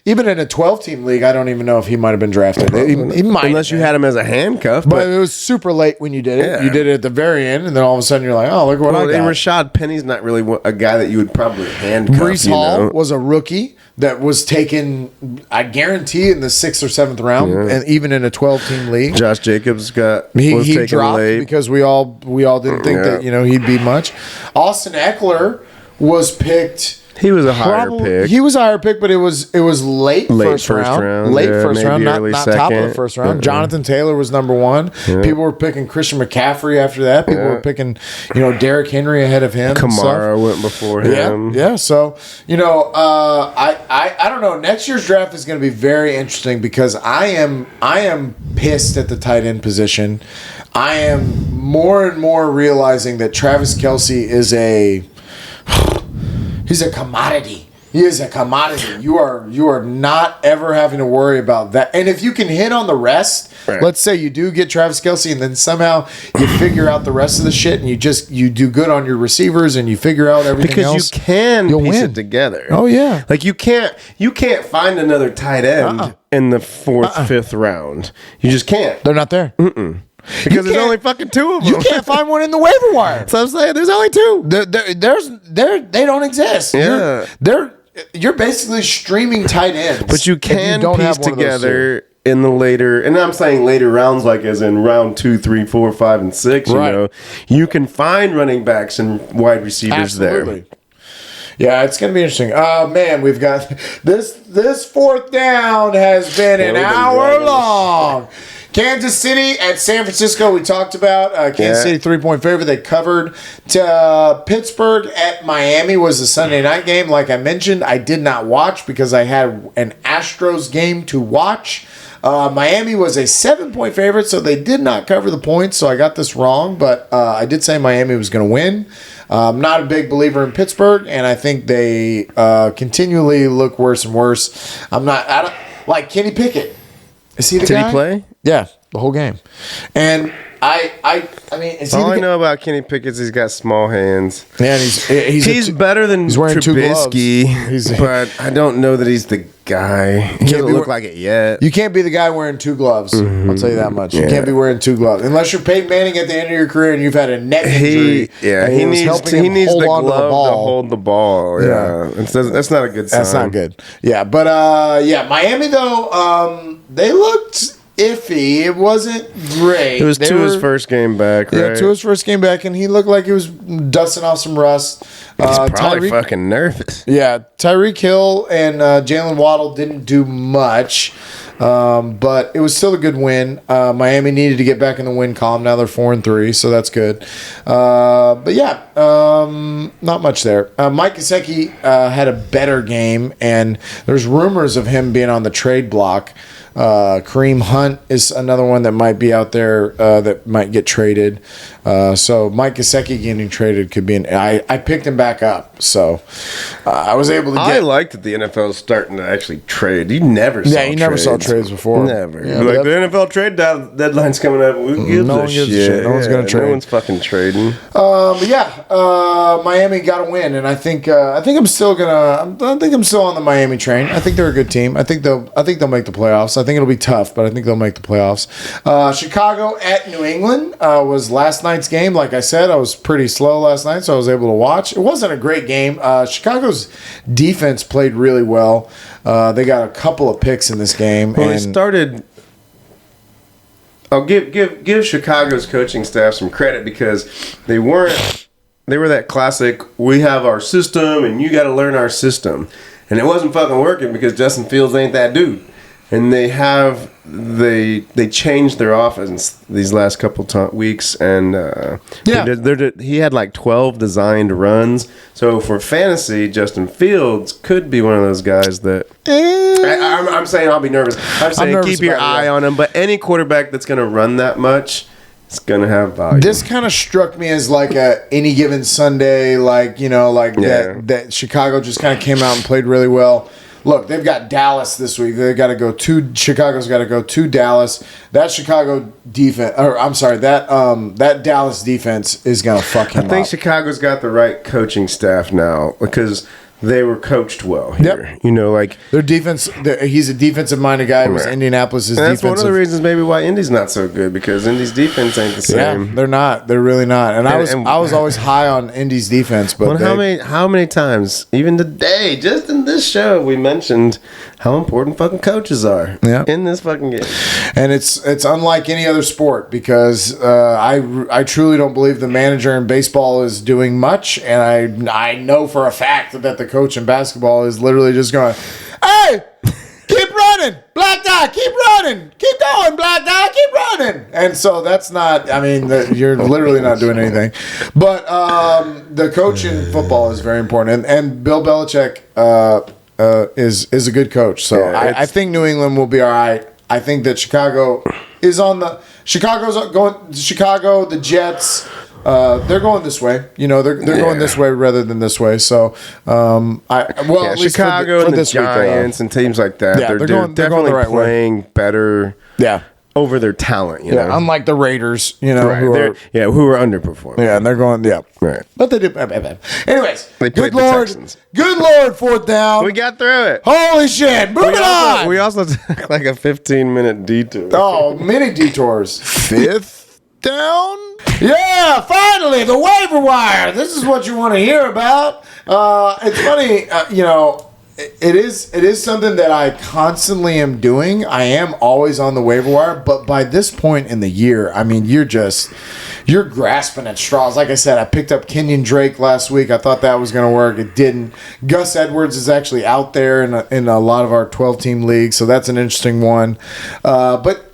Speaker 1: even in a 12-team league, I don't even know if he might have been drafted. He might,
Speaker 3: unless you had him as a handcuff.
Speaker 1: But it was super late when you did it. Yeah. You did it at the very end, and then all of a sudden you're like, oh, look what I got.
Speaker 3: And Rashad Penny's not really a guy that you would probably handcuff.
Speaker 1: Breece Hall was a rookie that was taken, I guarantee, in the 6th or 7th round, and even in a 12-team league.
Speaker 3: Josh Jacobs
Speaker 1: he dropped late because we all didn't think that he'd be much. Austin Eckler was picked.
Speaker 3: He was a higher pick.
Speaker 1: He was a higher pick, but it was late first round. Late first round, not top of the first round. Jonathan Taylor was number 1. Yeah. People were picking Christian McCaffrey after that. People were picking, Derrick Henry ahead of him.
Speaker 3: Kamara went before him.
Speaker 1: Yeah. So I don't know. Next year's draft is going to be very interesting because I am pissed at the tight end position. I am more and more realizing that Travis Kelce is he's a commodity. He is a commodity. You are not ever having to worry about that. And if you can hit on the rest, let's say you do get Travis Kelce and then somehow you figure out the rest of the shit and you do good on your receivers and you figure out everything else.
Speaker 3: Because you can piece it together.
Speaker 1: Oh yeah.
Speaker 3: Like you can't find another tight end in the 4th, 5th round. You just can't.
Speaker 1: They're not there.
Speaker 3: Mm-mm. Because there's only fucking 2 of them.
Speaker 1: You can't find one in the waiver wire.
Speaker 3: So I'm saying there's only 2.
Speaker 1: They don't exist.
Speaker 3: Yeah.
Speaker 1: You're basically streaming tight ends.
Speaker 3: But you can piece together in the later, and I'm saying later rounds, like as in round 2, 3, 4, 5, and 6. Right. You can find running backs and wide receivers there.
Speaker 1: Yeah, it's going to be interesting. Man, we've got this 4th down has been an hour long. Kansas City at San Francisco, we talked about. Kansas City 3-point favorite. They covered. Pittsburgh at Miami was the Sunday night game. Like I mentioned, I did not watch because I had an Astros game to watch. Miami was a 7-point favorite, so they did not cover the points, so I got this wrong. But I did say Miami was going to win. I'm not a big believer in Pittsburgh, and I think they continually look worse and worse. I don't like Kenny Pickett. Is he the guy?
Speaker 3: Did he play?
Speaker 1: Yeah, the whole game. And I mean,
Speaker 3: all I know about Kenny Pickett is he's got small hands.
Speaker 1: Man, he's
Speaker 3: better than Trubisky, but I don't know that he's the guy. He doesn't look like it yet.
Speaker 1: You can't be the guy wearing 2 gloves. Mm-hmm. I'll tell you that much. You can't be wearing 2 gloves unless you're Peyton Manning at the end of your career and you've had a neck injury.
Speaker 3: He needs the glove to hold the ball. Yeah, that's not a good sign.
Speaker 1: That's not good. Yeah, but Miami though, they looked iffy. It wasn't great.
Speaker 3: It was his first game back, right?
Speaker 1: Yeah, to his first game back, and he looked like he was dusting off some rust.
Speaker 3: He's probably fucking nervous.
Speaker 1: Yeah, Tyreek Hill and Jalen Waddle didn't do much, but it was still a good win. Miami needed to get back in the win column. Now they're 4-3, so that's good. But yeah, not much there. Mike Gesicki had a better game, and there's rumors of him being on the trade block. Kareem Hunt is another one that might be out there that might get traded. So Mike Gesicki getting traded could be I picked him back up, so I was able to get.
Speaker 3: I like that the NFL is starting to actually trade. You never saw
Speaker 1: trades before.
Speaker 3: Never.
Speaker 1: Yeah,
Speaker 3: Like the NFL trade deadline's coming up. Who gives
Speaker 1: No one
Speaker 3: a
Speaker 1: gives a
Speaker 3: shit?
Speaker 1: shit. No one's gonna trade.
Speaker 3: No one's fucking trading.
Speaker 1: Miami got to win, and I think I'm still on the Miami train. I think they're a good team. I think they'll make the playoffs. I think it'll be tough, but I think they'll make the playoffs. Chicago at New England was last night's game. Like I said, I was pretty slow last night, so I was able to watch. It wasn't a great game. Chicago's defense played really well. They got a couple of picks in this game.
Speaker 3: Well, they started. I'll give Chicago's coaching staff some credit because they were that classic, we have our system and you got to learn our system. And it wasn't fucking working because Justin Fields ain't that dude. And they changed their offense these last couple weeks, and he had like 12 designed runs. So for fantasy, Justin Fields could be one of those guys that I'm saying I'll be nervous. I'm saying keep your eye on him. But any quarterback that's going to run that much, it's going to have value.
Speaker 1: This kind of struck me as like any given Sunday, that Chicago just kind of came out and played really well. Look, they've got Dallas this week. Chicago's got to go to Dallas. That Chicago defense, that Dallas defense is gonna fuck him up.
Speaker 3: I think Chicago's got the right coaching staff now because they were coached well here.
Speaker 1: Yep.
Speaker 3: You know, like
Speaker 1: their defense. He's a defensive-minded guy. It was Indianapolis' defense.
Speaker 3: That's one of the reasons maybe why Indy's not so good because Indy's defense ain't the same.
Speaker 1: Yeah, they're not. They're really not. And I was always high on Indy's defense. But
Speaker 3: how many times, even today, just in this show, we mentioned how important fucking coaches are in this fucking game.
Speaker 1: And it's unlike any other sport because I truly don't believe the manager in baseball is doing much, and I know for a fact that the coach in basketball is literally just going, hey, keep running, black guy, keep running, keep going, black guy, keep running. And so that's not, you're literally not doing anything. But the coach in football is very important. And Bill Belichick is a good coach. So I think New England will be all right. I think that Chicago, the Jets, they're going this way. They're going this way rather than this way. So, at least
Speaker 3: Chicago
Speaker 1: for
Speaker 3: and the
Speaker 1: this
Speaker 3: Giants and teams like that, they're definitely
Speaker 1: the right
Speaker 3: playing better.
Speaker 1: Yeah.
Speaker 3: Over their talent,
Speaker 1: unlike the Raiders,
Speaker 3: who are underperforming.
Speaker 1: Yeah, and they're going,
Speaker 3: right.
Speaker 1: But they do. Anyways, good Lord, fourth down.
Speaker 3: We got through it.
Speaker 1: Holy shit! Moving on.
Speaker 3: We also took like a 15-minute detour.
Speaker 1: Oh, mini detours.
Speaker 2: Fifth down.
Speaker 1: Yeah, finally the waiver wire. This is what you want to hear about. It's funny, It is something that I constantly am doing. I am always on the waiver wire, but by this point in the year, you're grasping at straws. Like I said, I picked up Kenyon Drake last week. I thought that was going to work. It didn't. Gus Edwards is actually out there in a lot of our 12-team leagues, so that's an interesting one. But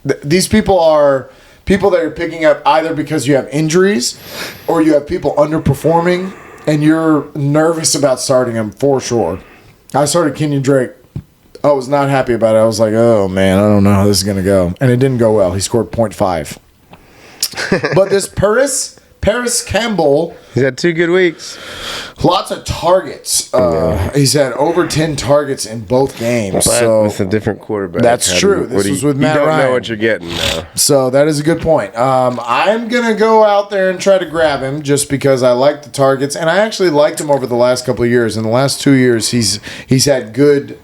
Speaker 1: these people are people that you're picking up either because you have injuries or you have people underperforming. And you're nervous about starting him for sure. I started Kenyon Drake. I was not happy about it. I was like, oh, man, I don't know how this is going to go. And it didn't go well. He scored 0.5. But this Paris Campbell.
Speaker 3: He's had 2 good weeks.
Speaker 1: Lots of targets. He's had over 10 targets in both games.
Speaker 3: But
Speaker 1: so
Speaker 3: with a different quarterback.
Speaker 1: That's true. This was with Matt Ryan.
Speaker 3: You don't know what you're getting now.
Speaker 1: So that is a good point. I'm going to go out there and try to grab him just because I like the targets. And I actually liked him over the last couple of years. In the last 2 years, he's had good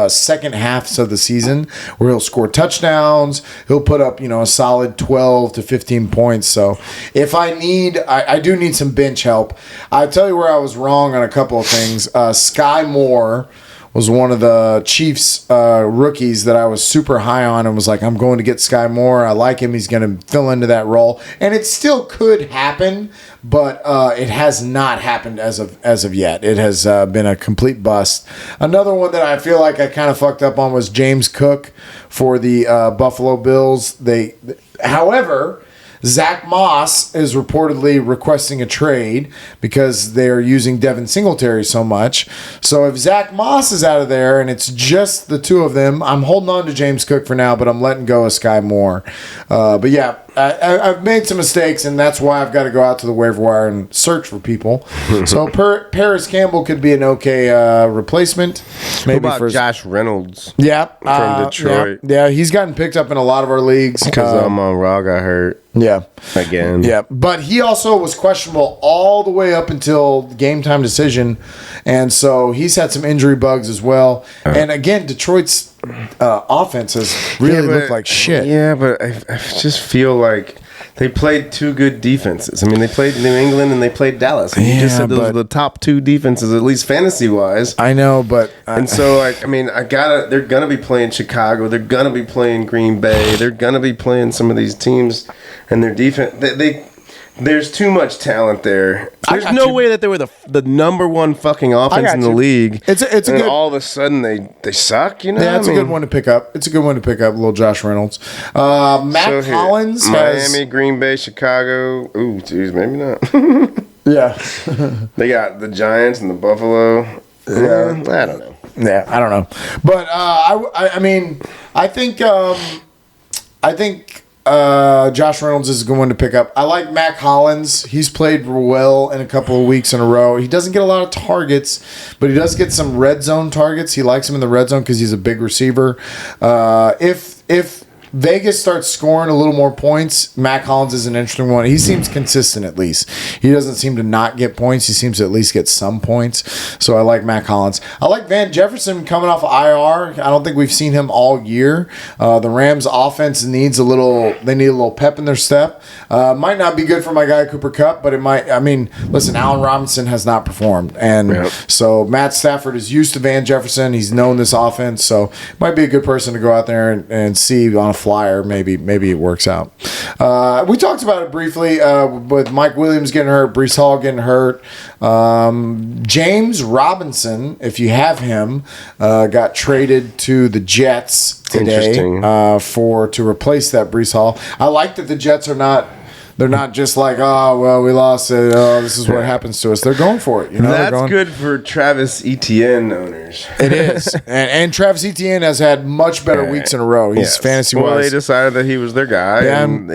Speaker 1: second halves of the season where he'll score touchdowns. He'll put up, a solid 12 to 15 points. So if I do need some bench help. I'll tell you where I was wrong on a couple of things. Sky Moore was one of the Chiefs rookies that I was super high on and was like, I'm going to get Sky Moore. I like him. He's going to fill into that role. And it still could happen, but it has not happened as of yet. It has been a complete bust. Another one that I feel like I kind of fucked up on was James Cook for the Buffalo Bills. However, Zach Moss is reportedly requesting a trade because they're using Devin Singletary so much. So if Zach Moss is out of there and it's just the two of them, I'm holding on to James Cook for now, but I'm letting go of Sky Moore. But yeah, I've made some mistakes, and that's why I've got to go out to the waiver wire and search for people. So Paris Campbell could be an okay replacement. Maybe
Speaker 3: What about Josh Reynolds?
Speaker 1: Yeah,
Speaker 3: from Detroit?
Speaker 1: Yeah, he's gotten picked up in a lot of our leagues.
Speaker 3: Because Amon-Ra got hurt.
Speaker 1: Yeah.
Speaker 3: Again.
Speaker 1: Yeah, but he also was questionable all the way up until game time decision, and so he's had some injury bugs as well. And again, Detroit's offense has really looked like shit.
Speaker 3: Yeah, but I just feel like they played two good defenses. I mean, they played New England and they played Dallas. And you just said those were the top two defenses, at least fantasy-wise.
Speaker 1: I know, but...
Speaker 3: and so, they're going to be playing Chicago. They're going to be playing Green Bay. They're going to be playing some of these teams. And their defense... There's too much talent there. There's no way that they were the number one fucking offense in the league.
Speaker 1: It's a good,
Speaker 3: all of a sudden they suck, you know?
Speaker 1: Yeah, it's a good one to pick up. It's a good one to pick up, little Josh Reynolds. Matt Collins
Speaker 3: Miami, Green Bay, Chicago. Ooh, geez, maybe not.
Speaker 1: Yeah.
Speaker 3: They got the Giants and the Buffalo.
Speaker 1: Yeah.
Speaker 3: I don't know.
Speaker 1: Yeah, I don't know. But I think Josh Reynolds is going to pick up. I like Matt Collins. He's played well in a couple of weeks in a row. He doesn't get a lot of targets, but he does get some red zone targets. He likes him in the red zone because he's a big receiver. If Vegas starts scoring a little more points, Matt Collins is an interesting one. He seems consistent at least. He doesn't seem to not get points. He seems to at least get some points. So I like Matt Collins. I like Van Jefferson coming off of IR. I don't think we've seen him all year. The Rams offense needs a little pep in their step. Might not be good for my guy Cooper Kupp, but it might. Listen, Allen Robinson has not performed. And so Matt Stafford is used to Van Jefferson. He's known this offense. So might be a good person to go out there and see on a flyer. Maybe it works out. We talked about it briefly with Mike Williams getting hurt, Breece Hall getting hurt. James Robinson, if you have him, got traded to the Jets today to replace that Breece Hall. I like that the Jets are not. They're not just like, oh, well, we lost it. Oh, this is what happens to us. They're going for it. You know,
Speaker 3: that's good for Travis Etienne owners.
Speaker 1: It is. and Travis Etienne has had much better weeks in a row. He's fantasy-wise.
Speaker 3: Well, they decided that he was their guy. Yeah, and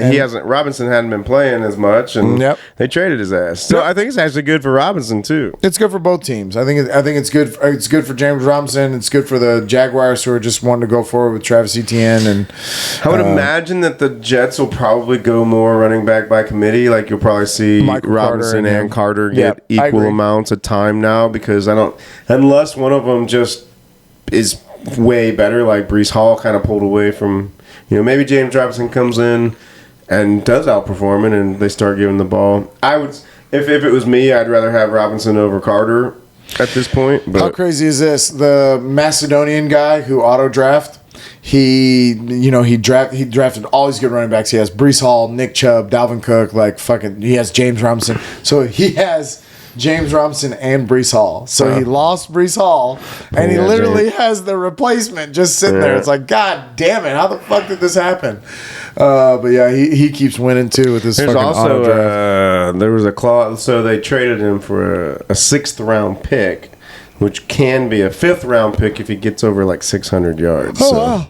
Speaker 3: Robinson hadn't been playing as much, and they traded his ass. So I think it's actually good for Robinson, too. It's
Speaker 1: good for both teams. I think it's good. It's good for James Robinson. It's good for the Jaguars who are just wanting to go forward with Travis Etienne. And
Speaker 3: I would imagine that the Jets will probably go more running back by committee. Like you'll probably see Robinson and Carter get equal amounts of time now because unless one of them just is way better, like Breece Hall kind of pulled away from, maybe James Robinson comes in and does outperform it and they start giving the ball. I would, if it was me, I'd rather have Robinson over Carter at this point. But
Speaker 1: how crazy is this? The Macedonian guy who auto draft. He drafted all these good running backs. He has Breece Hall, Nick Chubb, Dalvin Cook, he has James Robinson. So he has James Robinson and Breece Hall. So he lost Breece Hall, and he literally has the replacement just sitting there. It's like, God damn it, how the fuck did this happen? But yeah, he keeps winning too with this fucking auto draft.
Speaker 3: There was a clause, so they traded him for a 6th round pick, which can be a 5th round pick if he gets over like 600 yards.
Speaker 1: Oh, wow.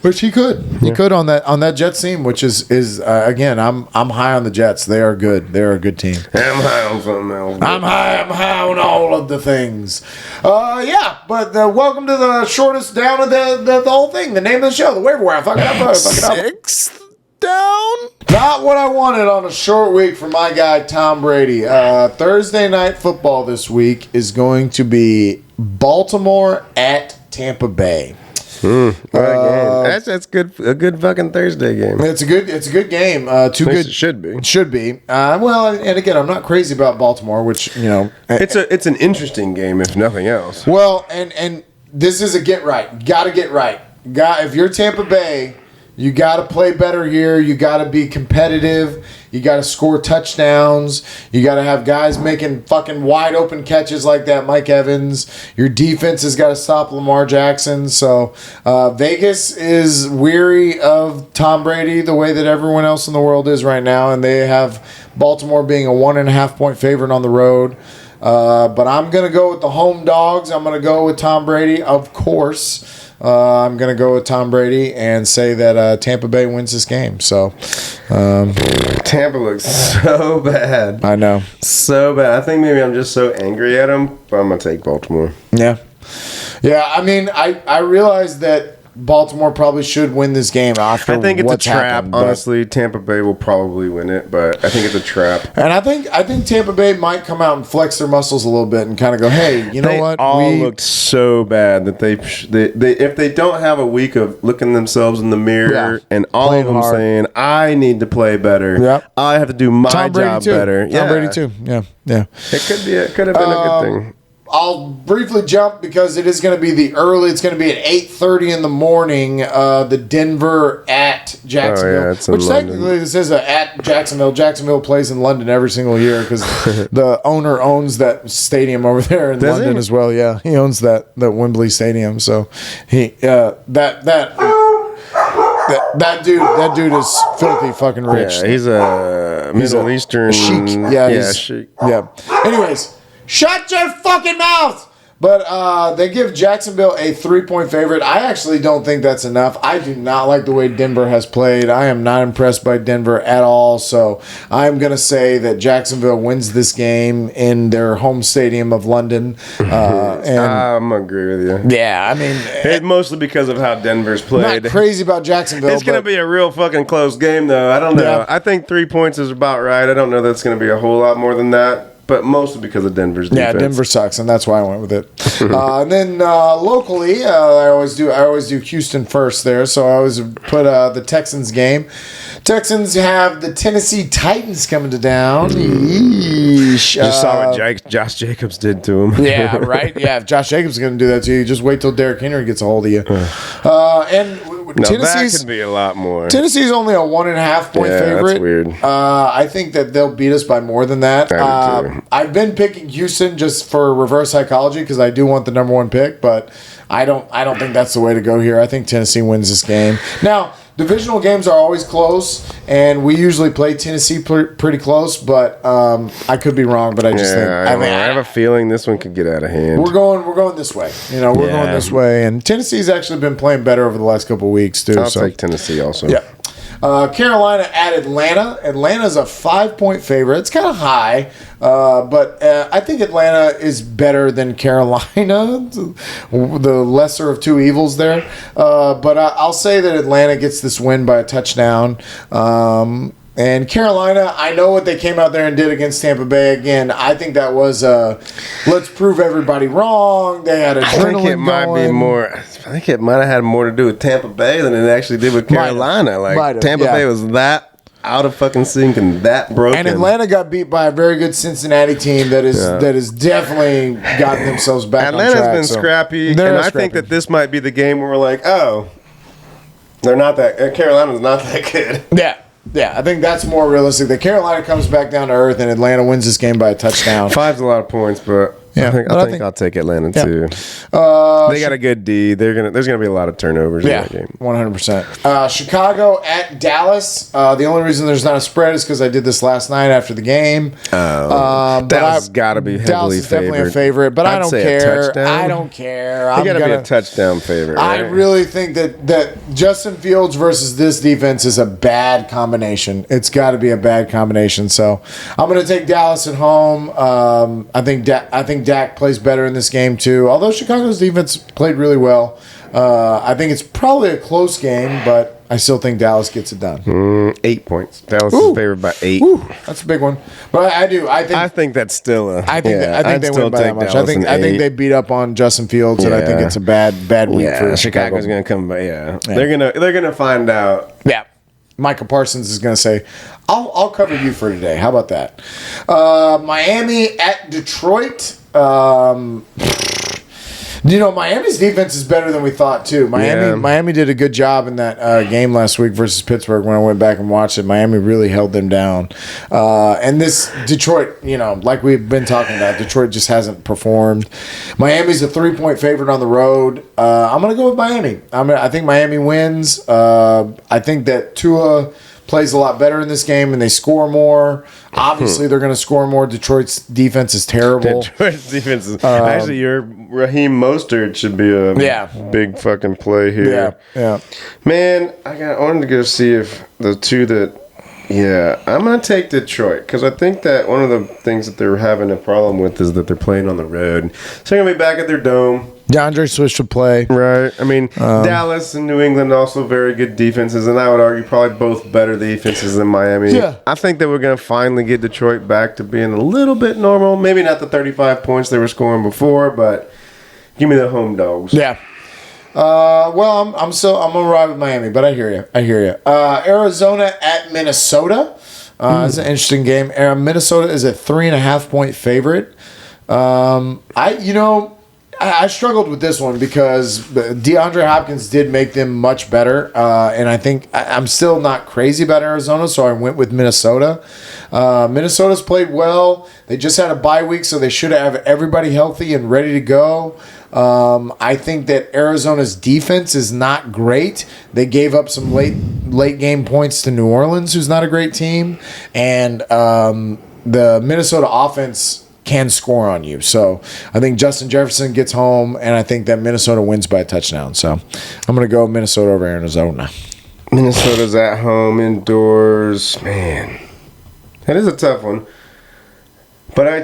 Speaker 1: Which he could. He could on that Jets team, which is again, I'm high on the Jets. They are good. They're a good team.
Speaker 3: I'm high on something else.
Speaker 1: I'm high on all of the things. But welcome to the shortest down of the whole thing. The name of the show, the waiver wire. Fuck it up.
Speaker 2: 6th down?
Speaker 1: Not what I wanted on a short week for my guy Tom Brady. Thursday night football this week is going to be Baltimore at Tampa Bay.
Speaker 3: That's good. A good fucking Thursday game.
Speaker 1: It's a good game.
Speaker 3: It should be.
Speaker 1: Should be. And again, I'm not crazy about Baltimore, which
Speaker 3: it's an interesting game if nothing else.
Speaker 1: Well, and this is a get right. Got to get right. If you're Tampa Bay, you got to play better here. You got to be competitive. You got to score touchdowns. You got to have guys making fucking wide open catches like that, Mike Evans. Your defense has got to stop Lamar Jackson. So Vegas is weary of Tom Brady the way that everyone else in the world is right now, and they have Baltimore being a 1.5 point favorite on the road. But I'm going to go with the home dogs. I'm going to go with Tom Brady, of course. I'm going to go with Tom Brady and say that Tampa Bay wins this game. So,
Speaker 3: Tampa looks so bad.
Speaker 1: I know.
Speaker 3: So bad. I think maybe I'm just so angry at them, but I'm going to take Baltimore.
Speaker 1: Yeah. Yeah, I mean, I realize that Baltimore probably should win this game after
Speaker 3: I think it's
Speaker 1: what's
Speaker 3: a trap.
Speaker 1: happened,
Speaker 3: Honestly, Tampa Bay will probably win it, but I think it's a trap.
Speaker 1: And I think Tampa Bay might come out and flex their muscles a little bit and kind of go, hey, you know
Speaker 3: They
Speaker 1: what?
Speaker 3: all looked so bad that they if they don't have a week of looking themselves in the mirror and all
Speaker 1: Playing
Speaker 3: of them
Speaker 1: hard.
Speaker 3: saying, I need to play better.
Speaker 1: Yep.
Speaker 3: I have to do my
Speaker 1: Tom Brady
Speaker 3: job
Speaker 1: too.
Speaker 3: better.
Speaker 1: Tom Brady too. Yeah.
Speaker 3: It could have been a good thing.
Speaker 1: I'll briefly jump because it is going to be it's going to be at 8:30 in the morning, the Denver at Jacksonville.
Speaker 3: Oh, yeah, it's in
Speaker 1: which
Speaker 3: London.
Speaker 1: technically this is at Jacksonville. Jacksonville plays in London every single year because the owner owns that stadium over there in
Speaker 3: Does
Speaker 1: London
Speaker 3: he?
Speaker 1: as well. Yeah, he owns that Wembley Stadium. So that dude is filthy fucking rich.
Speaker 3: Yeah, he's a Middle Eastern
Speaker 1: Sheik. Yeah,
Speaker 3: sheik.
Speaker 1: Yeah. Anyways, shut your fucking mouth. But they give Jacksonville a 3-point favorite. I actually don't think that's enough. I do not like the way Denver has played. I am not impressed by Denver at all. So I'm going to say that Jacksonville wins this game in their home stadium of London. And
Speaker 3: I'm agree with you.
Speaker 1: yeah, I mean,
Speaker 3: It's mostly because of how Denver's played.
Speaker 1: not crazy about Jacksonville.
Speaker 3: It's going to
Speaker 1: but-
Speaker 3: be a real fucking close game, though. I don't know.
Speaker 1: Yeah.
Speaker 3: I think 3 points is about right. I don't know that's going to be a whole lot more than that, but mostly because of Denver's defense.
Speaker 1: Yeah, Denver sucks, and that's why I went with it. And then locally, I always do Houston first there, so I always put the Texans game. Texans have the Tennessee Titans coming to town. Yeesh.
Speaker 3: Just saw what Josh Jacobs did to him.
Speaker 1: Yeah, right. Yeah, if Josh Jacobs is going to do that to you, just wait till Derrick Henry gets a hold of you. And
Speaker 3: Now, that
Speaker 1: Tennessee's
Speaker 3: could be a lot more.
Speaker 1: Tennessee's only a 1.5 point
Speaker 3: Yeah,
Speaker 1: favorite.
Speaker 3: that's weird.
Speaker 1: I think that they'll beat us by more than that.
Speaker 3: I do too.
Speaker 1: I've been picking Houston just for reverse psychology because I do want the number one pick, but I don't think that's the way to go here. I think Tennessee wins this game. Now, divisional games are always close, and we usually play Tennessee pretty close, but I could be wrong. But I just think
Speaker 3: I have a feeling this one could get out of hand.
Speaker 1: we're going this way. We're going this way, and Tennessee's actually been playing better over the last couple of weeks too.
Speaker 3: I'll
Speaker 1: so.
Speaker 3: take Tennessee also.
Speaker 1: Yeah. Carolina at Atlanta. Atlanta's a 5-point favorite. It's kind of high, but I think Atlanta is better than Carolina, the lesser of two evils there. But I'll say that Atlanta gets this win by a touchdown. And Carolina, I know what they came out there and did against Tampa Bay. Again, I think that was let's prove everybody wrong. They had adrenaline
Speaker 3: I think it might have had more to do with Tampa Bay than it actually did with Carolina.
Speaker 1: Might have,
Speaker 3: Tampa
Speaker 1: yeah.
Speaker 3: Bay was that out of fucking sync and that broken.
Speaker 1: And Atlanta got beat by a very good Cincinnati team that is definitely gotten themselves back
Speaker 3: Atlanta's
Speaker 1: on track.
Speaker 3: been scrappy, and I think that this might be the game where we're like, oh, they're not that. Carolina's not that good.
Speaker 1: Yeah, I think that's more realistic. That Carolina comes back down to earth and Atlanta wins this game by a touchdown.
Speaker 3: 5's a lot of points, but
Speaker 1: Yeah,
Speaker 3: I think
Speaker 1: but I think-
Speaker 3: I'll take Atlanta too.
Speaker 1: Uh,
Speaker 3: They got a good D. There's gonna be a lot of turnovers in that game.
Speaker 1: 100%. Chicago at Dallas. The only reason there's not a spread is because I did this last night after the game.
Speaker 3: Dallas has got to be heavily
Speaker 1: Dallas is definitely a
Speaker 3: favored.
Speaker 1: favorite, but I
Speaker 3: I'd
Speaker 1: don't
Speaker 3: say a
Speaker 1: care.
Speaker 3: touchdown.
Speaker 1: I don't care.
Speaker 3: They got to be a touchdown favorite.
Speaker 1: I
Speaker 3: Right?
Speaker 1: really think that Justin Fields versus this defense is a bad combination. It's got to be a bad combination. So I'm going to take Dallas at home. I think Dak plays better in this game too. Although Chicago's defense played really well, I think it's probably a close game, but I still think Dallas gets it done.
Speaker 3: 8 points. Dallas is favored by 8.
Speaker 1: Ooh, that's a big one. But
Speaker 3: I think that's still a.
Speaker 1: I think they win by that much. I think they beat up on Justin Fields, and I think it's a bad week for Chicago.
Speaker 3: Chicago's going to come back. Yeah. They're gonna find out.
Speaker 1: Yeah. Michael Parsons is going to say, I'll cover you for today. How about that? Miami at Detroit. Miami's defense is better than we thought too. Miami did a good job in that game last week versus Pittsburgh. When I went back and watched it, Miami really held them down. And this Detroit, like we've been talking about, Detroit just hasn't performed. Miami's a 3-point favorite on the road. I'm going to go with Miami. I think Miami wins. I think that Tua plays a lot better in this game and they score more. Obviously, they're going to score more. Detroit's defense is terrible.
Speaker 3: Detroit's defense is actually your Raheem Mostert should be a big fucking play here.
Speaker 1: Yeah.
Speaker 3: Man, I wanted to go see if the two that. Yeah, I'm going to take Detroit because I think that one of the things that they're having a problem with is that they're playing on the road. So they're going to be back at their dome.
Speaker 1: DeAndre Swift should play.
Speaker 3: Right. I mean, Dallas and New England also very good defenses, and I would argue probably both better defenses than Miami.
Speaker 1: Yeah.
Speaker 3: I think that we're going to finally get Detroit back to being a little bit normal. Maybe not the 35 points they were scoring before, but give me the home dogs.
Speaker 1: Yeah. Well, I'm gonna ride with Miami, but I hear you. Arizona at Minnesota. It's an interesting game. Minnesota is a 3.5-point favorite. I struggled with this one because DeAndre Hopkins did make them much better, and I think I'm still not crazy about Arizona, so I went with Minnesota. Minnesota's played well. They just had a bye week, so they should have everybody healthy and ready to go. I think that Arizona's defense is not great. They gave up some late game points to New Orleans, who's not a great team, and the Minnesota offense can score on you. So I think Justin Jefferson gets home, and I think that Minnesota wins by a touchdown. So I'm going to go Minnesota over Arizona.
Speaker 3: Minnesota's at home, indoors. Man, that is a tough one. But I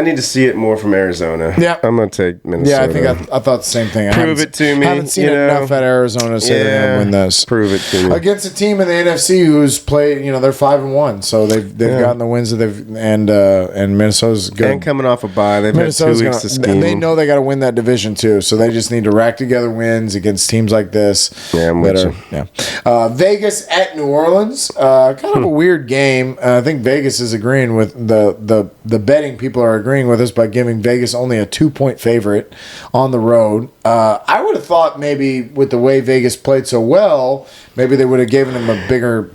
Speaker 3: need to see it more from Arizona.
Speaker 1: Yeah.
Speaker 3: I'm going to take Minnesota.
Speaker 1: Yeah, I think I thought the same thing.
Speaker 3: Prove it to me.
Speaker 1: I haven't seen enough at Arizona to say they're going to win this.
Speaker 3: Prove it to me.
Speaker 1: Against a team in the NFC who's played, they're 5-1, so they've gotten the wins that they've and Minnesota's good.
Speaker 3: And coming off a bye, they've had 2 weeks to scheme.
Speaker 1: They know they got to win that division too, so they just need to rack together wins against teams like this.
Speaker 3: Yeah, I'm with you.
Speaker 1: Yeah. Vegas at New Orleans, kind of a weird game. I think Vegas is agreeing with the betting. People are agreeing with us by giving Vegas only a 2-point favorite on the road. I would have thought maybe with the way Vegas played so well, maybe they would have given them a bigger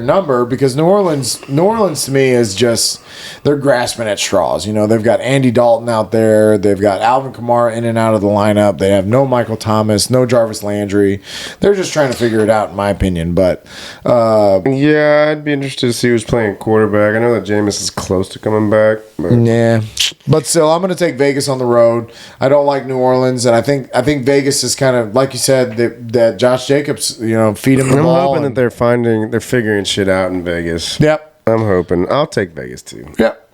Speaker 1: number because New Orleans to me is just they're grasping at straws. They've got Andy Dalton out there. They've got Alvin Kamara in and out of the lineup. They have no Michael Thomas, no Jarvis Landry. They're just trying to figure it out, in my opinion. But
Speaker 3: yeah, I'd be interested to see who's playing quarterback. I know that Jameis is close to coming back.
Speaker 1: Yeah, but still, I'm going to take Vegas on the road. I don't like New Orleans, and I think Vegas is kind of like you said that Josh Jacobs, feed him the ball.
Speaker 3: I'm hoping that they're figuring shit out in Vegas.
Speaker 1: Yep.
Speaker 3: I'm hoping. I'll take Vegas too.
Speaker 1: Yep.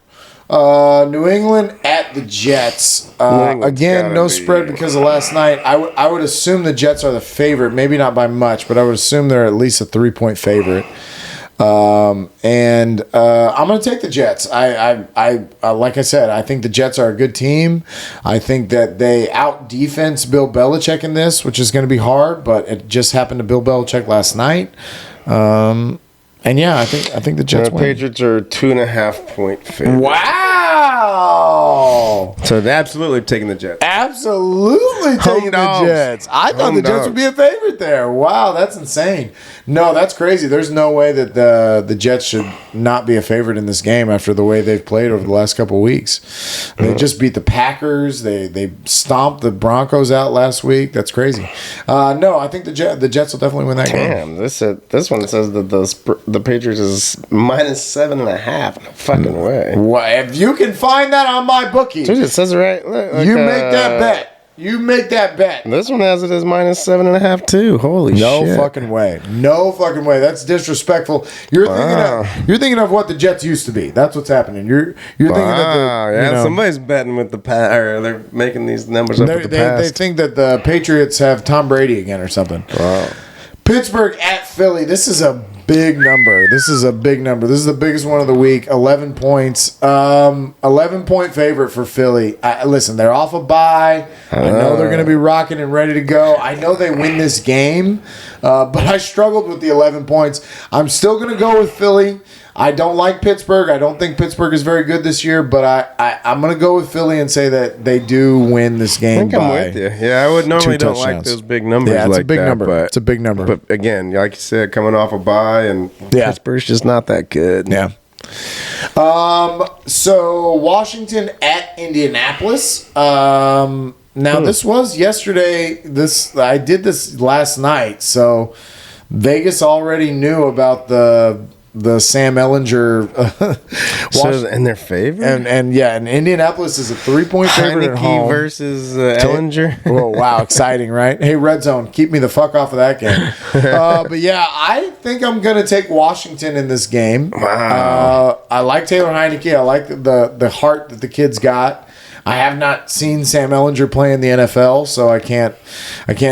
Speaker 1: New England at the Jets. Again, no spread because of last night. I would assume the Jets are the favorite. Maybe not by much, but I would assume they're at least a 3-point favorite. And I'm going to take the Jets. I like I said, I think the Jets are a good team. I think that they out-defense Bill Belichick in this, which is going to be hard, but it just happened to Bill Belichick last night. And yeah, I think the Jets win.
Speaker 3: Patriots are 2.5-point favorite.
Speaker 1: Wow!
Speaker 3: So they're absolutely taking the Jets.
Speaker 1: Absolutely taking the Jets. I thought the Jets would be a favorite there. Wow, that's insane. No, that's crazy. There's no way that the Jets should not be a favorite in this game after the way they've played over the last couple of weeks. They just beat the Packers. They stomped the Broncos out last week. That's crazy. No, I think the Jets will definitely win that game.
Speaker 3: Damn, this one says that the Patriots is -7.5. No fucking way.
Speaker 1: Well, if you can find that on my bookie,
Speaker 3: Dude, it says it right. Look,
Speaker 1: you make that bet. You make that bet.
Speaker 3: This one has it as -7.5 too. Holy shit!
Speaker 1: No fucking way. No fucking way. That's disrespectful. You're thinking of what the Jets used to be. That's what's happening. You're thinking that
Speaker 3: somebody's betting with the or they're making these numbers up with the past.
Speaker 1: They think that the Patriots have Tom Brady again or something.
Speaker 3: Wow.
Speaker 1: Pittsburgh at Philly. This is a big number. This is the biggest one of the week. 11 points. 11-point favorite for Philly. Listen, they're off a bye. I know they're going to be rocking and ready to go. I know they win this game, but I struggled with the 11 points. I'm still going to go with Philly. I don't like Pittsburgh. I don't think Pittsburgh is very good this year, but I'm going to go with Philly and say that they do win this game.
Speaker 3: I think I'm with you. Yeah, I would normally don't like those big numbers like that.
Speaker 1: It's a big number.
Speaker 3: But,
Speaker 1: it's a big number.
Speaker 3: But again, like you said, coming off a bye, and Pittsburgh's just not that good.
Speaker 1: Yeah. So Washington at Indianapolis. Now this was yesterday. I did this last night, so Vegas already knew about the Sam Ellinger.
Speaker 3: So in their favor,
Speaker 1: and Indianapolis is a 3-point favorite at home
Speaker 3: versus Ellinger.
Speaker 1: Oh wow, exciting, right? Hey, Red Zone, keep me the fuck off of that game. But yeah, I think I'm gonna take Washington in this game.
Speaker 3: Wow.
Speaker 1: I like Taylor Heineke. I like the heart that the kid's got. I have not seen Sam Ellinger play in the NFL, so I can't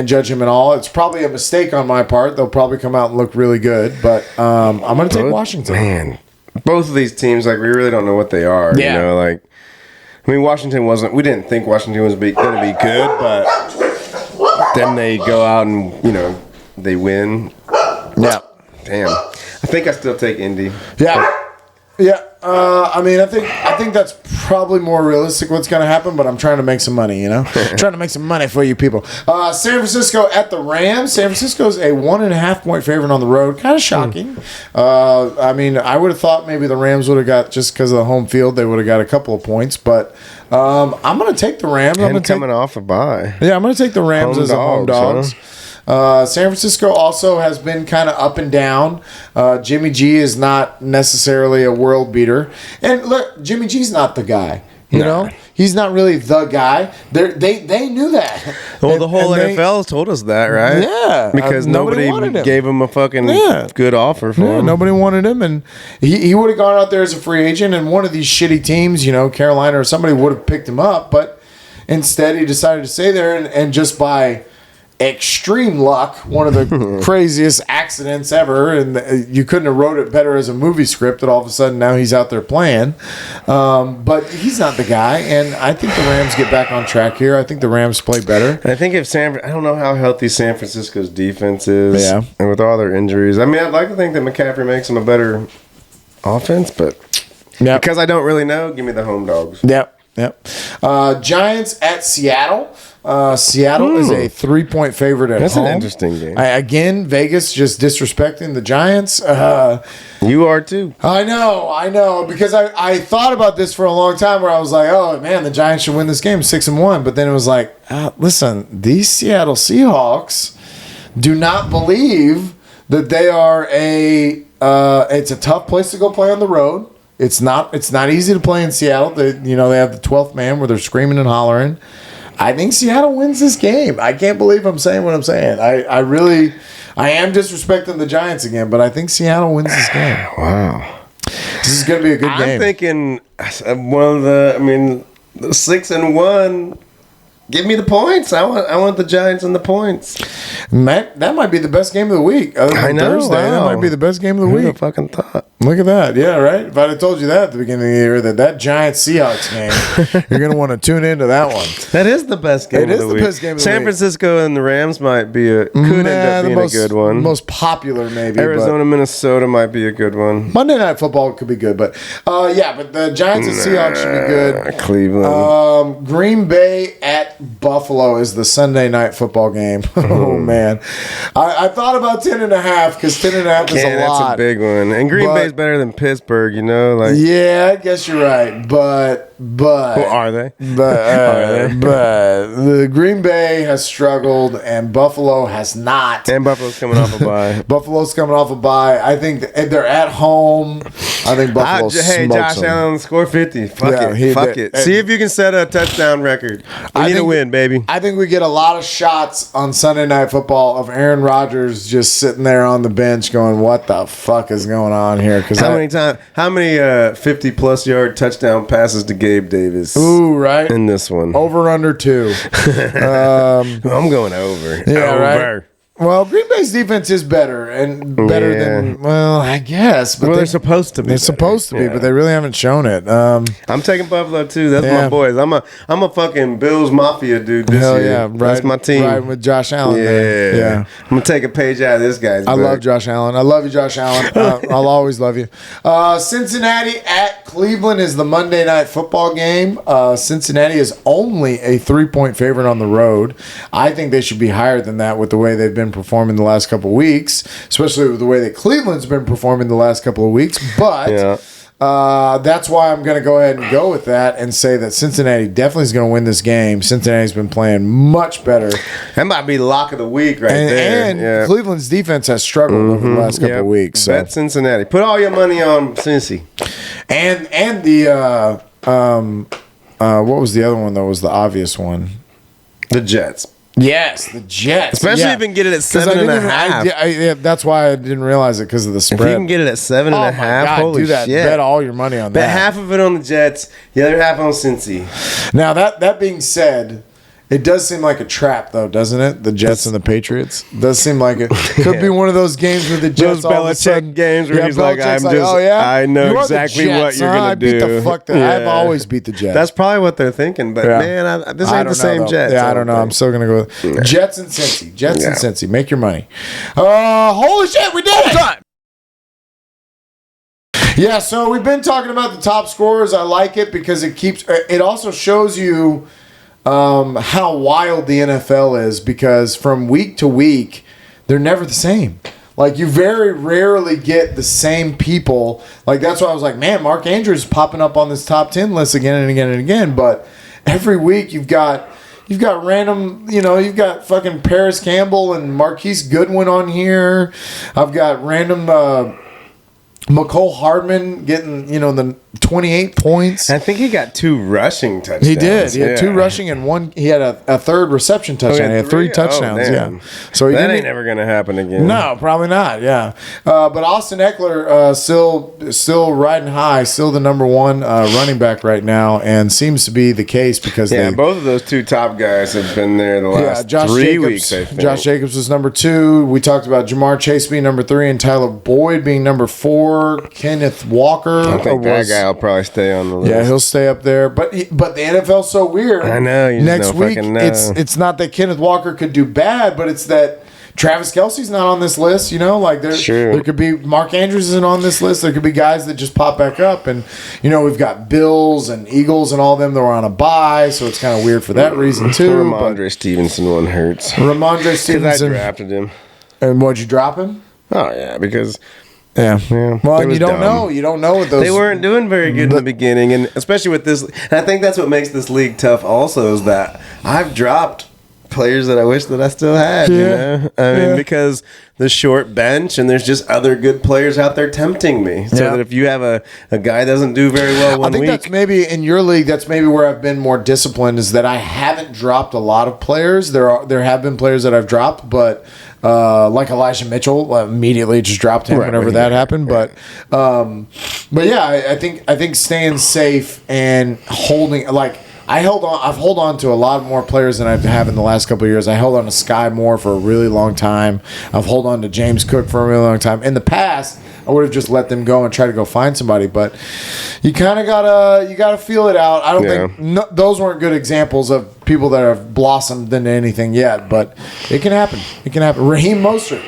Speaker 1: judge him at all. It's probably a mistake on my part. They'll probably come out and look really good, but I'm going to take Washington.
Speaker 3: Man, both of these teams, like, we really don't know what they are.
Speaker 1: Yeah.
Speaker 3: You know, like, I mean, Washington wasn't. We didn't think Washington was going to be good, but then they go out and they win.
Speaker 1: Yeah.
Speaker 3: Damn. I think I still take Indy.
Speaker 1: Yeah. Yeah. I mean, I think that's probably more realistic what's going to happen, but I'm trying to make some money, trying to make some money for you people. San Francisco at the Rams. San Francisco's a 1.5-point favorite on the road. Kind of shocking. I mean, I would have thought maybe the Rams would have got, just because of the home field, they would have got a couple of points, but I'm going to take the Rams.
Speaker 3: I'm coming off a bye.
Speaker 1: Yeah, I'm going to take the Rams as home dogs.
Speaker 3: Huh?
Speaker 1: San Francisco also has been kind of up and down. Jimmy G is not necessarily a world beater. And look, Jimmy G's not the guy. You know? He's not really the guy. They knew that.
Speaker 3: Well, the whole NFL told us that, right?
Speaker 1: Yeah.
Speaker 3: Because nobody gave him a fucking good offer for him.
Speaker 1: Nobody wanted him. And he would have gone out there as a free agent, and one of these shitty teams, Carolina or somebody, would have picked him up. But instead, he decided to stay there, and just by extreme luck, one of the craziest accidents ever, and you couldn't have wrote it better as a movie script, that all of a sudden now he's out there playing. But he's not the guy, and I think the Rams get back on track here. I think the Rams play better.
Speaker 3: I think I don't know how healthy San Francisco's defense is,
Speaker 1: yeah,
Speaker 3: and with all their injuries. I mean, I'd like to think that McCaffrey makes them a better offense, but because I don't really know, give me the home dogs.
Speaker 1: Yep. Giants at Seattle. Seattle is a 3-point favorite at home.
Speaker 3: That's an interesting game.
Speaker 1: Again, Vegas just disrespecting the Giants.
Speaker 3: You are too.
Speaker 1: I know. Because I thought about this for a long time, where I was like, oh, man, the Giants should win this game 6-1. But then it was like, listen, these Seattle Seahawks do not believe that they are it's a tough place to go play on the road. It's not easy to play in Seattle. They have the 12th man where they're screaming and hollering. I think Seattle wins this game. I can't believe I'm saying what I'm saying. I am disrespecting the Giants again, but I think Seattle wins this game.
Speaker 3: Wow.
Speaker 1: This is going to be a good game.
Speaker 3: I'm thinking the 6-1. Give me the points. I want the Giants and the points.
Speaker 1: Matt, that might be the best game of the week. Other than Thursday, that might be the best game of the week.
Speaker 3: Who fucking thought?
Speaker 1: Look at that. Yeah, right? If I'd have told you that at the beginning of the year, that Giants-Seahawks game, you're going to want to tune into that one.
Speaker 3: That is the best game of the week. It is the best game of the week. San Francisco and the Rams might be could end up being a good one.
Speaker 1: Most popular, maybe.
Speaker 3: Arizona, Minnesota might be a good one.
Speaker 1: Monday Night Football could be good, but but the Giants and Seahawks should be good.
Speaker 3: Cleveland.
Speaker 1: Green Bay at Buffalo is the Sunday Night Football game. Oh, man. I thought about 10.5 because 10.5 is a lot.
Speaker 3: That's a big one. And Green Bay's better than Pittsburgh,
Speaker 1: Yeah, I guess you're right. But
Speaker 3: well, are they?
Speaker 1: But the Green Bay has struggled and Buffalo has not.
Speaker 3: And Buffalo's coming off a bye.
Speaker 1: Buffalo's coming off a bye. I think they're at home. I think Buffalo smokes
Speaker 3: Josh
Speaker 1: them.
Speaker 3: Allen score 50. Fuck it. See if you can set a touchdown record. We need to win, baby.
Speaker 1: I think we get a lot of shots on Sunday Night Football of Aaron Rodgers just sitting there on the bench going, what the fuck is going on here?
Speaker 3: How many 50-plus yard touchdown passes to Gabe Davis?
Speaker 1: Ooh, right.
Speaker 3: In this one.
Speaker 1: Over under 2.
Speaker 3: I'm going over.
Speaker 1: Yeah,
Speaker 3: over.
Speaker 1: Right. Well, Green Bay's defense is better than I guess. But
Speaker 3: they're supposed to be.
Speaker 1: They're supposed to be, but they really haven't shown it.
Speaker 3: I'm taking Buffalo too. That's my boys. I'm a fucking Bills Mafia dude this year. Yeah,
Speaker 1: that's
Speaker 3: my team.
Speaker 1: Riding with Josh Allen.
Speaker 3: Yeah. I'm gonna take a page out of this guy's book.
Speaker 1: I love Josh Allen. I love you, Josh Allen. I'll always love you. Cincinnati at Cleveland is the Monday Night Football game. Cincinnati is only a 3-point favorite on the road. I think they should be higher than that with the way they've been performing the last couple of weeks, especially with the way that Cleveland's been performing the last couple of weeks. But that's why I'm going to go ahead and go with that and say that Cincinnati definitely is going to win this game. Cincinnati's been playing much better.
Speaker 3: That might be the lock of the week there.
Speaker 1: And Cleveland's defense has struggled over the last couple of weeks. So.
Speaker 3: Bet Cincinnati. Put all your money on Cincy.
Speaker 1: And the what was the other one that was the obvious one?
Speaker 3: The Jets.
Speaker 1: Yes, the Jets.
Speaker 3: Especially if you can get it at 7.5.
Speaker 1: That's why I didn't realize it because of the spread.
Speaker 3: If you can get it at 7.5, holy
Speaker 1: do that.
Speaker 3: shit.
Speaker 1: Bet all your money on that.
Speaker 3: Bet half of it on the Jets, the other half on Cincy.
Speaker 1: Now, that being said, it does seem like a trap, though, doesn't it? The Jets and the Patriots. It does seem like it could be one of those games with the Jets.
Speaker 3: Those Belichick games where he's like, I know exactly what you're going to do.
Speaker 1: I beat the fuck that. I've always beat the Jets.
Speaker 3: That's probably what they're thinking, but man, this ain't the same Jets.
Speaker 1: Yeah, I don't know. I'm still going to go with Jets and Cincy. Jets and Cincy. Make your money. Holy shit, we did it! Yeah, so we've been talking about the top scorers. I like it because it also shows you how wild the NFL is, because from week to week, they're never the same. Like, you very rarely get the same people. Like, that's why I was like, man, Mark Andrews is popping up on this top 10 list again and again and again. But every week you've got random, you've got fucking Paris Campbell and Marquise Goodwin on here. I've got random McCole Hardman getting, the 28 points.
Speaker 3: I think he got 2 rushing touchdowns.
Speaker 1: He did. He had 2 rushing and 1. He had a third reception touchdown. He had 3 touchdowns.
Speaker 3: So that ain't never going to happen again.
Speaker 1: No, probably not. Yeah. But Austin Eckler still riding high, still the number 1 running back right now, and seems to be the case because
Speaker 3: both of those 2 top guys have been there the last 3 weeks. I think.
Speaker 1: Josh Jacobs was number 2. We talked about Jamar Chase being number 3 and Tyler Boyd being number 4. Kenneth Walker.
Speaker 3: I think that guy will probably stay on the list.
Speaker 1: Yeah, he'll stay up there. But the NFL's so weird.
Speaker 3: I know.
Speaker 1: Next week, it's not that Kenneth Walker could do bad, but it's that Travis Kelce's not on this list. There could be Mark Andrews isn't on this list. There could be guys that just pop back up, and we've got Bills and Eagles and all them that were on a bye, so it's kind of weird for that reason too.
Speaker 3: Ramondre Stevenson one hurts.
Speaker 1: Ramondre Stevenson.
Speaker 3: I drafted him.
Speaker 1: And what'd you drop him?
Speaker 3: Oh yeah, because.
Speaker 1: Yeah. Well, you don't know. You don't know what those.
Speaker 3: They weren't doing very good in the beginning, and especially with this. And I think that's what makes this league tough. Also, is that I've dropped players that I wish that I still had. I mean, because the short bench, and there's just other good players out there tempting me. So that if you have a guy that doesn't do very well one week, I think
Speaker 1: that's maybe in your league. That's maybe where I've been more disciplined. Is that I haven't dropped a lot of players. There have been players that I've dropped, but. Like Elijah Mitchell, immedially just dropped him whenever that happened. But yeah, I think staying safe and holding, like I've held on to a lot more players than I have in the last couple of years. I held on to Sky Moore for a really long time. I've held on to James Cook for a really long time. In the past, I would have just let them go and try to go find somebody, but you kind of gotta feel it out. I don't think those weren't good examples of people that have blossomed into anything yet, but it can happen. It can happen. Raheem Mostert,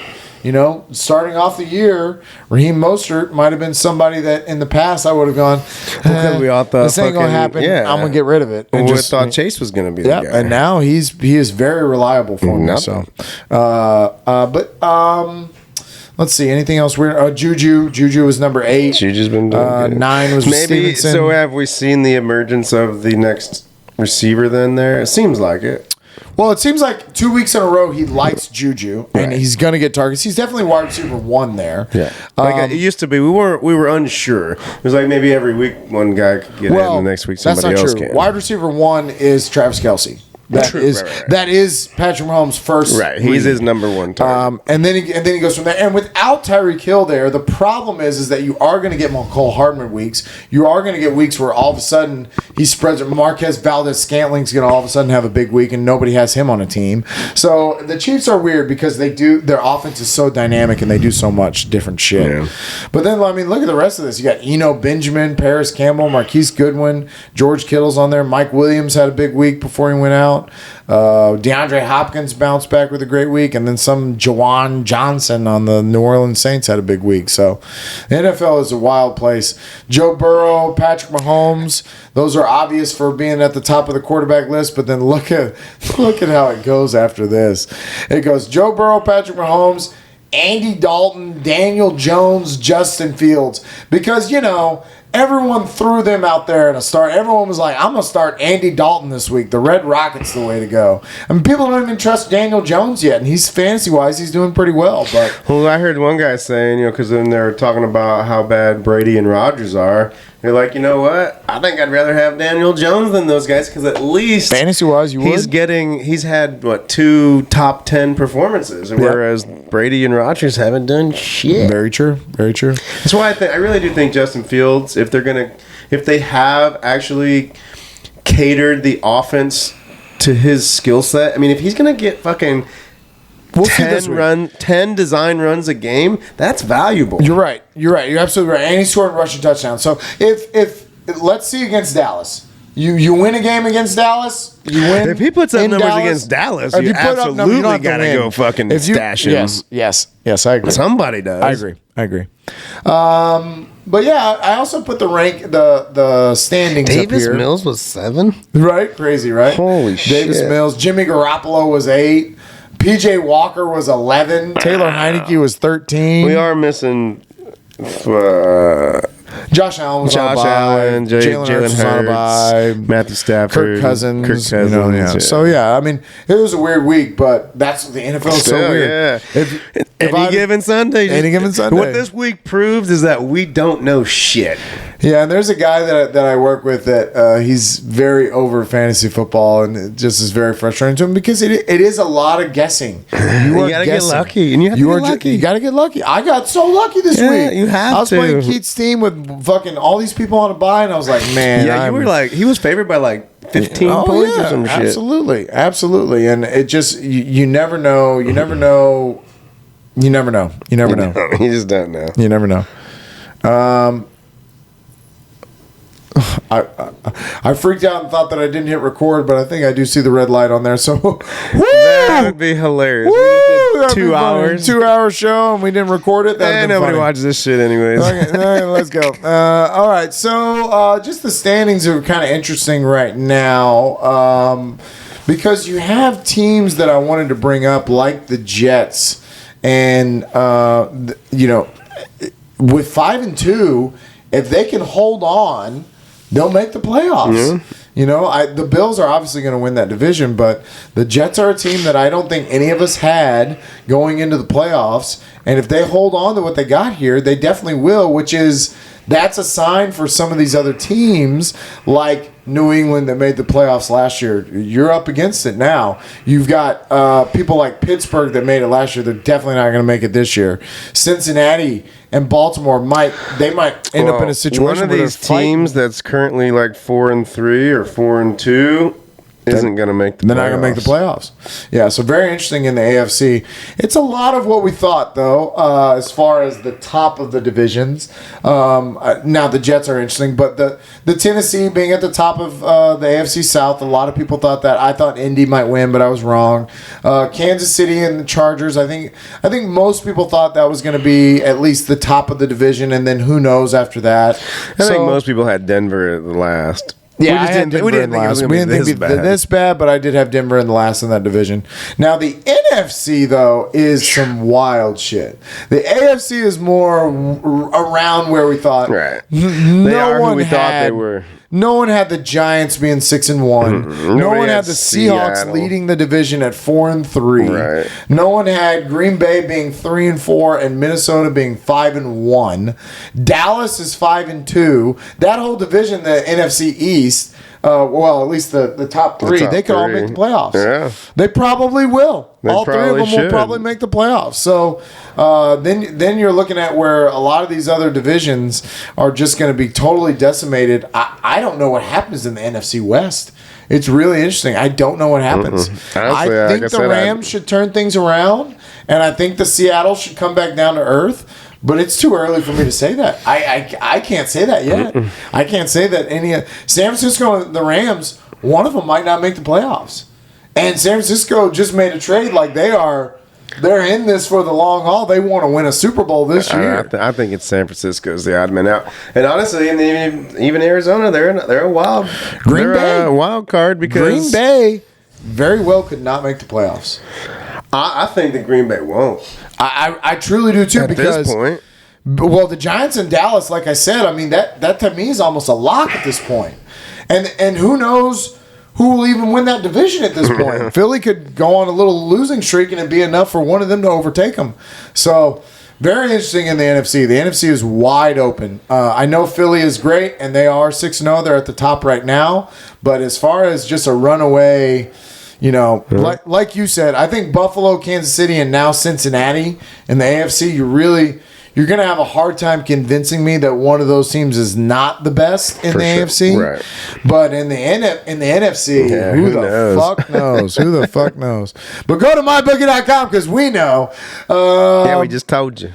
Speaker 1: starting off the year, Raheem Mostert might have been somebody that in the past I would have gone,
Speaker 3: because we all thought
Speaker 1: this ain't gonna happen. I'm gonna get rid of it.
Speaker 3: And we thought Chase was gonna be the guy.
Speaker 1: And now he is very reliable for me. So, let's see. Anything else weird? Juju was number 8.
Speaker 3: Juju's been doing good.
Speaker 1: 9 was
Speaker 3: maybe.
Speaker 1: Stevenson.
Speaker 3: So have we seen the emergence of the next receiver then there? It seems like it.
Speaker 1: Well, it seems like 2 weeks in a row he likes Juju, and he's going to get targets. He's definitely wide receiver 1 there.
Speaker 3: Yeah, like it used to be. We were unsure. It was like maybe every week one guy could get in, the next week somebody else can.
Speaker 1: Wide receiver 1 is Travis Kelce. That is Patrick Mahomes' first.
Speaker 3: Right, he's his number one target.
Speaker 1: And then he goes from there. And without Tyreek Hill there, the problem is that you are going to get McCole Hardman weeks. You are going to get weeks where all of a sudden he spreads it. Marquez Valdez-Scantling's going to all of a sudden have a big week, and nobody has him on a team. So the Chiefs are weird because their offense is so dynamic and they do so much different shit. Yeah. But then, I mean, look at the rest of this. You got Eno Benjamin, Paris Campbell, Marquise Goodwin, George Kittle's on there. Mike Williams had a big week before he went out. DeAndre Hopkins bounced back with a great week, and then some Jawan Johnson on the New Orleans Saints had a big week. So the NFL is a wild place. Joe Burrow, Patrick Mahomes, those are obvious for being at the top of the quarterback list, but then look at how it goes after this. It goes Joe Burrow, Patrick Mahomes, Andy Dalton, Daniel Jones, Justin Fields. Because, everyone threw them out there in a start. Everyone was like, I'm going to start Andy Dalton this week. The Red Rocket's the way to go. I mean, people don't even trust Daniel Jones yet, and he's fantasy-wise, he's doing pretty well. Well,
Speaker 3: I heard one guy saying, because then they're talking about how bad Brady and Rodgers are. They're like, you know what? I think I'd rather have Daniel Jones than those guys because at least
Speaker 1: fantasy-wise, he's
Speaker 3: had 2 top 10 performances, whereas Brady and Rodgers haven't done shit.
Speaker 1: Very true. Very true.
Speaker 3: That's why I really do think Justin Fields, if they have actually catered the offense to his skill set. I mean, if he's gonna get fucking 10 design runs a game, that's valuable.
Speaker 1: You're right. You're absolutely right. And he scored a rushing touchdown. So if let's see against Dallas. You win a game against Dallas. You win.
Speaker 3: If he puts up numbers against Dallas, you absolutely got to go fucking stash him.
Speaker 1: Yes, I agree.
Speaker 3: Somebody does.
Speaker 1: I agree. But yeah, I also put the standings
Speaker 3: Davis
Speaker 1: up here.
Speaker 3: Mills was 7.
Speaker 1: Right? Crazy, right?
Speaker 3: Holy shit.
Speaker 1: Davis Mills. Jimmy Garoppolo was 8. PJ Walker was 11. Taylor Heineke was 13.
Speaker 3: We are missing
Speaker 1: Josh Allen was on a bye.
Speaker 3: Jalen Hurts on a bye. Matthew Stafford.
Speaker 1: Kirk Cousins. Yeah. So, I mean, it was a weird week, but that's the NFL is so weird.
Speaker 3: Yeah. Any given Sunday. What this week proves is that we don't know shit.
Speaker 1: Yeah, and there's a guy that I work with that he's very over fantasy football, and it just is very frustrating to him because it is a lot of guessing.
Speaker 3: You got to get lucky, and you have to get lucky.
Speaker 1: You got to get lucky. I got so lucky this week.
Speaker 3: You have to.
Speaker 1: I was playing Keith's team with fucking all these people on a bye, and I was like, man.
Speaker 3: Yeah, you were like, he was favored by like 15 points or some shit.
Speaker 1: Absolutely. And it just, you never know. You never know. You
Speaker 3: just don't know.
Speaker 1: You never know. I freaked out and thought that I didn't hit record, but I think I do see the red light on there. So
Speaker 3: that would be hilarious. We did 2 hours,
Speaker 1: 2-hour show, and we didn't record it.
Speaker 3: And nobody watches this shit anyways.
Speaker 1: Okay, let's go. All right, so just the standings are kind of interesting right now because you have teams that I wanted to bring up, like the Jets, and with 5-2, if they can hold on, they'll make the playoffs. Yeah. The Bills are obviously going to win that division, but the Jets are a team that I don't think any of us had going into the playoffs. And if they hold on to what they got here, they definitely will, that's a sign for some of these other teams like New England that made the playoffs last year. You're up against it now. You've got people like Pittsburgh that made it last year. They're definitely not going to make it this year. Cincinnati and Baltimore might end up in a situation
Speaker 3: one of
Speaker 1: where
Speaker 3: these teams that's currently like 4-3 or 4-2 isn't going to make the playoffs.
Speaker 1: They're not going to make the playoffs. Yeah, so very interesting in the AFC. It's a lot of what we thought, though, as far as the top of the divisions. Now, the Jets are interesting, but the Tennessee being at the top of the AFC South, a lot of people thought that. I thought Indy might win, but I was wrong. Kansas City and the Chargers, I think most people thought that was going to be at least the top of the division, and then who knows after that.
Speaker 3: I think most people had Denver at the last.
Speaker 1: Yeah, we didn't think it'd be this bad, but I did have Denver in the last in that division. Now, the NFC, though, is some wild shit. The AFC is more around where we thought.
Speaker 3: Right. They are who we thought they were.
Speaker 1: No one had the Giants being 6-1. No one had the Seahawks leading the division at 4-3.
Speaker 3: Right.
Speaker 1: No one had Green Bay being 3-4 and Minnesota being 5-1. Dallas is 5-2. That whole division, the NFC East, well, at least the top three,
Speaker 3: top
Speaker 1: they could all
Speaker 3: three.
Speaker 1: make the playoffs.
Speaker 3: Yeah.
Speaker 1: They probably will. All three of
Speaker 3: probably
Speaker 1: them will
Speaker 3: should.
Speaker 1: probably make the playoffs. So then you're looking at where a lot of these other divisions are just going to be totally decimated. I don't know what happens in the NFC West. It's really interesting. I don't know what happens.
Speaker 3: Honestly,
Speaker 1: I think the Rams should turn things around, and I think the Seattle should come back down to earth. But it's too early for me to say that. I can't say that yet. I can't say that any San Francisco and the Rams, one of them might not make the playoffs. And San Francisco just made a trade like they're in this for the long haul. They want to win a Super Bowl this year.
Speaker 3: I think it's San Francisco's the odd man out. And honestly, even Arizona, they're a wild a wild card because
Speaker 1: Green Bay very well could not make the playoffs.
Speaker 3: I think that Green Bay won't.
Speaker 1: I truly do too.
Speaker 3: At
Speaker 1: because
Speaker 3: this point.
Speaker 1: Well, the Giants and Dallas, like I said, I mean that to me is almost a lock at this point. And who knows who will even win that division at this point. Philly could go on a little losing streak and it'd be enough for one of them to overtake them. So very interesting in the NFC. The NFC is wide open. I know Philly is great, and they are 6-0. They're at the top right now. But as far as just a runaway, like you said, I think Buffalo, Kansas City, and now Cincinnati in the AFC, you're going to have a hard time convincing me that one of those teams is not the best in the AFC.
Speaker 3: Right.
Speaker 1: But in the NFC,
Speaker 3: Yeah,
Speaker 1: who
Speaker 3: who
Speaker 1: the
Speaker 3: knows?
Speaker 1: fuck knows? Who the fuck knows? But go to mybookie.com because we know.
Speaker 3: Yeah, we just told you.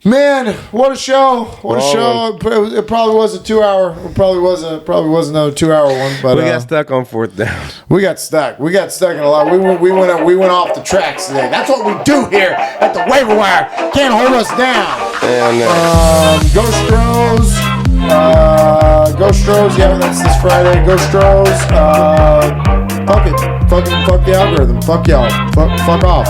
Speaker 1: Man, what a show! What a show! It probably was a 2-hour. It probably was another 2-hour one. But
Speaker 3: We got stuck on fourth down.
Speaker 1: We got stuck. We got stuck in a lot. We went off the tracks today. That's what we do here at the waiver wire. Can't hold us down.
Speaker 3: And
Speaker 1: Go Stros. Go Stros. Yeah, that's this Friday. Go Stros. Fuck it. Fuck the algorithm. Fuck y'all. Fuck off.